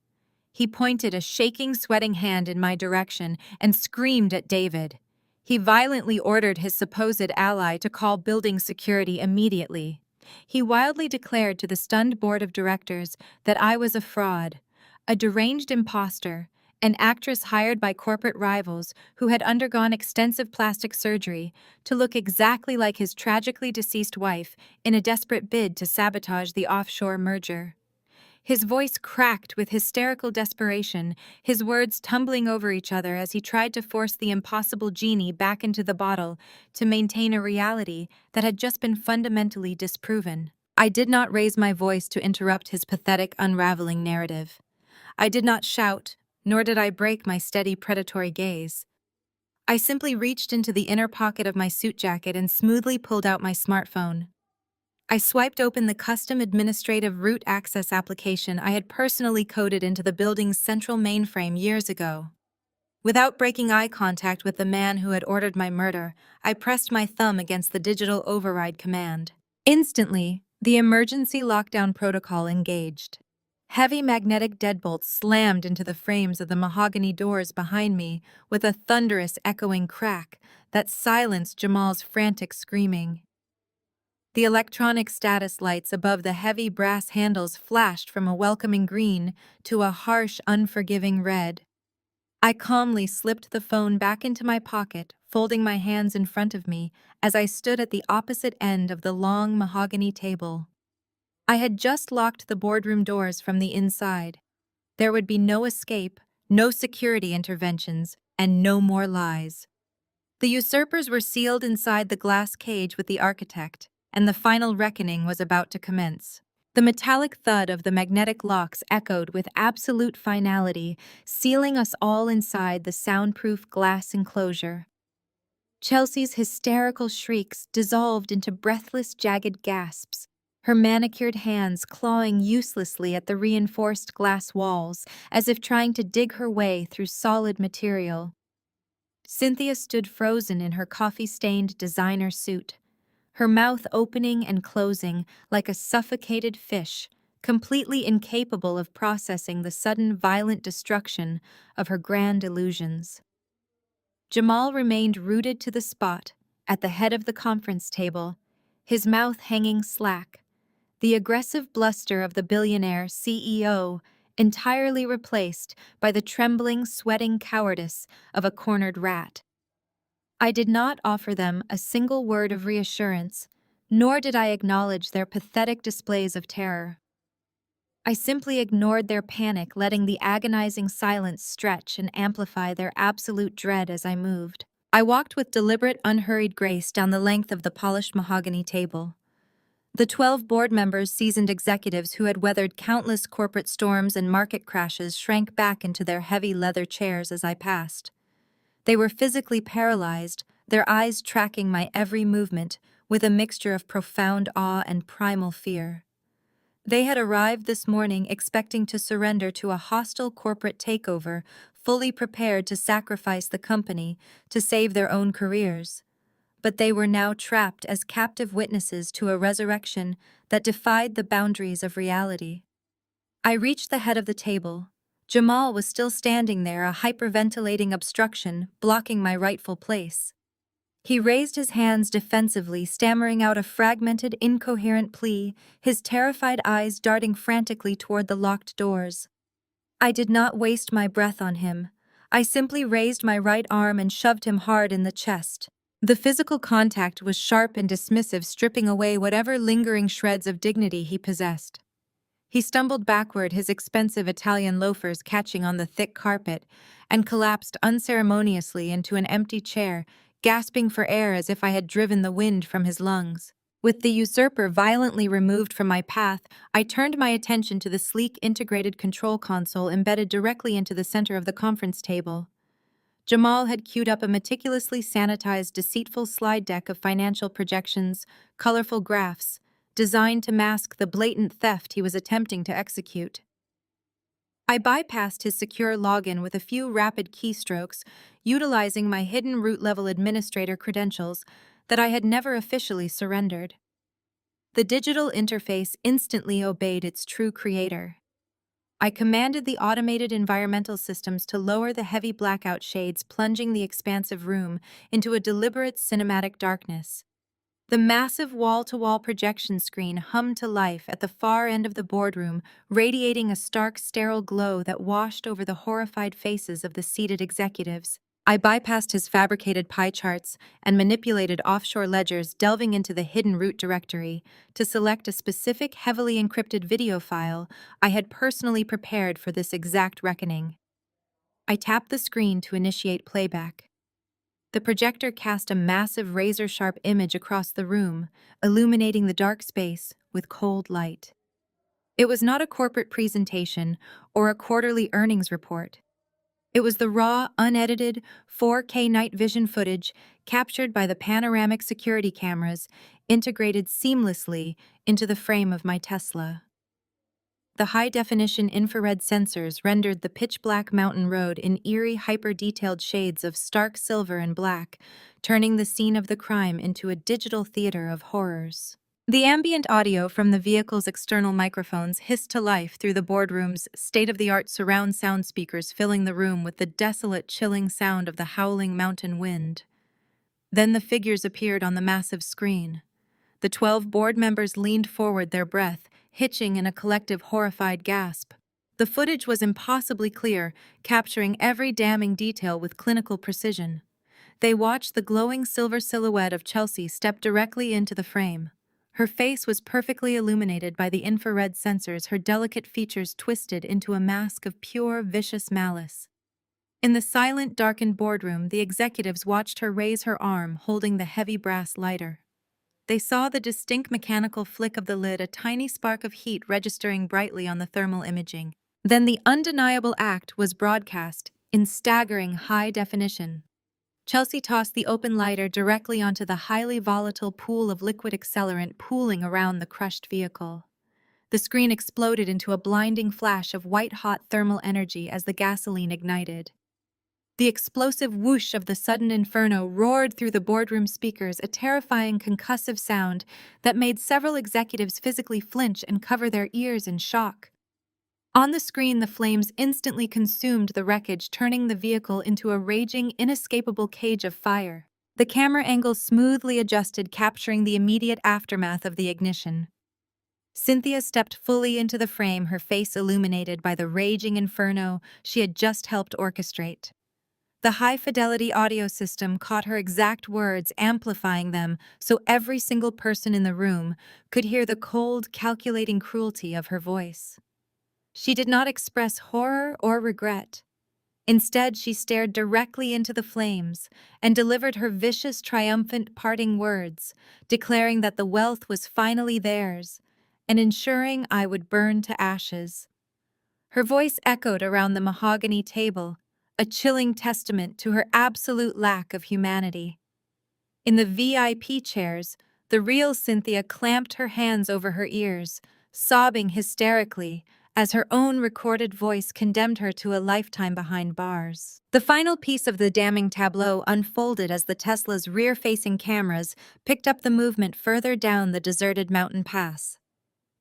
He pointed a shaking, sweating hand in my direction and screamed at David. He violently ordered his supposed ally to call building security immediately. He wildly declared to the stunned board of directors that I was a fraud, a deranged imposter, an actress hired by corporate rivals who had undergone extensive plastic surgery to look exactly like his tragically deceased wife in a desperate bid to sabotage the offshore merger. His voice cracked with hysterical desperation, his words tumbling over each other as he tried to force the impossible genie back into the bottle to maintain a reality that had just been fundamentally disproven. I did not raise my voice to interrupt his pathetic, unraveling narrative. I did not shout, nor did I break my steady, predatory gaze. I simply reached into the inner pocket of my suit jacket and smoothly pulled out my smartphone. I swiped open the custom administrative root access application I had personally coded into the building's central mainframe years ago. Without breaking eye contact with the man who had ordered my murder, I pressed my thumb against the digital override command. Instantly, the emergency lockdown protocol engaged. Heavy magnetic deadbolts slammed into the frames of the mahogany doors behind me with a thunderous echoing crack that silenced Jamal's frantic screaming. The electronic status lights above the heavy brass handles flashed from a welcoming green to a harsh, unforgiving red. I calmly slipped the phone back into my pocket, folding my hands in front of me as I stood at the opposite end of the long mahogany table. I had just locked the boardroom doors from the inside. There would be no escape, no security interventions, and no more lies. The usurpers were sealed inside the glass cage with the architect, and the final reckoning was about to commence. The metallic thud of the magnetic locks echoed with absolute finality, sealing us all inside the soundproof glass enclosure. Chelsea's hysterical shrieks dissolved into breathless, jagged gasps, her manicured hands clawing uselessly at the reinforced glass walls as if trying to dig her way through solid material. Cynthia stood frozen in her coffee-stained designer suit, her mouth opening and closing like a suffocated fish, completely incapable of processing the sudden violent destruction of her grand illusions. Jamal remained rooted to the spot, at the head of the conference table, his mouth hanging slack, the aggressive bluster of the billionaire CEO entirely replaced by the trembling, sweating cowardice of a cornered rat. I did not offer them a single word of reassurance, nor did I acknowledge their pathetic displays of terror. I simply ignored their panic, letting the agonizing silence stretch and amplify their absolute dread as I moved. I walked with deliberate, unhurried grace down the length of the polished mahogany table. The 12 board members, seasoned executives who had weathered countless corporate storms and market crashes, shrank back into their heavy leather chairs as I passed. They were physically paralyzed, their eyes tracking my every movement with a mixture of profound awe and primal fear. They had arrived this morning expecting to surrender to a hostile corporate takeover, fully prepared to sacrifice the company to save their own careers. But they were now trapped as captive witnesses to a resurrection that defied the boundaries of reality. I reached the head of the table. Jamal was still standing there, a hyperventilating obstruction blocking my rightful place. He raised his hands defensively, stammering out a fragmented, incoherent plea, his terrified eyes darting frantically toward the locked doors. I did not waste my breath on him. I simply raised my right arm and shoved him hard in the chest. The physical contact was sharp and dismissive, stripping away whatever lingering shreds of dignity he possessed. He stumbled backward, his expensive Italian loafers catching on the thick carpet, and collapsed unceremoniously into an empty chair, gasping for air as if I had driven the wind from his lungs. With the usurper violently removed from my path, I turned my attention to the sleek integrated control console embedded directly into the center of the conference table. Jamal had queued up a meticulously sanitized, deceitful slide deck of financial projections, colorful graphs, designed to mask the blatant theft he was attempting to execute. I bypassed his secure login with a few rapid keystrokes, utilizing my hidden root-level administrator credentials that I had never officially surrendered. The digital interface instantly obeyed its true creator. I commanded the automated environmental systems to lower the heavy blackout shades, plunging the expansive room into a deliberate cinematic darkness. The massive wall-to-wall projection screen hummed to life at the far end of the boardroom, radiating a stark, sterile glow that washed over the horrified faces of the seated executives. I bypassed his fabricated pie charts and manipulated offshore ledgers, delving into the hidden root directory to select a specific, heavily encrypted video file I had personally prepared for this exact reckoning. I tapped the screen to initiate playback. The projector cast a massive razor-sharp image across the room, illuminating the dark space with cold light. It was not a corporate presentation or a quarterly earnings report. It was the raw, unedited, 4K night vision footage captured by the panoramic security cameras, integrated seamlessly into the frame of my Tesla. The high-definition infrared sensors rendered the pitch-black mountain road in eerie, hyper-detailed shades of stark silver and black, turning the scene of the crime into a digital theater of horrors. The ambient audio from the vehicle's external microphones hissed to life through the boardroom's state-of-the-art surround sound speakers, filling the room with the desolate, chilling sound of the howling mountain wind. Then the figures appeared on the massive screen. The 12 board members leaned forward, their breath hitching in a collective horrified gasp. The footage was impossibly clear, capturing every damning detail with clinical precision. They watched the glowing silver silhouette of Chelsea step directly into the frame. Her face was perfectly illuminated by the infrared sensors, her delicate features twisted into a mask of pure, vicious malice. In the silent, darkened boardroom, the executives watched her raise her arm, holding the heavy brass lighter. They saw the distinct mechanical flick of the lid, a tiny spark of heat registering brightly on the thermal imaging. Then the undeniable act was broadcast in staggering high definition. Chelsea tossed the open lighter directly onto the highly volatile pool of liquid accelerant pooling around the crushed vehicle. The screen exploded into a blinding flash of white-hot thermal energy as the gasoline ignited. The explosive whoosh of the sudden inferno roared through the boardroom speakers, a terrifying concussive sound that made several executives physically flinch and cover their ears in shock. On the screen, the flames instantly consumed the wreckage, turning the vehicle into a raging, inescapable cage of fire. The camera angle smoothly adjusted, capturing the immediate aftermath of the ignition. Cynthia stepped fully into the frame, her face illuminated by the raging inferno she had just helped orchestrate. The high-fidelity audio system caught her exact words, amplifying them so every single person in the room could hear the cold, calculating cruelty of her voice. She did not express horror or regret. Instead, she stared directly into the flames and delivered her vicious, triumphant parting words, declaring that the wealth was finally theirs and ensuring I would burn to ashes. Her voice echoed around the mahogany table, a chilling testament to her absolute lack of humanity. In the VIP chairs, the real Cynthia clamped her hands over her ears, sobbing hysterically as her own recorded voice condemned her to a lifetime behind bars. The final piece of the damning tableau unfolded as the Tesla's rear-facing cameras picked up the movement further down the deserted mountain pass.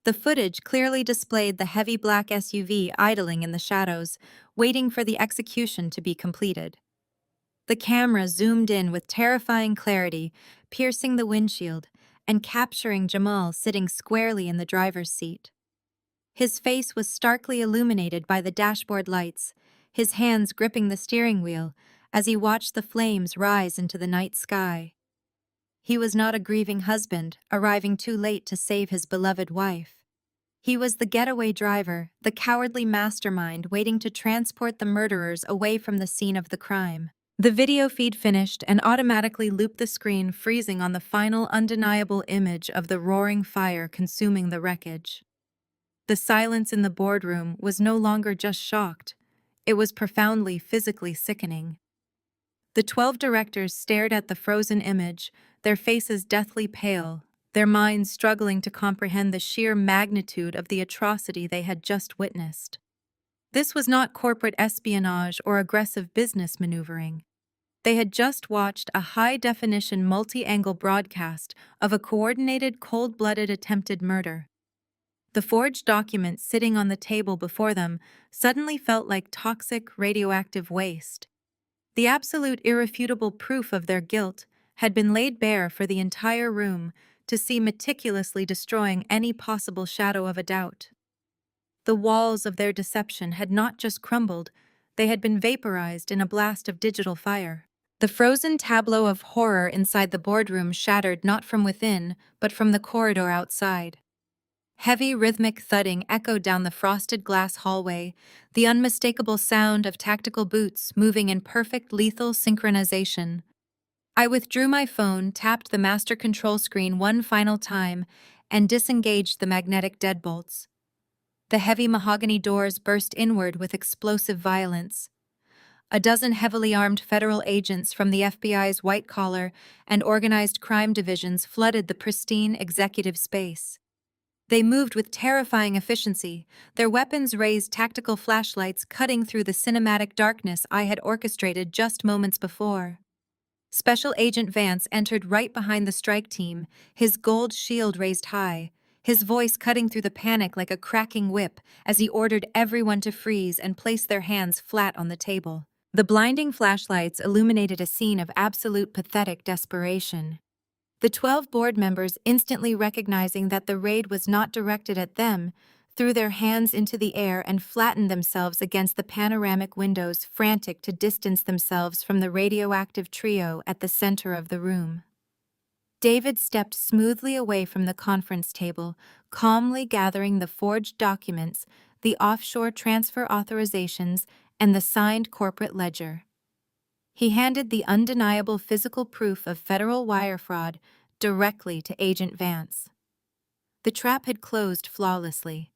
The footage clearly displayed the heavy black SUV idling in the shadows, waiting for the execution to be completed. The camera zoomed in with terrifying clarity, piercing the windshield and capturing Jamal sitting squarely in the driver's seat. His face was starkly illuminated by the dashboard lights, his hands gripping the steering wheel as he watched the flames rise into the night sky. He was not a grieving husband, arriving too late to save his beloved wife. He was the getaway driver, the cowardly mastermind waiting to transport the murderers away from the scene of the crime. The video feed finished and automatically looped the screen, freezing on the final undeniable image of the roaring fire consuming the wreckage. The silence in the boardroom was no longer just shocked. It was profoundly physically sickening. The 12 directors stared at the frozen image, their faces deathly pale, their minds struggling to comprehend the sheer magnitude of the atrocity they had just witnessed. This was not corporate espionage or aggressive business maneuvering. They had just watched a high-definition multi-angle broadcast of a coordinated cold-blooded attempted murder. The forged documents sitting on the table before them suddenly felt like toxic radioactive waste. The absolute irrefutable proof of their guilt had been laid bare for the entire room to see, meticulously destroying any possible shadow of a doubt. The walls of their deception had not just crumbled, they had been vaporized in a blast of digital fire. The frozen tableau of horror inside the boardroom shattered not from within, but from the corridor outside. Heavy rhythmic thudding echoed down the frosted glass hallway, the unmistakable sound of tactical boots moving in perfect lethal synchronization. I withdrew my phone, tapped the master control screen one final time, and disengaged the magnetic deadbolts. The heavy mahogany doors burst inward with explosive violence. A dozen heavily armed federal agents from the FBI's white-collar and organized crime divisions flooded the pristine executive space. They moved with terrifying efficiency, their weapons raised tactical flashlights cutting through the cinematic darkness I had orchestrated just moments before. Special Agent Vance entered right behind the strike team, his gold shield raised high, his voice cutting through the panic like a cracking whip as he ordered everyone to freeze and place their hands flat on the table. The blinding flashlights illuminated a scene of absolute pathetic desperation. The 12 board members, instantly recognizing that the raid was not directed at them, threw their hands into the air and flattened themselves against the panoramic windows, frantic to distance themselves from the radioactive trio at the center of the room. David stepped smoothly away from the conference table, calmly gathering the forged documents, the offshore transfer authorizations, and the signed corporate ledger. He handed the undeniable physical proof of federal wire fraud directly to Agent Vance. The trap had closed flawlessly.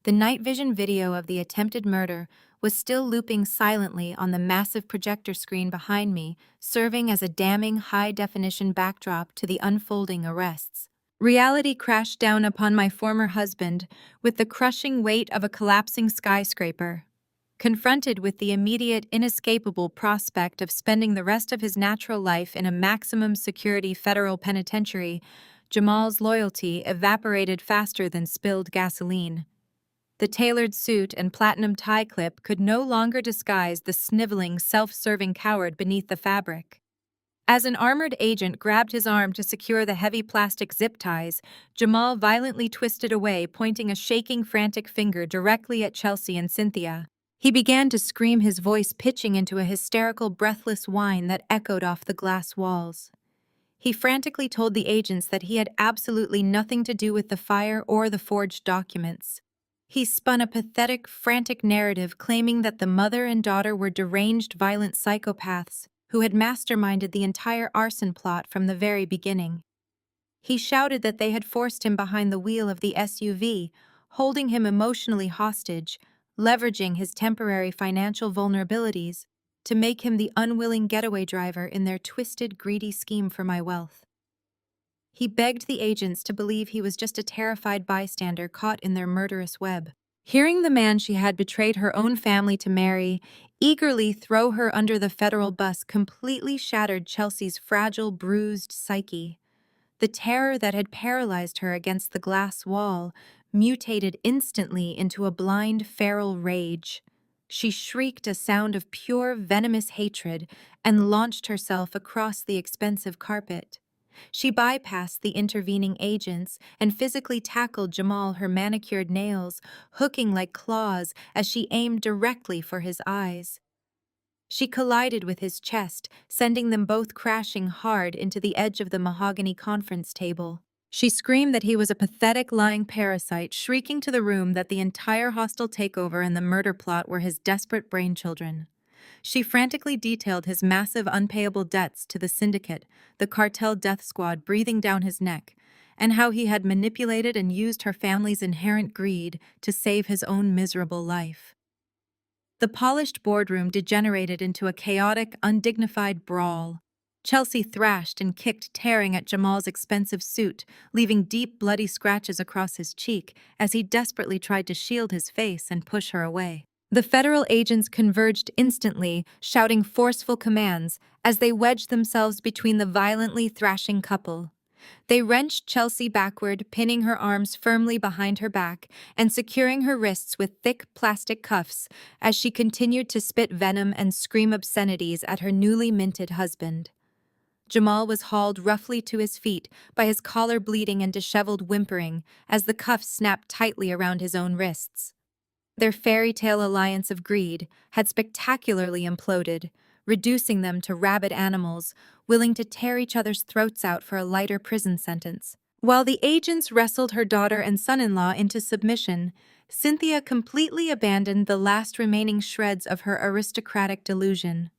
The night vision video of the attempted murder was still looping silently on the massive projector screen behind me, serving as a damning high-definition backdrop to the unfolding arrests. Reality crashed down upon my former husband with the crushing weight of a collapsing skyscraper. Confronted with the immediate, inescapable prospect of spending the rest of his natural life in a maximum security federal penitentiary, Jamal's loyalty evaporated faster than spilled gasoline. The tailored suit and platinum tie clip could no longer disguise the sniveling, self-serving coward beneath the fabric. As an armored agent grabbed his arm to secure the heavy plastic zip ties, Jamal violently twisted away, pointing a shaking, frantic finger directly at Chelsea and Cynthia. He began to scream, his voice pitching into a hysterical, breathless whine that echoed off the glass walls. He frantically told the agents that he had absolutely nothing to do with the fire or the forged documents. He spun a pathetic, frantic narrative claiming that the mother and daughter were deranged, violent psychopaths who had masterminded the entire arson plot from the very beginning. He shouted that they had forced him behind the wheel of the SUV, holding him emotionally hostage, leveraging his temporary financial vulnerabilities to make him the unwilling getaway driver in their twisted, greedy scheme for my wealth. He begged the agents to believe he was just a terrified bystander caught in their murderous web. Hearing the man she had betrayed her own family to marry eagerly throw her under the federal bus completely shattered Chelsea's fragile, bruised psyche. The terror that had paralyzed her against the glass wall mutated instantly into a blind, feral rage. She shrieked a sound of pure, venomous hatred and launched herself across the expensive carpet. She bypassed the intervening agents and physically tackled Jamal, her manicured nails hooking like claws as she aimed directly for his eyes. She collided with his chest, sending them both crashing hard into the edge of the mahogany conference table. She screamed that he was a pathetic, lying parasite, shrieking to the room that the entire hostile takeover and the murder plot were his desperate brainchildren. She frantically detailed his massive unpayable debts to the syndicate, the cartel death squad breathing down his neck, and how he had manipulated and used her family's inherent greed to save his own miserable life. The polished boardroom degenerated into a chaotic, undignified brawl. Chelsea thrashed and kicked, tearing at Jamal's expensive suit, leaving deep, bloody scratches across his cheek as he desperately tried to shield his face and push her away. The federal agents converged instantly, shouting forceful commands as they wedged themselves between the violently thrashing couple. They wrenched Chelsea backward, pinning her arms firmly behind her back and securing her wrists with thick plastic cuffs as she continued to spit venom and scream obscenities at her newly minted husband. Jamal was hauled roughly to his feet, by his collar bleeding and disheveled whimpering as the cuffs snapped tightly around his own wrists. Their fairy tale alliance of greed had spectacularly imploded, reducing them to rabid animals, willing to tear each other's throats out for a lighter prison sentence. While the agents wrestled her daughter and son-in-law into submission, Cynthia completely abandoned the last remaining shreds of her aristocratic delusion.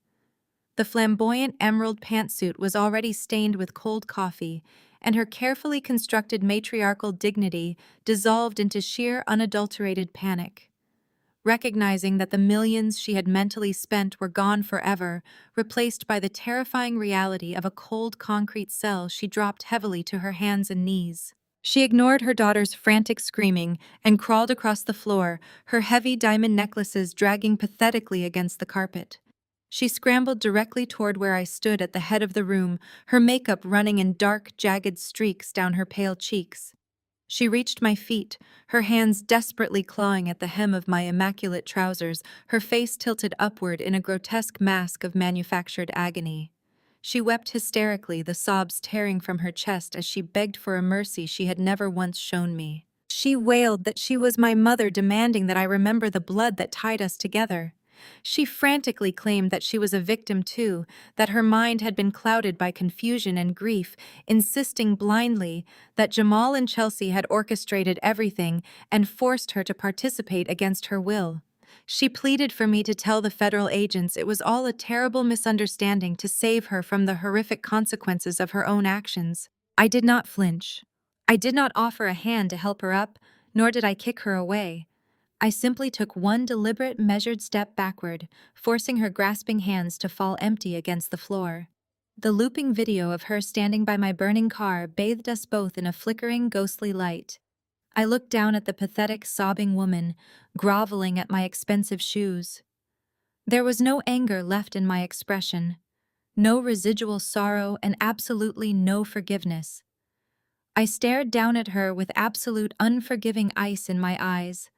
The flamboyant emerald pantsuit was already stained with cold coffee, and her carefully constructed matriarchal dignity dissolved into sheer unadulterated panic. Recognizing that the millions she had mentally spent were gone forever, replaced by the terrifying reality of a cold concrete cell, she dropped heavily to her hands and knees. She ignored her daughter's frantic screaming and crawled across the floor, her heavy diamond necklaces dragging pathetically against the carpet. She scrambled directly toward where I stood at the head of the room, her makeup running in dark, jagged streaks down her pale cheeks. She reached my feet, her hands desperately clawing at the hem of my immaculate trousers, her face tilted upward in a grotesque mask of manufactured agony. She wept hysterically, the sobs tearing from her chest as she begged for a mercy she had never once shown me. She wailed that she was my mother, demanding that I remember the blood that tied us together. She frantically claimed that she was a victim too, that her mind had been clouded by confusion and grief, insisting blindly that Jamal and Chelsea had orchestrated everything and forced her to participate against her will. She pleaded for me to tell the federal agents it was all a terrible misunderstanding, to save her from the horrific consequences of her own actions. I did not flinch. I did not offer a hand to help her up, nor did I kick her away. I simply took one deliberate, measured step backward, forcing her grasping hands to fall empty against the floor. The looping video of her standing by my burning car bathed us both in a flickering, ghostly light. I looked down at the pathetic, sobbing woman, groveling at my expensive shoes. There was no anger left in my expression, no residual sorrow, and absolutely no forgiveness. I stared down at her with absolute, unforgiving ice in my eyes,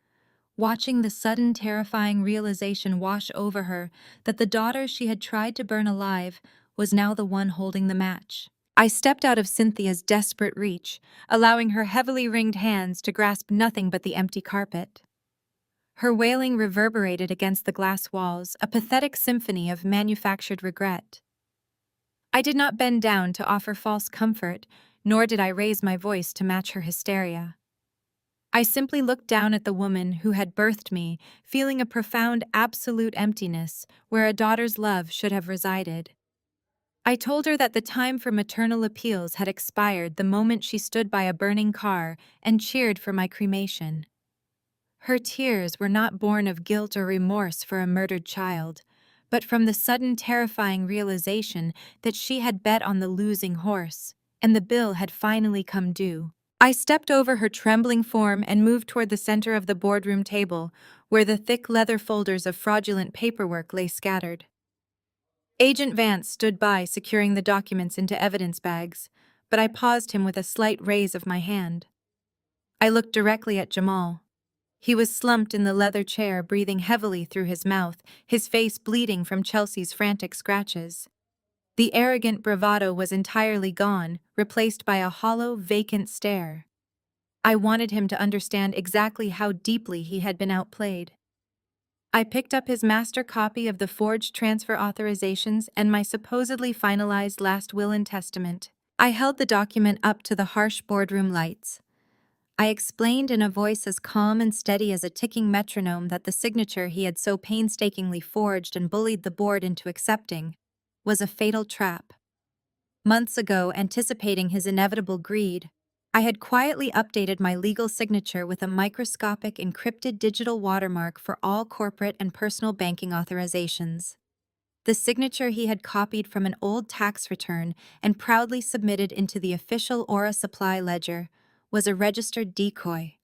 watching the sudden, terrifying realization wash over her that the daughter she had tried to burn alive was now the one holding the match. I stepped out of Cynthia's desperate reach, allowing her heavily ringed hands to grasp nothing but the empty carpet. Her wailing reverberated against the glass walls, a pathetic symphony of manufactured regret. I did not bend down to offer false comfort, nor did I raise my voice to match her hysteria. I simply looked down at the woman who had birthed me, feeling a profound, absolute emptiness where a daughter's love should have resided. I told her that the time for maternal appeals had expired the moment she stood by a burning car and cheered for my cremation. Her tears were not born of guilt or remorse for a murdered child, but from the sudden, terrifying realization that she had bet on the losing horse, and the bill had finally come due. I stepped over her trembling form and moved toward the center of the boardroom table, where the thick leather folders of fraudulent paperwork lay scattered. Agent Vance stood by, securing the documents into evidence bags, but I paused him with a slight raise of my hand. I looked directly at Jamal. He was slumped in the leather chair, breathing heavily through his mouth, his face bleeding from Chelsea's frantic scratches. The arrogant bravado was entirely gone, replaced by a hollow, vacant stare. I wanted him to understand exactly how deeply he had been outplayed. I picked up his master copy of the forged transfer authorizations and my supposedly finalized last will and testament. I held the document up to the harsh boardroom lights. I explained in a voice as calm and steady as a ticking metronome that the signature he had so painstakingly forged and bullied the board into accepting was a fatal trap. Months ago, anticipating his inevitable greed, I had quietly updated my legal signature with a microscopic encrypted digital watermark for all corporate and personal banking authorizations. The signature he had copied from an old tax return and proudly submitted into the official Aura Supply ledger was a registered decoy.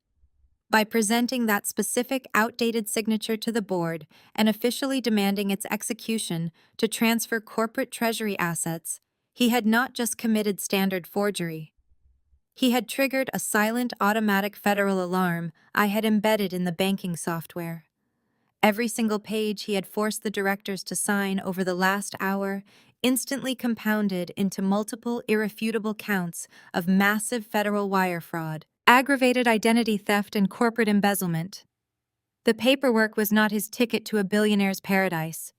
By presenting that specific outdated signature to the board and officially demanding its execution to transfer corporate treasury assets, he had not just committed standard forgery. He had triggered a silent automatic federal alarm I had embedded in the banking software. Every single page he had forced the directors to sign over the last hour instantly compounded into multiple irrefutable counts of massive federal wire fraud, aggravated identity theft, and corporate embezzlement. The paperwork was not his ticket to a billionaire's paradise.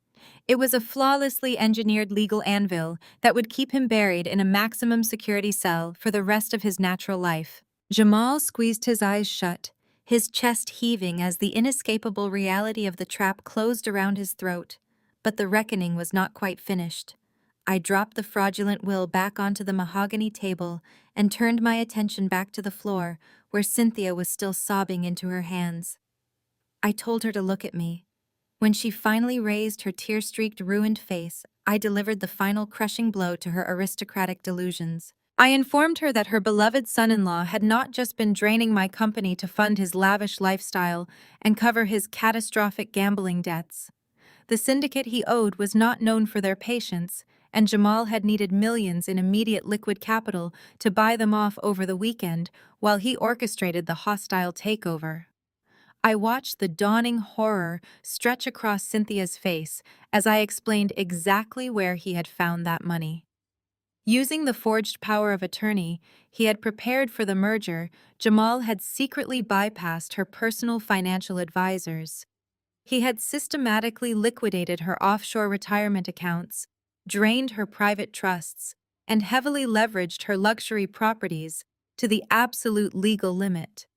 It was a flawlessly engineered legal anvil that would keep him buried in a maximum security cell for the rest of his natural life. Jamal squeezed his eyes shut, his chest heaving as the inescapable reality of the trap closed around his throat. But the reckoning was not quite finished. I dropped the fraudulent will back onto the mahogany table and turned my attention back to the floor, where Cynthia was still sobbing into her hands. I told her to look at me. When she finally raised her tear-streaked, ruined face, I delivered the final crushing blow to her aristocratic delusions. I informed her that her beloved son-in-law had not just been draining my company to fund his lavish lifestyle and cover his catastrophic gambling debts. The syndicate he owed was not known for their patience, and Jamal had needed millions in immediate liquid capital to buy them off over the weekend while he orchestrated the hostile takeover. I watched the dawning horror stretch across Cynthia's face as I explained exactly where he had found that money. Using the forged power of attorney he had prepared for the merger, Jamal had secretly bypassed her personal financial advisors. He had systematically liquidated her offshore retirement accounts, drained her private trusts, and heavily leveraged her luxury properties to the absolute legal limit.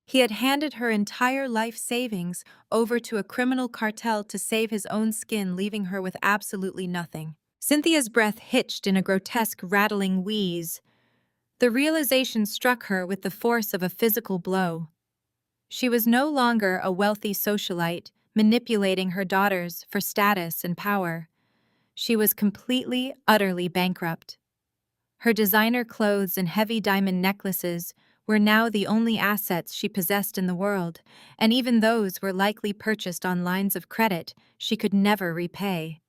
He had handed her entire life savings over to a criminal cartel to save his own skin, leaving her with absolutely nothing. Cynthia's breath hitched in a grotesque, rattling wheeze. The realization struck her with the force of a physical blow. She was no longer a wealthy socialite manipulating her daughters for status and power. She was completely, utterly bankrupt. Her designer clothes and heavy diamond necklaces were now the only assets she possessed in the world, and even those were likely purchased on lines of credit she could never repay.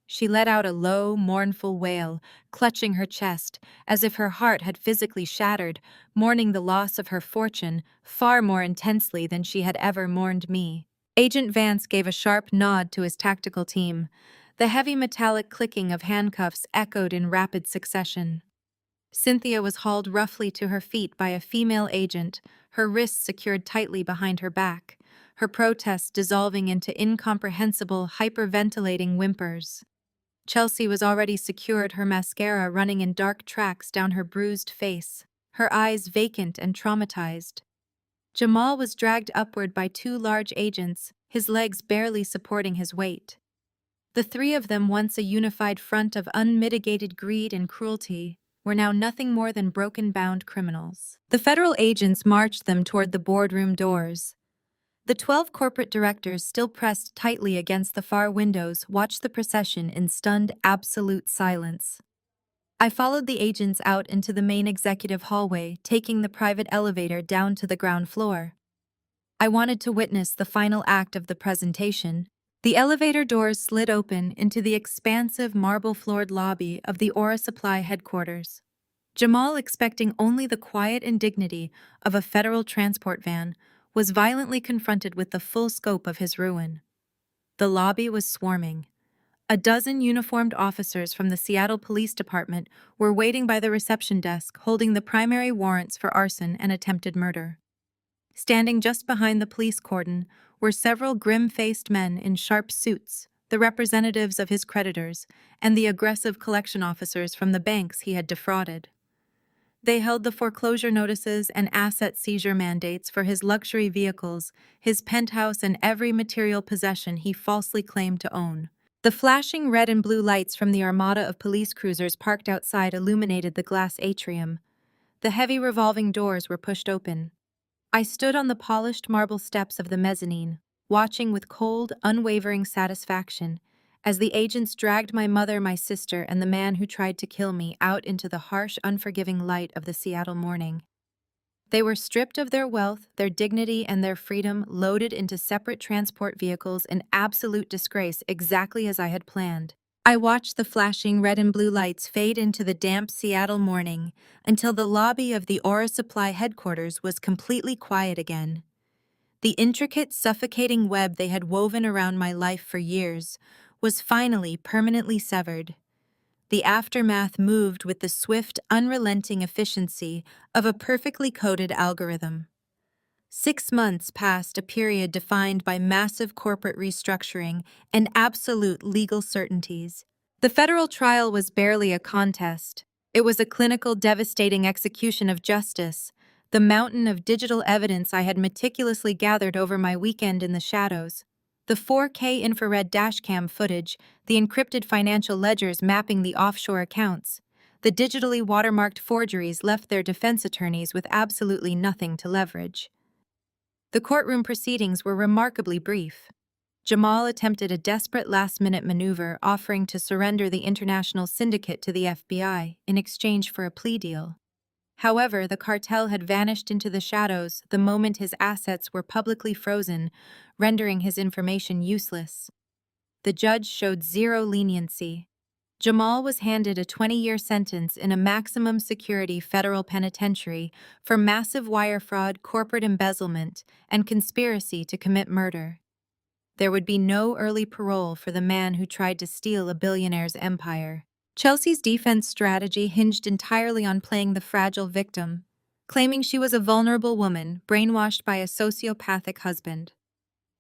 She let out a low, mournful wail, clutching her chest, as if her heart had physically shattered, mourning the loss of her fortune far more intensely than she had ever mourned me. Agent Vance gave a sharp nod to his tactical team. The heavy metallic clicking of handcuffs echoed in rapid succession. Cynthia was hauled roughly to her feet by a female agent, her wrists secured tightly behind her back, her protests dissolving into incomprehensible, hyperventilating whimpers. Chelsea was already secured, her mascara running in dark tracks down her bruised face, her eyes vacant and traumatized. Jamal was dragged upward by two large agents, his legs barely supporting his weight. The three of them, once a unified front of unmitigated greed and cruelty, were now nothing more than broken-bound criminals. The federal agents marched them toward the boardroom doors. The 12 corporate directors, still pressed tightly against the far windows, watched the procession in stunned, absolute silence. I followed the agents out into the main executive hallway, taking the private elevator down to the ground floor. I wanted to witness the final act of the presentation. The elevator doors slid open into the expansive marble-floored lobby of the Aura Supply headquarters. Jamal, expecting only the quiet and dignity of a federal transport van, was violently confronted with the full scope of his ruin. The lobby was swarming. A dozen uniformed officers from the Seattle Police Department were waiting by the reception desk, holding the primary warrants for arson and attempted murder. Standing just behind the police cordon were several grim-faced men in sharp suits, the representatives of his creditors, and the aggressive collection officers from the banks he had defrauded. They held the foreclosure notices and asset seizure mandates for his luxury vehicles, his penthouse, and every material possession he falsely claimed to own. The flashing red and blue lights from the armada of police cruisers parked outside illuminated the glass atrium. The heavy revolving doors were pushed open. I stood on the polished marble steps of the mezzanine, watching with cold, unwavering satisfaction as the agents dragged my mother, my sister, and the man who tried to kill me out into the harsh, unforgiving light of the Seattle morning. They were stripped of their wealth, their dignity, and their freedom, loaded into separate transport vehicles in absolute disgrace, exactly as I had planned. I watched the flashing red and blue lights fade into the damp Seattle morning until the lobby of the Aura Supply headquarters was completely quiet again. The intricate, suffocating web they had woven around my life for years was finally permanently severed. The aftermath moved with the swift, unrelenting efficiency of a perfectly coded algorithm. 6 months passed, a period defined by massive corporate restructuring and absolute legal certainties. The federal trial was barely a contest. It was a clinical, devastating execution of justice, the mountain of digital evidence I had meticulously gathered over my weekend in the shadows. The 4K infrared dashcam footage, the encrypted financial ledgers mapping the offshore accounts, the digitally watermarked forgeries left their defense attorneys with absolutely nothing to leverage. The courtroom proceedings were remarkably brief. Jamal attempted a desperate last-minute maneuver, offering to surrender the international syndicate to the FBI in exchange for a plea deal. However, the cartel had vanished into the shadows the moment his assets were publicly frozen, rendering his information useless. The judge showed zero leniency. Jamal was handed a 20-year sentence in a maximum security federal penitentiary for massive wire fraud, corporate embezzlement, and conspiracy to commit murder. There would be no early parole for the man who tried to steal a billionaire's empire. Chelsea's defense strategy hinged entirely on playing the fragile victim, claiming she was a vulnerable woman brainwashed by a sociopathic husband.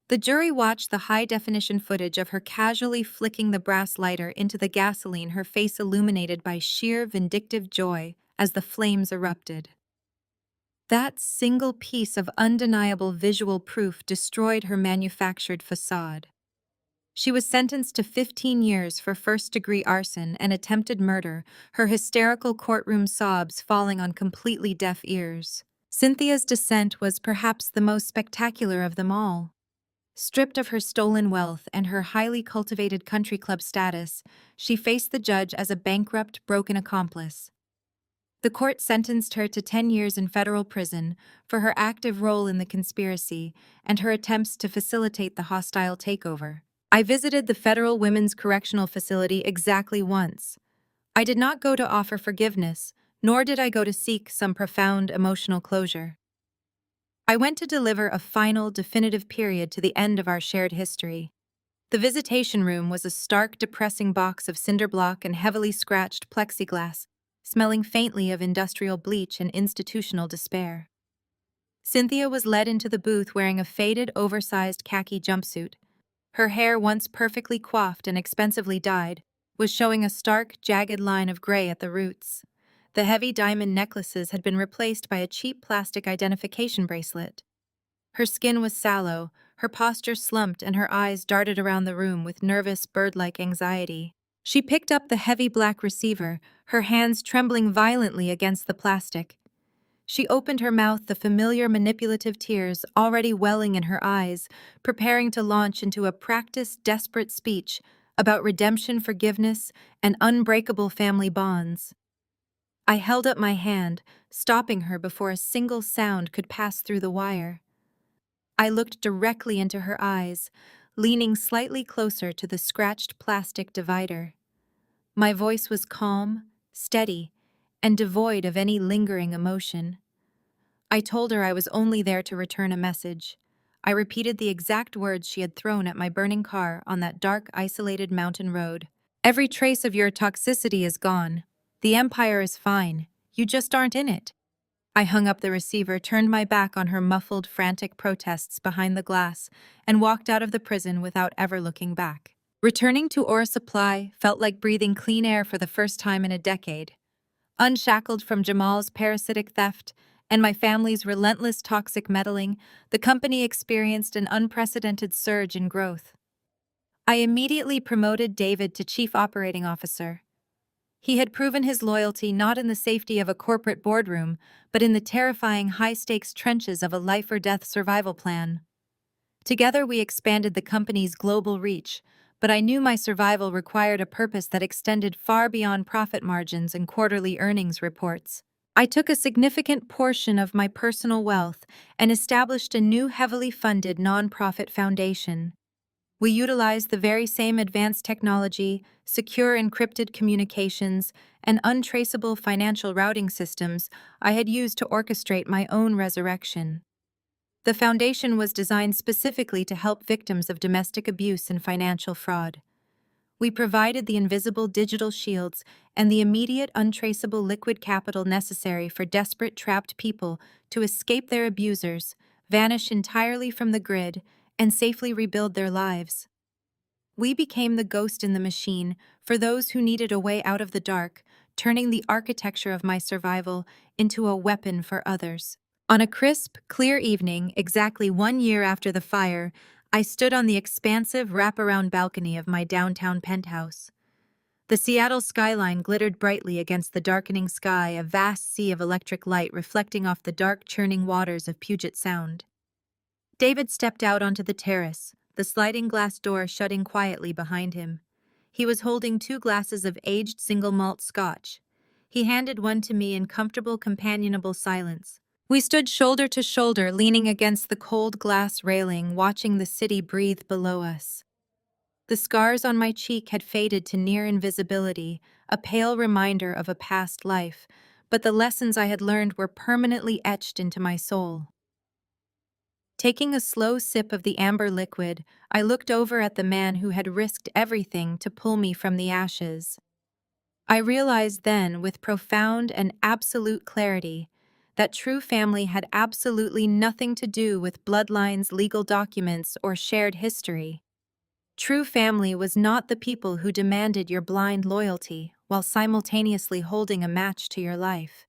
The jury watched the high-definition footage of her casually flicking the brass lighter into the gasoline, her face illuminated by sheer vindictive joy as the flames erupted. That single piece of undeniable visual proof destroyed her manufactured facade. She was sentenced to 15 years for first-degree arson and attempted murder, her hysterical courtroom sobs falling on completely deaf ears. Cynthia's descent was perhaps the most spectacular of them all. Stripped of her stolen wealth and her highly cultivated country club status, she faced the judge as a bankrupt, broken accomplice. The court sentenced her to 10 years in federal prison for her active role in the conspiracy and her attempts to facilitate the hostile takeover. I visited the Federal Women's Correctional Facility exactly once. I did not go to offer forgiveness, nor did I go to seek some profound emotional closure. I went to deliver a final, definitive period to the end of our shared history. The visitation room was a stark, depressing box of cinder block and heavily scratched plexiglass, smelling faintly of industrial bleach and institutional despair. Cynthia was led into the booth wearing a faded, oversized khaki jumpsuit. Her hair, once perfectly coiffed and expensively dyed, was showing a stark, jagged line of gray at the roots. The heavy diamond necklaces had been replaced by a cheap plastic identification bracelet. Her skin was sallow, her posture slumped, and her eyes darted around the room with nervous, bird-like anxiety. She picked up the heavy black receiver, her hands trembling violently against the plastic. She opened her mouth, the familiar manipulative tears already welling in her eyes, preparing to launch into a practiced, desperate speech about redemption, forgiveness, and unbreakable family bonds. I held up my hand, stopping her before a single sound could pass through the wire. I looked directly into her eyes, leaning slightly closer to the scratched plastic divider. My voice was calm, steady, and devoid of any lingering emotion. I told her I was only there to return a message. I repeated the exact words she had thrown at my burning car on that dark, isolated mountain road. Every trace of your toxicity is gone. The Empire is fine. You just aren't in it. I hung up the receiver, turned my back on her muffled, frantic protests behind the glass, and walked out of the prison without ever looking back. Returning to Aura Supply felt like breathing clean air for the first time in a decade. Unshackled from Jamal's parasitic theft and my family's relentless toxic meddling, the company experienced an unprecedented surge in growth. I immediately promoted David to Chief Operating Officer. He had proven his loyalty not in the safety of a corporate boardroom, but in the terrifying high-stakes trenches of a life-or-death survival plan. Together we expanded the company's global reach, but I knew my survival required a purpose that extended far beyond profit margins and quarterly earnings reports. I took a significant portion of my personal wealth and established a new heavily funded nonprofit foundation. We utilized the very same advanced technology, secure encrypted communications, and untraceable financial routing systems I had used to orchestrate my own resurrection. The foundation was designed specifically to help victims of domestic abuse and financial fraud. We provided the invisible digital shields and the immediate untraceable liquid capital necessary for desperate trapped people to escape their abusers, vanish entirely from the grid, and safely rebuild their lives. We became the ghost in the machine for those who needed a way out of the dark, turning the architecture of my survival into a weapon for others. On a crisp, clear evening, exactly 1 year after the fire, I stood on the expansive wraparound balcony of my downtown penthouse. The Seattle skyline glittered brightly against the darkening sky, a vast sea of electric light reflecting off the dark, churning waters of Puget Sound. David stepped out onto the terrace, the sliding glass door shutting quietly behind him. He was holding 2 glasses of aged single malt scotch. He handed one to me in comfortable, companionable silence. We stood shoulder to shoulder, leaning against the cold glass railing, watching the city breathe below us. The scars on my cheek had faded to near invisibility, a pale reminder of a past life, but the lessons I had learned were permanently etched into my soul. Taking a slow sip of the amber liquid, I looked over at the man who had risked everything to pull me from the ashes. I realized then, with profound and absolute clarity, that true family had absolutely nothing to do with bloodlines, legal documents, or shared history. True family was not the people who demanded your blind loyalty while simultaneously holding a match to your life.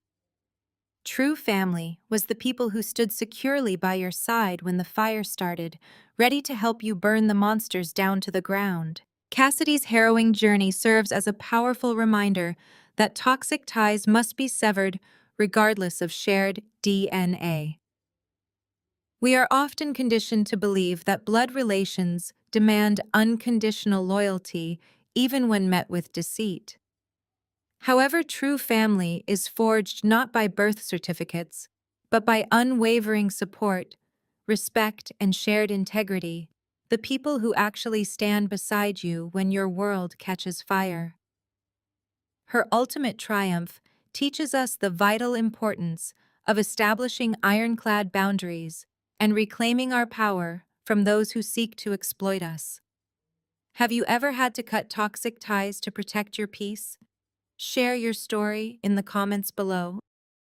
True family was the people who stood securely by your side when the fire started, ready to help you burn the monsters down to the ground. Cassidy's harrowing journey serves as a powerful reminder that toxic ties must be severed regardless of shared DNA. We are often conditioned to believe that blood relations demand unconditional loyalty even when met with deceit. However, true family is forged not by birth certificates, but by unwavering support, respect, and shared integrity, the people who actually stand beside you when your world catches fire. Her ultimate triumph teaches us the vital importance of establishing ironclad boundaries and reclaiming our power from those who seek to exploit us. Have you ever had to cut toxic ties to protect your peace? Share your story in the comments below.